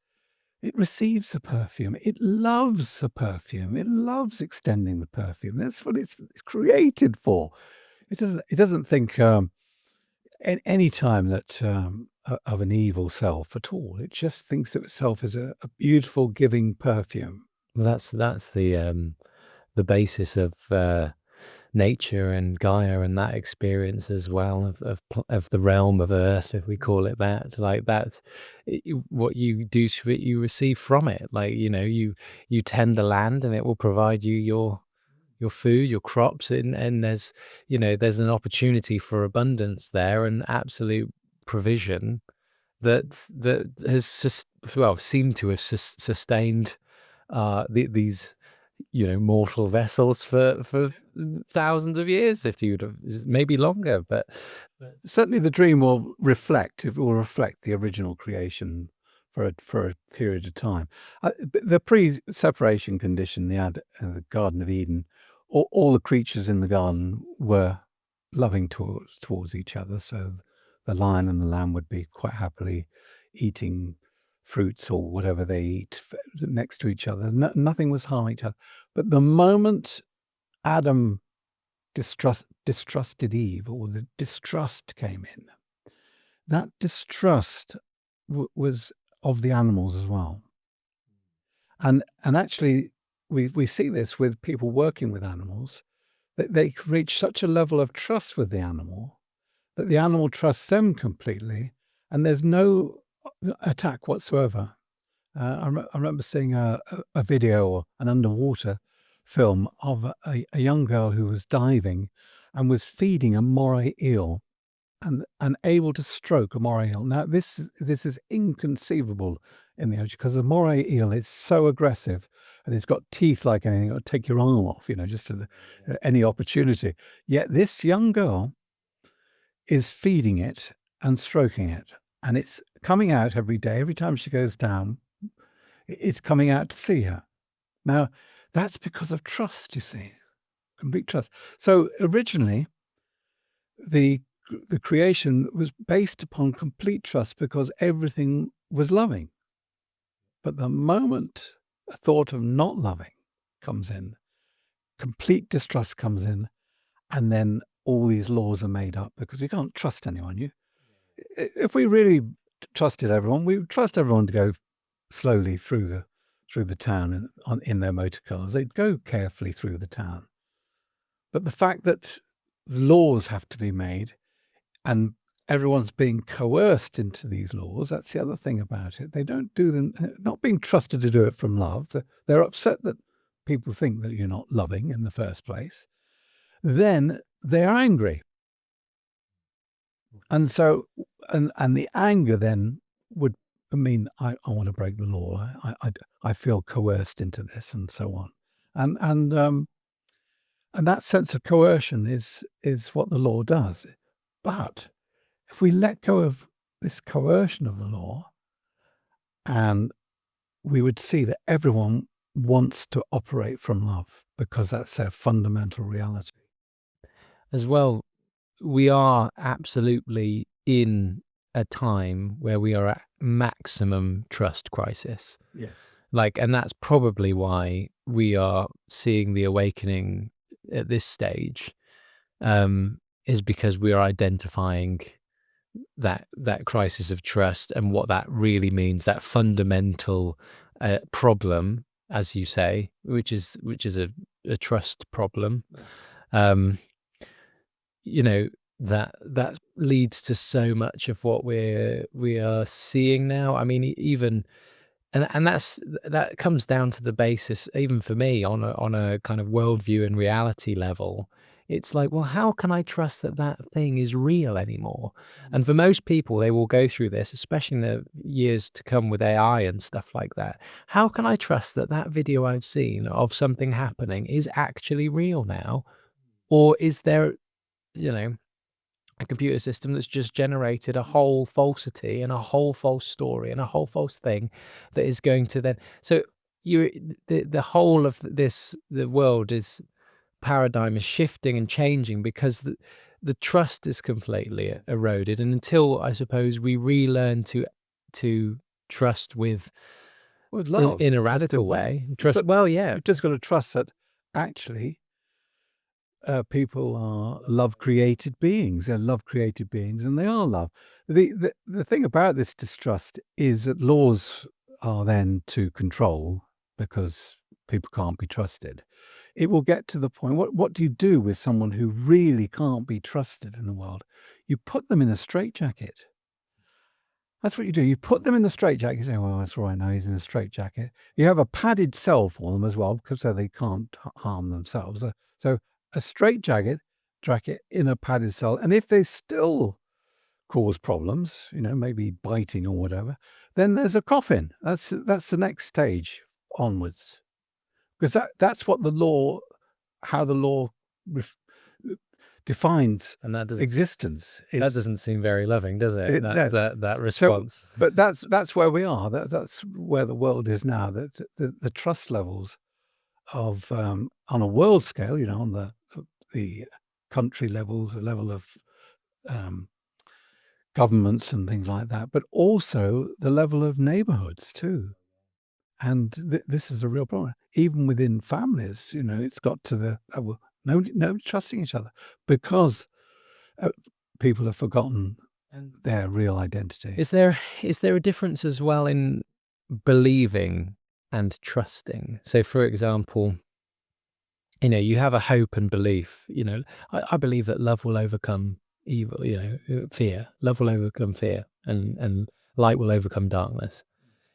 it receives the perfume. It loves the perfume. It loves extending the perfume. That's what it's created for. It doesn't think any time that of an evil self at all. It just thinks of itself as a beautiful giving perfume. Well, that's the basis of nature and Gaia and that experience as well of the realm of Earth, if we call it that. Like that's what you do to it, you receive from it. Like, you know, you tend the land, and it will provide you your food, your crops, and there's, you know, there's an opportunity for abundance there and absolute provision that has seemed to have sustained these, you know, mortal vessels for thousands of years, if you'd have, maybe longer, but Certainly the dream will reflect the original creation for a period of time. The pre-separation condition, the Garden of Eden, all the creatures in the garden were loving towards each other. So the lion and the lamb would be quite happily eating fruits or whatever they eat next to each other. Nothing was harming each other. But the moment Adam distrusted Eve, or the distrust came in, that distrust was of the animals as well. And actually, we see this with people working with animals, that they reach such a level of trust with the animal that the animal trusts them completely, and there's no attack whatsoever. I remember seeing a video, or an underwater film of a young girl who was diving and was feeding a moray eel, and able to stroke a moray eel. Now, this is inconceivable in the ocean, because a moray eel is so aggressive, and it's got teeth like anything. It'll take your arm off, you know, just at any opportunity. Yet this young girl is feeding it and stroking it, and it's coming out every day. Every time she goes down, it's coming out to see her. Now, that's because of trust, you see, complete trust. So originally, the the creation was based upon complete trust because everything was loving. But the moment a thought of not loving comes in, complete distrust comes in, and then all these laws are made up because you can't trust anyone. If we really trusted everyone, we would trust everyone to go slowly through the town in their motor cars. They'd go carefully through the town. But the fact that laws have to be made and everyone's being coerced into these laws, that's the other thing about it. They don't do them, not being trusted to do it from love. They're upset that people think that you're not loving in the first place. Then they're angry. And so, and the anger then would mean, I want to break the law. I feel coerced into this and so on. And that sense of coercion is what the law does. But if we let go of this coercion of the law, and we would see that everyone wants to operate from love because that's their fundamental reality. As well, we are absolutely in a time where we are at maximum trust crisis. Yes. And that's probably why we are seeing the awakening at this stage, is because we are identifying that crisis of trust and what that really means, that fundamental problem, as you say, which is a trust problem. That leads to so much of what we are seeing now. I mean, even and that comes down to the basis, even for me, on a kind of worldview and reality level. It's like, well, how can I trust that thing is real anymore? And for most people, they will go through this, especially in the years to come with AI and stuff like that. How can I trust that video I've seen of something happening is actually real now? Or is there, a computer system that's just generated a whole falsity and a whole false story and a whole false thing that is going to then... So the whole of the world paradigm is shifting and changing because the trust is completely eroded. And until, I suppose, we relearn to trust with love in a radical way, trust. Well, yeah, you've just got to trust that actually people are love-created beings. They're love-created beings, and they are love. The thing about this distrust is that laws are then to control because people can't be trusted. It will get to the point, what do you do with someone who really can't be trusted in the world? You put them in a straitjacket. That's what you do. You put them in the straitjacket. You say, well, that's right, now he's in a straitjacket. You have a padded cell for them as well, because so they can't harm themselves. So a straitjacket in a padded cell. And if they still cause problems, maybe biting or whatever, then there's a coffin. That's the next stage onwards. Because that's what how the law defines and that existence. That doesn't seem very loving, does it? That response. So, but that's where we are. That's where the world is now. That the trust levels of on a world scale, on the country level, the level of governments and things like that, but also the level of neighborhoods too. And this is a real problem. Even within families, it's got to no trusting each other because people have forgotten their real identity. Is there a difference as well in believing and trusting? So, for example, you have a hope and belief. I believe that love will overcome evil. Fear. Love will overcome fear, and light will overcome darkness.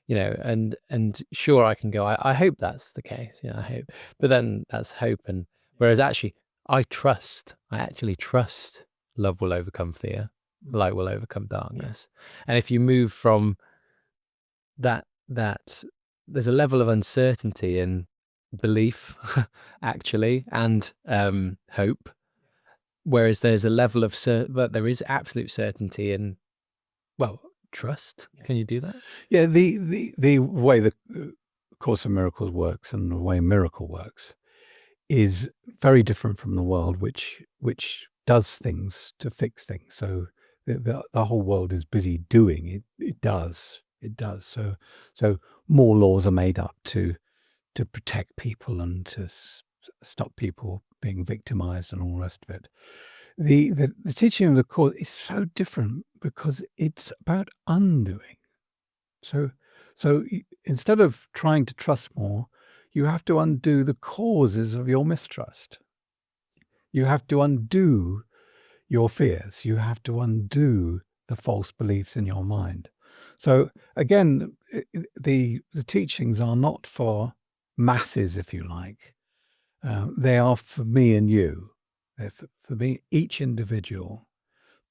And sure, I can go, I hope that's the case. I hope, but then that's hope. And whereas actually, I actually trust love will overcome fear, light will overcome darkness. And if you move from that there's a level of uncertainty in belief, actually, and hope, whereas there's a level of but there is absolute certainty in, trust. Can you do that? Yeah, the way the Course of Miracles works and the way miracle works is very different from the world which does things to fix things. So the whole world is busy doing it. It does. So more laws are made up to protect people and to stop people being victimized and all the rest of it. The teaching of the Course is so different because it's about undoing. So instead of trying to trust more, you have to undo the causes of your mistrust. You have to undo your fears. You have to undo the false beliefs in your mind. So again, the teachings are not for masses, if you like. They are for me and you. They're for me, each individual,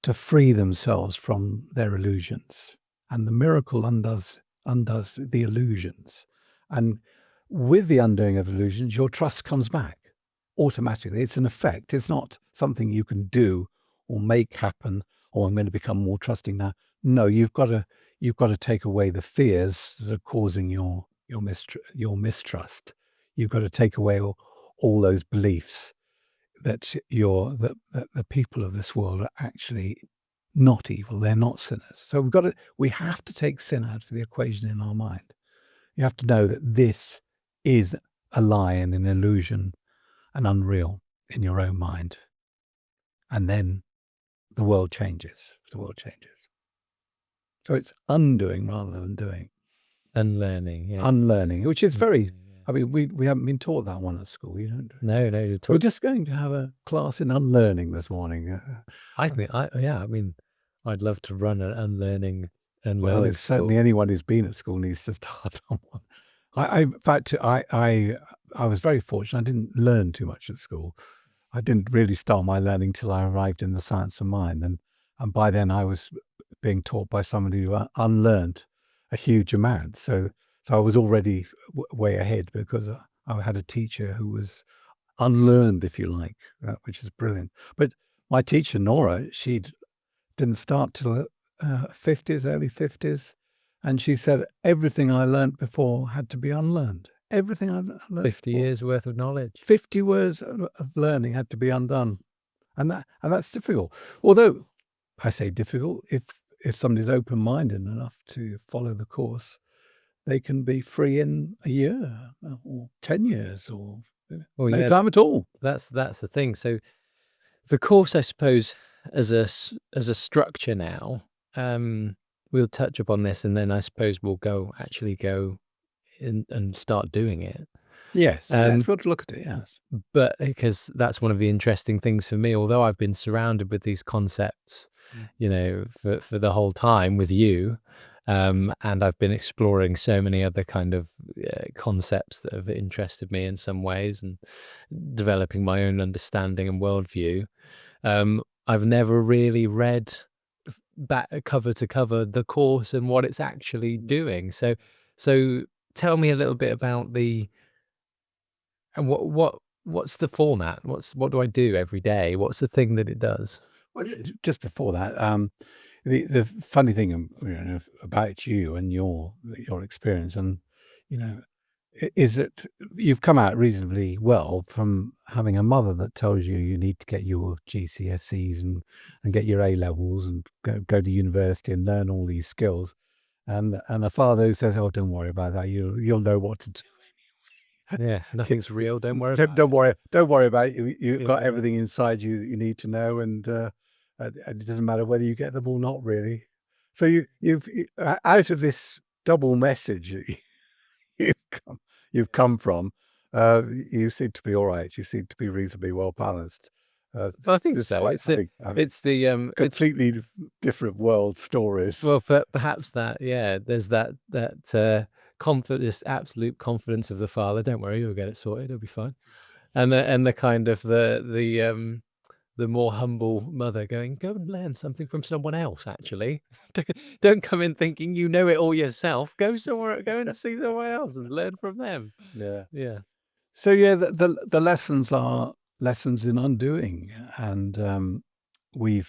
to free themselves from their illusions. And the miracle undoes the illusions. And with the undoing of illusions, your trust comes back automatically. It's an effect. It's not something you can do or make happen, or I'm going to become more trusting now. No, you've got to take away the fears that are causing your mistrust. You've got to take away all those beliefs that the people of this world are actually not evil. They're not sinners. So we have to take sin out of the equation in our mind. You have to know that this is a lie and an illusion and unreal in your own mind. And then the world changes. The world changes. So it's undoing rather than doing. Unlearning, yeah. Unlearning, which is very, I mean, we haven't been taught that one at school. You don't. No, We're just going to have a class in unlearning this morning. I mean, I'd love to run an unlearning Well, it's school. certainly anyone who's been at school needs to start on one. In fact, I was very fortunate. I didn't learn too much at school. I didn't really start my learning till I arrived in the science of mind, and by then I was being taught by somebody who unlearned a huge amount. So I was already way ahead because I had a teacher who was unlearned, if you like, which is brilliant. But my teacher Nora, she didn't start till 50s, early 50s, and she said everything I learnt before had to be unlearned. Everything I learned 50 before. years worth of knowledge. 50 years of learning had to be undone, and that's difficult. Although I say difficult, if somebody's open-minded enough to follow the course, they can be free in a year or 10 years or no time at all. That's the thing. So the course, I suppose, as a structure now, we'll touch upon this, and then I suppose we'll go in and start doing it. Yes, we've got to look at it, yes. But because that's one of the interesting things for me, although I've been surrounded with these concepts, for the whole time with you, and I've been exploring so many other kind of concepts that have interested me in some ways and developing my own understanding and worldview. I've never really read back cover to cover the course and what it's actually doing. So tell me a little bit about what's the format? What do I do every day? What's the thing that it does? Well, just before that, the funny thing about you and your experience, and is that you've come out reasonably well from having a mother that tells you need to get your GCSEs and get your A levels and go to university and learn all these skills, and a father who says, "Oh, don't worry about that. You'll know what to do." Yeah, nothing's real. Don't worry. Don't worry about it. You've got everything inside you that you need to know, and it doesn't matter whether you get them or not, really. So you've out of this double message that you've come from, you seem to be all right. You seem to be reasonably well balanced. I think so. It's the completely different world stories. Well, perhaps that, yeah. There's that confidence, absolute confidence of the father. Don't worry, you'll get it sorted. It'll be fine. And the kind of the more humble mother going, go and learn something from someone else. Actually, don't come in thinking you know it all yourself. Go somewhere, go and see someone else and learn from them. Yeah. So yeah, the lessons are lessons in undoing, and we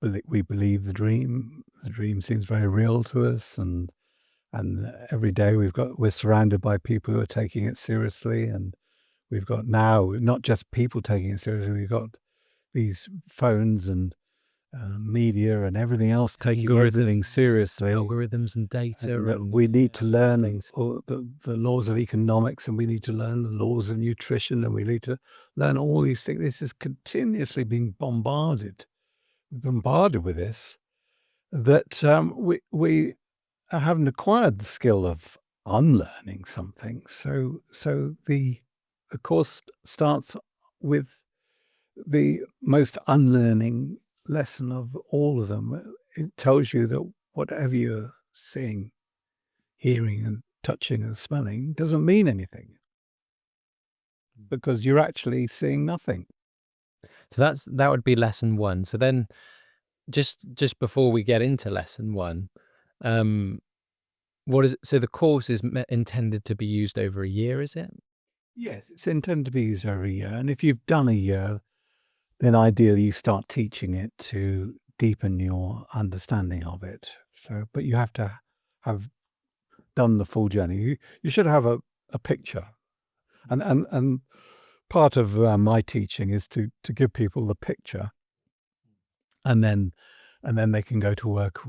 believe the dream. The dream seems very real to us, and every day we're surrounded by people who are taking it seriously, and we've got now not just people taking it seriously. We've got these phones and media and everything else taking everything seriously. Algorithms and data. And that And we need to learn things. all the laws of economics, and we need to learn the laws of nutrition, and we need to learn all these things. This is continuously being bombarded with this, that we haven't acquired the skill of unlearning something. So the course starts with the most unlearning lesson of all of them. It tells you that whatever you're seeing, hearing and touching and smelling doesn't mean anything, because you're actually seeing nothing. So that would be lesson 1. So then just before we get into lesson 1, what is it? So the course is intended to be used over a year, is it? Yes, it's intended to be used every year. And if you've done a year, then ideally you start teaching it to deepen your understanding of it. So, but you have to have done the full journey. You should have a picture. And part of my teaching is to give people the picture, and then they can go to work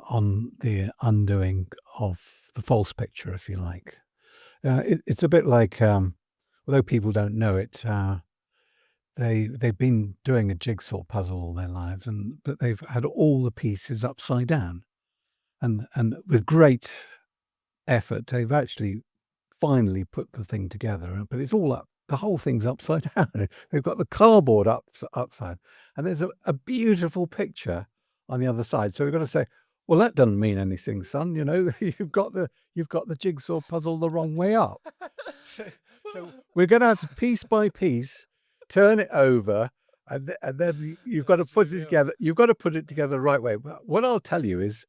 on the undoing of the false picture, if you like. It's a bit like, although people don't know it, they've been doing a jigsaw puzzle all their lives, but they've had all the pieces upside down, and with great effort, they've actually finally put the thing together, but it's all up. The whole thing's upside down. They've got the cardboard upside, and there's a beautiful picture on the other side. So we've got to say, well, that doesn't mean anything, son. You know, you've got the jigsaw puzzle the wrong way up. So we're going to have to, piece by piece, turn it over, and then you've got to put it together. You've got to put it together the right way. But what I'll tell you is,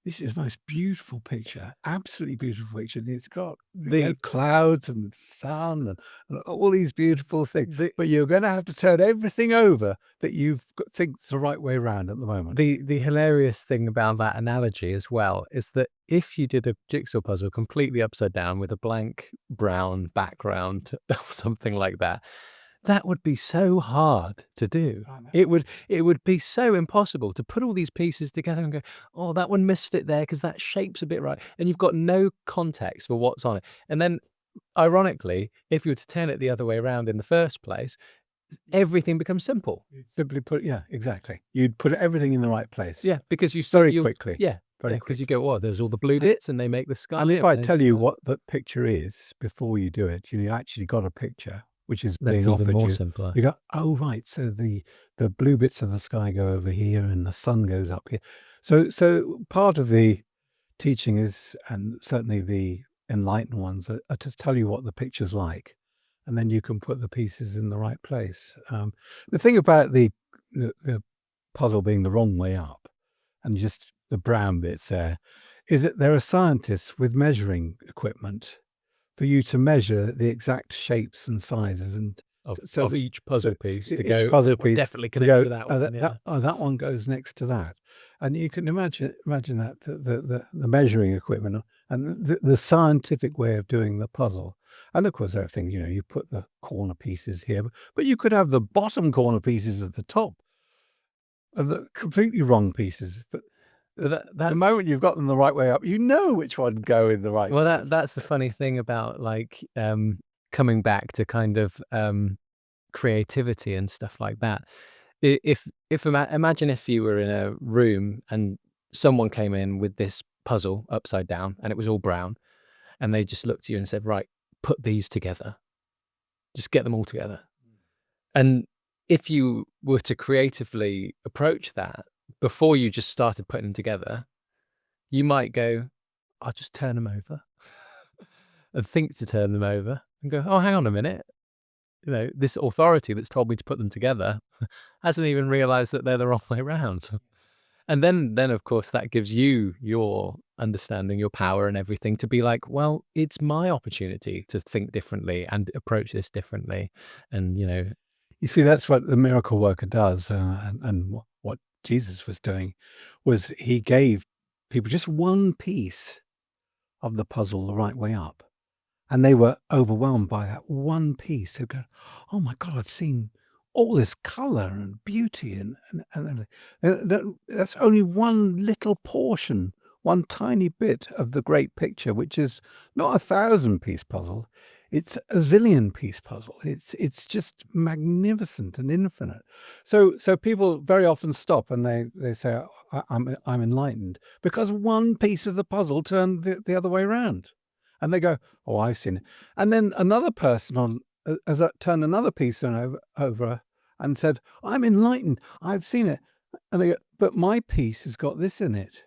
this is the most beautiful picture, absolutely beautiful picture. And it's got the clouds and the sun and all these beautiful things. But you're going to have to turn everything over that you've think's the right way around at the moment. The hilarious thing about that analogy as well is that if you did a jigsaw puzzle completely upside down with a blank brown background or something like that, that would be so hard to do. It would be so impossible to put all these pieces together and go, oh, that one misfit there because that shape's a bit right. And you've got no context for what's on it. And then, ironically, if you were to turn it the other way around in the first place, everything becomes simple. Simply put, yeah, exactly. You'd put everything in the right place. Yeah, because you very quickly. Yeah, because you go, oh, there's all the blue bits and they make the sky. And if I tell you what the picture is before you do it, you actually got a picture, which is being offered even more you. simpler. You go, oh right, so the blue bits of the sky go over here and the sun goes up here. So part of the teaching is, and certainly the enlightened ones are to tell you what the picture's like, and then you can put the pieces in the right place. The thing about the puzzle being the wrong way up, and just the brown bits there, is that there are scientists with measuring equipment for you to measure the exact shapes and sizes and of each puzzle piece to each go, puzzle piece definitely to connect go, to that one. that one goes next to that. And you can imagine that the measuring equipment and the scientific way of doing the puzzle. And of course, there are things, you put the corner pieces here, but you could have the bottom corner pieces at the top, and the completely wrong pieces. But the moment you've got them the right way up, you know which one go in the right. Well, that's the funny thing about like coming back to kind of creativity and stuff like that. Imagine if you were in a room and someone came in with this puzzle upside down and it was all brown, and they just looked at you and said, right, put these together, just get them all together. And if you were to creatively approach that before you just started putting them together, you might go, I'll just turn them over and think to turn them over and go, oh, hang on a minute. This authority that's told me to put them together hasn't even realized that they're the wrong way around. And then of course, that gives you your understanding, your power and everything to be like, well, it's my opportunity to think differently and approach this differently. And, you see, that's what the miracle worker does. And what Jesus was doing was he gave people just one piece of the puzzle the right way up. And they were overwhelmed by that one piece. They go, oh my God, I've seen all this color and beauty and that's only one little portion, one tiny bit of the great picture, which is not a 1,000-piece puzzle. It's a zillion-piece puzzle. It's just magnificent and infinite. So people very often stop and they say, I'm enlightened because one piece of the puzzle turned the other way around, and they go, oh, I've seen it. And then another person has turned another piece over and said, I'm enlightened. I've seen it. And they go, but my piece has got this in it.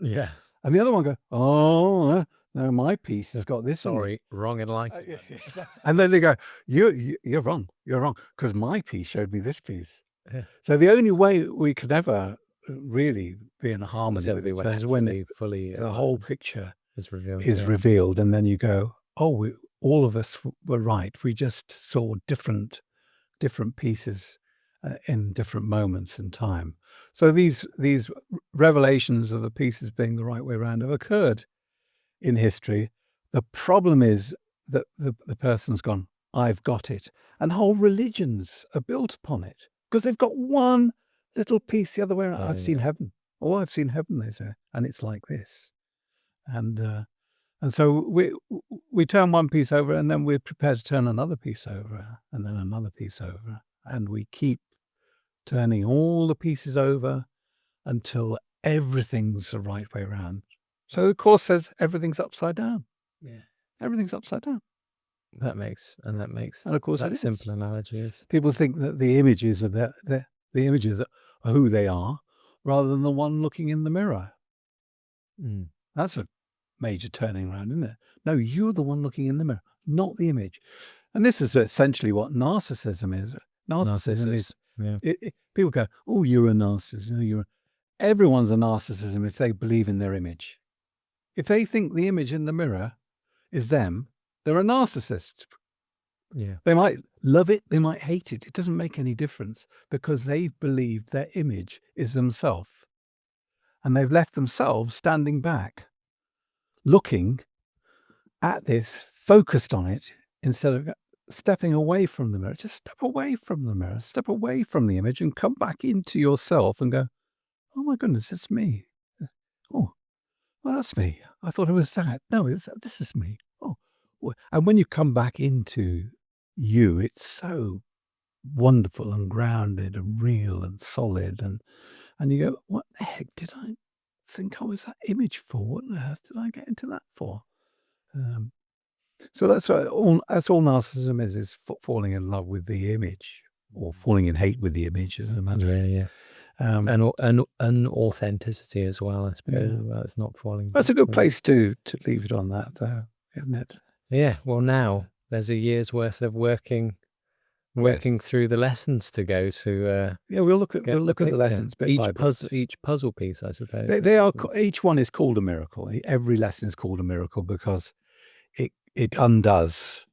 Yeah. And the other one go, oh, no, my piece has got this in it. Sorry, wrong enlightenment. And then they go, you're wrong. You're wrong, because my piece showed me this piece. Yeah. So the only way we could ever really be in harmony with each other is when the whole picture is revealed. revealed, and then you go, oh, all of us were right. We just saw different pieces in different moments in time. So these revelations of the pieces being the right way around have occurred in history. The problem is that the person's gone, I've got it. And whole religions are built upon it because they've got one little piece the other way around. I've seen heaven. Oh, I've seen heaven, they say. And it's like this. And so we turn one piece over, and then we're prepared to turn another piece over, and then another piece over. And we keep turning all the pieces over until everything's the right way around. So the Course says everything's upside down. Yeah. Everything's upside down. That makes, and of course that that simple analogy is. People think that the images are the images are who they are, rather than the one looking in the mirror. Mm. That's a major turning around, isn't it? No, you're the one looking in the mirror, not the image. And this is essentially what narcissism is. Narcissism is, people go, oh, you're a narcissist. Everyone's a narcissism if they believe in their image. If they think the image in the mirror is them, they're a narcissist. Yeah. They might love it, they might hate it. It doesn't make any difference, because they've believed their image is themselves. And they've left themselves standing back, looking at this, focused on it, instead of stepping away from the mirror. Just step away from the mirror, step away from the image, and come back into yourself and go, oh my goodness, it's me. Oh, well, that's me. I thought it was that. No, this is me. Oh, and when you come back into you, it's so wonderful and grounded and real and solid, and you go, what the heck did I think I was that image for? What on earth did I get into that for? So that's all narcissism is falling in love with the image, or falling in hate with the image, as a matter. Yeah. And authenticity as well, I suppose. Yeah. Well, it's not falling. That's a good place to leave it on that, though, isn't it? Yeah. Well, now there's a year's worth of working through the lessons to go to. We'll look at the lessons bit by bit. Each puzzle piece, I suppose. They are. Each one is called a miracle. Every lesson is called a miracle because it undoes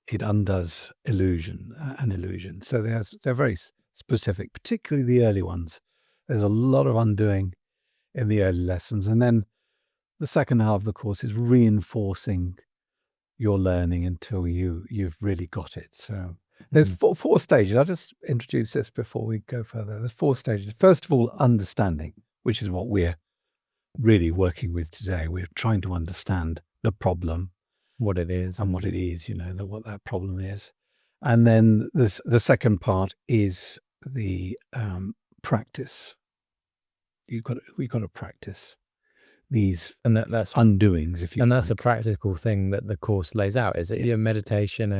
illusion, an illusion. So they're very specific, particularly the early ones. There's a lot of undoing in the early lessons, and then the second half of the course is reinforcing your learning until you've really got it. So there's four stages. I'll just introduce this before we go further. There's 4 stages. First of all, understanding, which is what we're really working with today. We're trying to understand the problem, what it is, and what it is. What that problem is, and then the second part is the practice. We've got to practice these that's undoings, if you and that's a practical thing that the course lays out. Is it your meditation?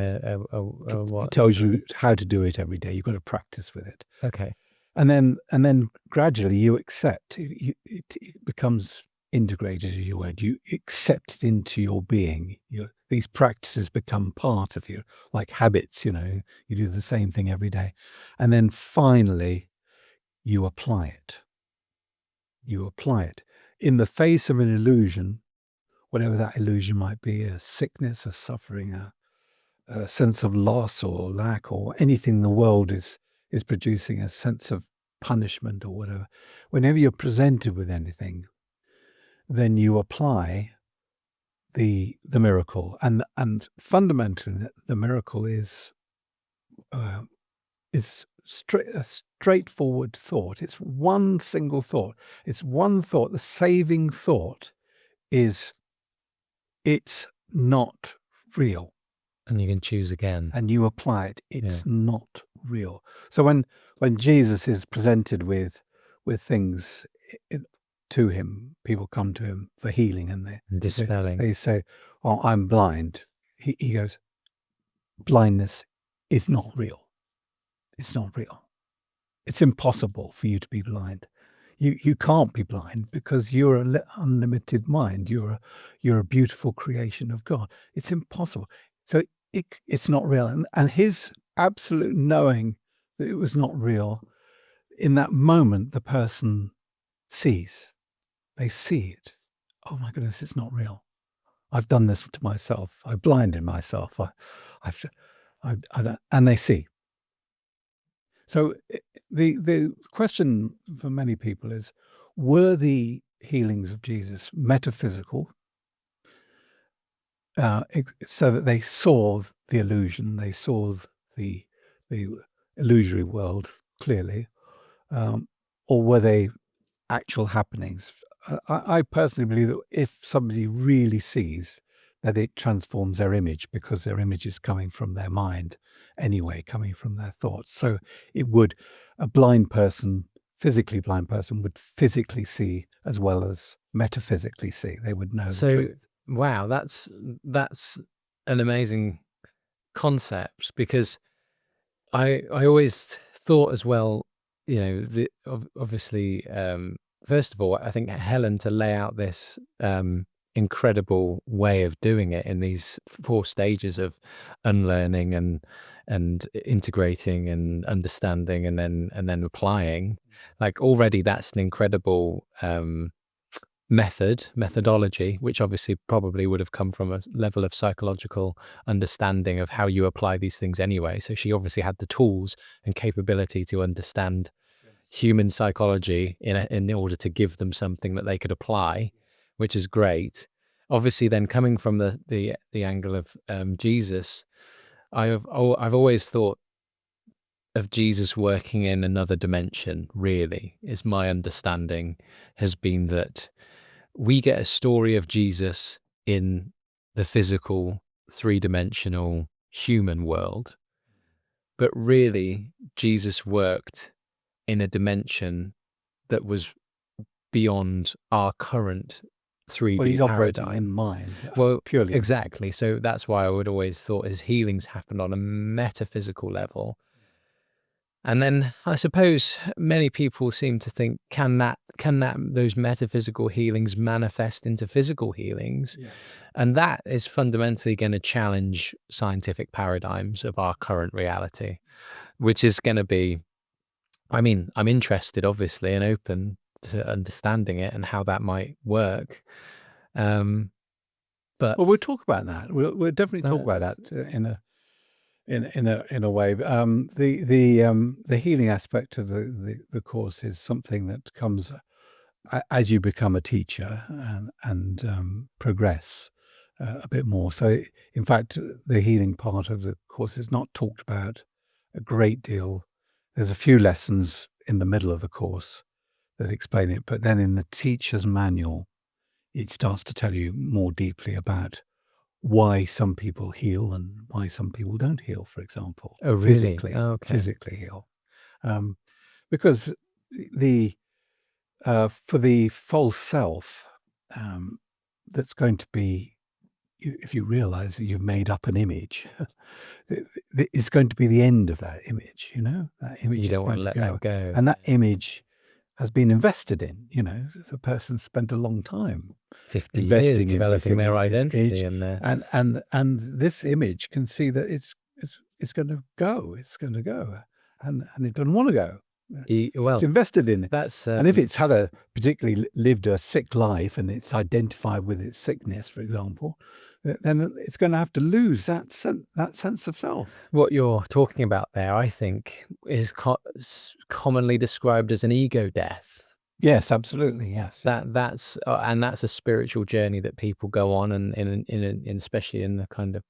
What it tells you how to do it every day. You've got to practice with it. Okay, and then gradually you accept it. It becomes integrated, as you word. You accept it into your being. These practices become part of you, like habits. You do the same thing every day, and then finally you apply it. You apply it in the face of an illusion, whatever that illusion might be, a sickness, a suffering, a sense of loss or lack, or anything the world is producing, a sense of punishment or whatever. Whenever you're presented with anything, then you apply the miracle, and fundamentally the miracle is a straightforward thought. It's one single thought. It's one thought. The saving thought is it's not real. And you can choose again. And you apply it. It's not real. So when Jesus is presented with things to him, people come to him for healing, and they say, "Oh, I'm blind." He goes, "Blindness is not real. It's not real. It's impossible for you to be blind. You can't be blind because you're an unlimited mind. You're a beautiful creation of God. It's impossible." So it's not real. And his absolute knowing that it was not real, in that moment, the person sees. They see it. Oh my goodness, it's not real. I've done this to myself. I've blinded myself. And they see. So the question for many people is, were the healings of Jesus metaphysical, so that they saw the illusion, they saw the illusory world clearly, or were they actual happenings? I personally believe that if somebody really sees, that it transforms their image, because their image is coming from their mind anyway, coming from their thoughts. So a blind person, physically blind person, would physically see as well as metaphysically see. They would know the truth. Wow, that's an amazing concept, because I always thought as well, obviously, first of all, I think Helen, to lay out this incredible way of doing it in these 4 stages of unlearning and integrating and understanding and then applying, like, already that's an incredible methodology, which obviously probably would have come from a level of psychological understanding of how you apply these things anyway. So she obviously had the tools and capability to understand human psychology in order to give them something that they could apply, which is great. Obviously, then coming from the angle of Jesus, I've always thought of Jesus working in another dimension. Really, is my understanding has been that we get a story of Jesus in the physical, 3-dimensional human world, but really Jesus worked in a dimension that was beyond our current 3D he's operating paradigm. in mind. Well, purely exactly. So that's why I would always thought his healings happened on a metaphysical level. And then I suppose many people seem to think, can those metaphysical healings manifest into physical healings? Yeah. And that is fundamentally going to challenge scientific paradigms of our current reality, which is going to be, I mean, I'm interested, obviously, and open to understanding it and how that might work. But we'll talk about that. We'll definitely talk about that in a way. The healing aspect of the course is something that comes as you become a teacher and progress a bit more. So, in fact, the healing part of the course is not talked about a great deal. There's a few lessons in the middle of the course that explain it, but then in the teacher's manual, it starts to tell you more deeply about why some people heal and why some people don't heal, for example. Oh, really? Physically, okay. physically heal. Because for the false self, that's going to be, if you realize that you've made up an image, it's going to be the end of that image, that image You is don't want to going let go. that go. And that image has been invested in, the person spent a long time 50 years investing in this developing their identity image, and and this image can see that it's going to go, and it doesn't want to go. It's invested in it. That's and if it's had a particularly lived a sick life and it's identified with its sickness, for example, then it's going to have to lose that sense of self. What you're talking about there, I think, is commonly described as an ego death. Yes, absolutely. Yes, that's a spiritual journey that people go on, and in especially in the kind of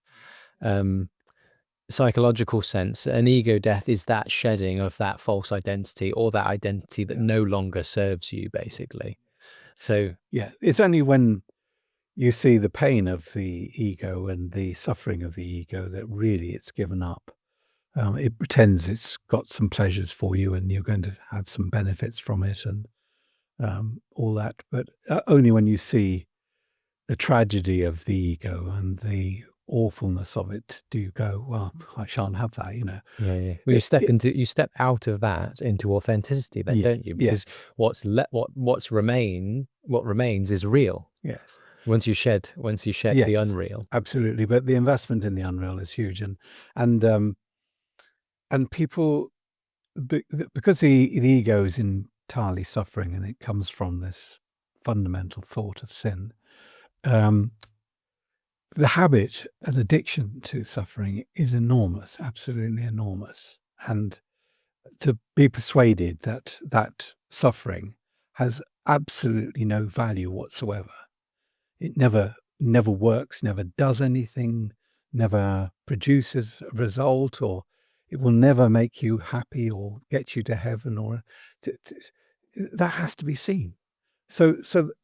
psychological sense, an ego death is that shedding of that false identity, or that identity that no longer serves you, basically. So Yeah, it's only when you see the pain of the ego and the suffering of the ego that really it's given up. It pretends it's got some pleasures for you and you're going to have some benefits from it and all that. But only when you see the tragedy of the ego and the awfulness of it do you go, well, I shan't have that, you know. yeah. Well, you step out of that into authenticity, then, Yeah, don't you? Because yes, what remains is real. yes, Once you shed yes, the unreal. absolutely. But the investment in the unreal is huge, and people, because the ego is entirely suffering and it comes from this fundamental thought of sin. The habit and addiction to suffering is enormous, absolutely enormous. And to be persuaded that that suffering has absolutely no value whatsoever. It never works, never does anything, never produces a result, or it will never make you happy or get you to heaven, or that has to be seen. So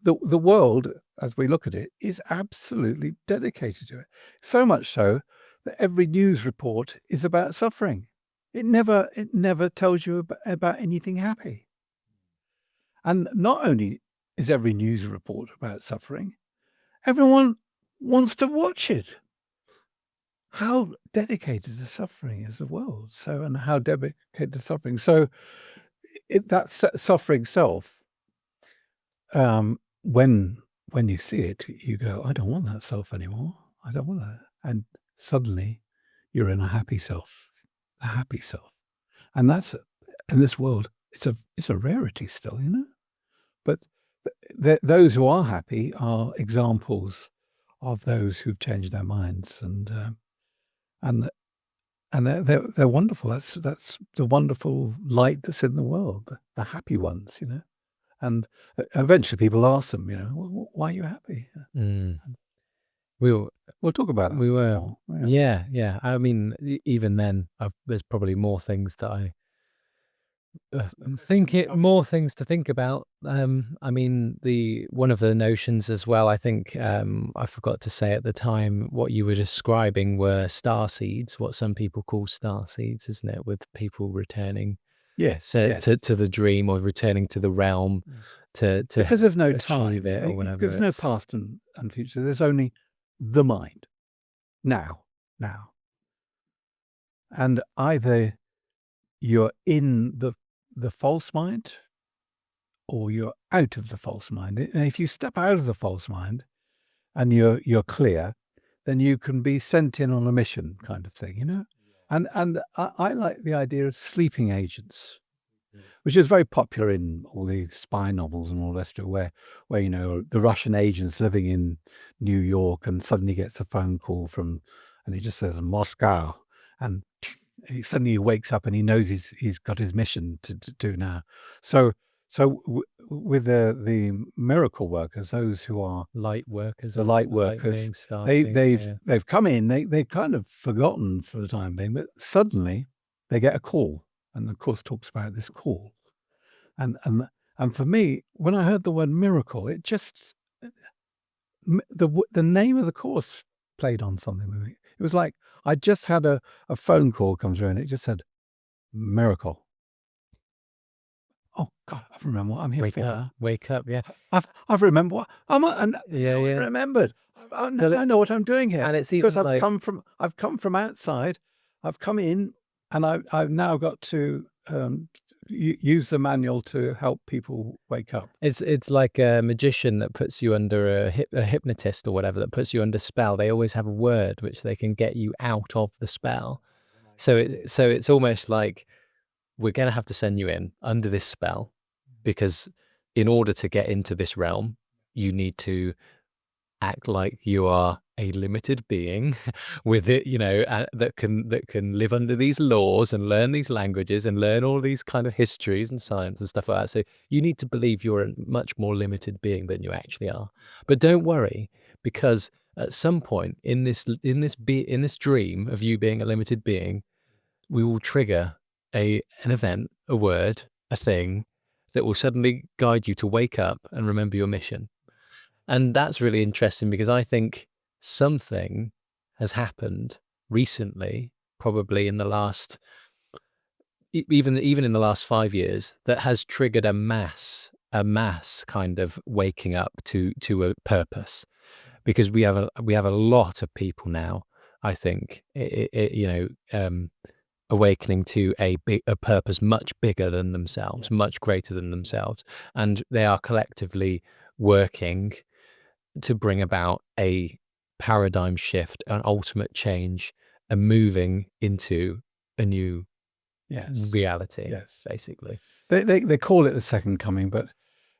the world, as we look at it, is absolutely dedicated to it. So much so that every news report is about suffering. It never tells you about anything happy. And not only is every news report about suffering, everyone wants to watch it. How dedicated to suffering is the world? So, and how dedicated to suffering? So, that suffering self, when you see it, you go, I don't want that self anymore. I don't want that. And suddenly, you're in a happy self, and that's in this world. It's a rarity still, you know. But those who are happy are examples of those who've changed their minds, and they're wonderful. That's the wonderful light that's in the world, the happy ones, you know. And eventually, people ask them, you know, why are you happy? Mm. We'll We'll talk about that we were more. Yeah. yeah. I mean, even then, there's probably more things that I more things to think about. I mean, the one of the notions as well, I think, I forgot to say at the time, what you were describing were star seeds, what some people call star seeds, isn't it? With people returning Yes. to the dream, or returning to the realm to Because there's no achieve time. it, or whatever. Because there's no past and future. There's only the mind. Now. And either you're in the false mind, or you're out of the false mind. And if you step out of the false mind and you're clear, then you can be sent in on a mission, kind of thing, you know. And I like the idea of sleeping agents, which is very popular in all these spy novels and all the rest of it, where you know the Russian agent's living in New York and suddenly gets a phone call and he just says Moscow, and he suddenly wakes up and he knows he's got his mission to do now. So with the miracle workers, those who are light workers, the light workers, they've come in, they've kind of forgotten for the time being, but suddenly they get a call, and the course talks about this call, and for me, when I heard the word miracle, it just the name of the course played on something with me. It was like I just had a phone call come through, and it just said miracle. Oh God, I remember what I'm here for. Wake up, yeah. I've remembered what and Yeah. remembered. I know what I'm doing here, And it's because even I've come from outside. I've come in, and I've now got to use the manual to help people wake up. It's like a magician that puts you under a hypnotist or whatever, that puts you under spell. They always have a word which they can get you out of the spell. So it's almost like, we're going to have to send you in under this spell, because in order to get into this realm, you need to act like you are a limited being with it, you know, that can live under these laws and learn these languages and learn all these kind of histories and science and stuff like that. So you need to believe you're a much more limited being than you actually are. But don't worry, because at some point in this dream of you being a limited being, we will trigger an event, a word, a thing that will suddenly guide you to wake up and remember your mission. And that's really interesting, because I think something has happened recently, probably in the last, even in the last 5 years, that has triggered a mass kind of waking up to a purpose. Because we have a lot of people now, I think, awakening to a purpose much bigger than themselves, much greater than themselves, and they are collectively working to bring about a paradigm shift, an ultimate change, and moving into a new reality. Basically. They call it the second coming, but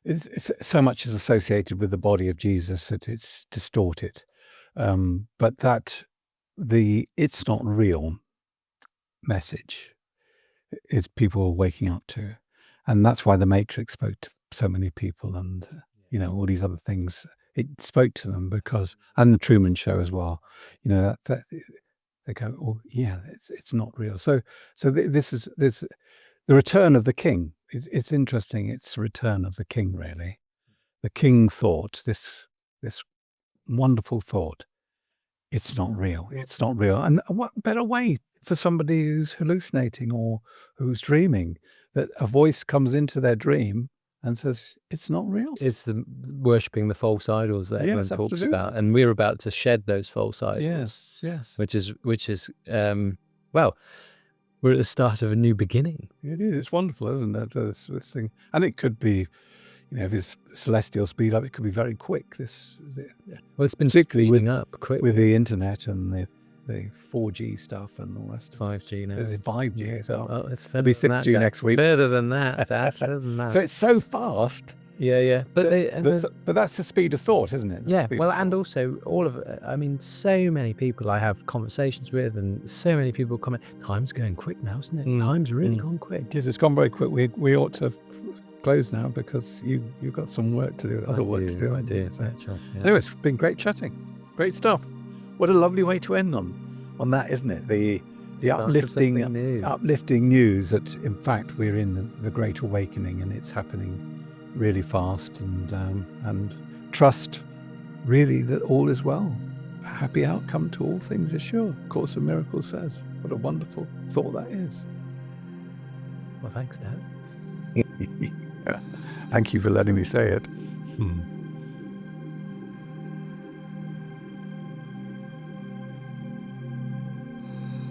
it's so much is associated with the body of Jesus that it's distorted. But that it's not real message is people waking up to, and that's why the Matrix spoke to so many people, and all these other things. It spoke to them because, and the Truman Show as well. That they go, oh yeah, it's not real. So this is the return of the King. It's interesting. It's the return of the King, really. The King thought this wonderful thought. It's not real. It's not real. And what better way for somebody who's hallucinating or who's dreaming, that a voice comes into their dream and says, it's not real. It's the worshipping the false idols that everyone talks about, and we're about to shed those false idols. Yes. Which is well, we're at the start of a new beginning. It is. It's wonderful, isn't it? This thing, and it could be, if it's celestial speed up, it could be very quick. Well, it's been speeding up quick with the internet and the 4G stuff and all that stuff. 5G now. There's 5G. So it's it'll be 6G next week. Further than that. Further than that. So it's so fast. Yeah. But that's the speed of thought, isn't it? And also all of it. I mean, so many people I have conversations with, and so many people comment, time's going quick now, isn't it? Time's really gone quick. Yes, it's gone very quick. We ought to close now, because you've got some work to do. I do. Anyway, it's been great chatting. Great stuff. What a lovely way to end on that, isn't it? The uplifting news that in fact we're in the Great Awakening, and it's happening really fast, and trust really that all is well. A happy outcome to all things is sure. Course of Miracles says. What a wonderful thought that is. Well, thanks, Dad. Thank you for letting me say it.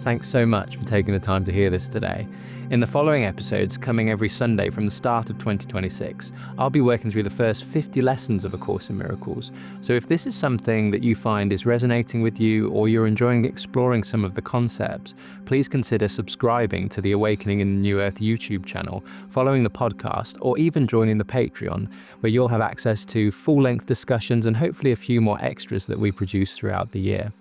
Thanks so much for taking the time to hear this today. In the following episodes, coming every Sunday from the start of 2026, I'll be working through the first 50 lessons of A Course in Miracles. So if this is something that you find is resonating with you, or you're enjoying exploring some of the concepts, please consider subscribing to the Awakening in the New Earth YouTube channel, following the podcast, or even joining the Patreon, where you'll have access to full-length discussions and hopefully a few more extras that we produce throughout the year.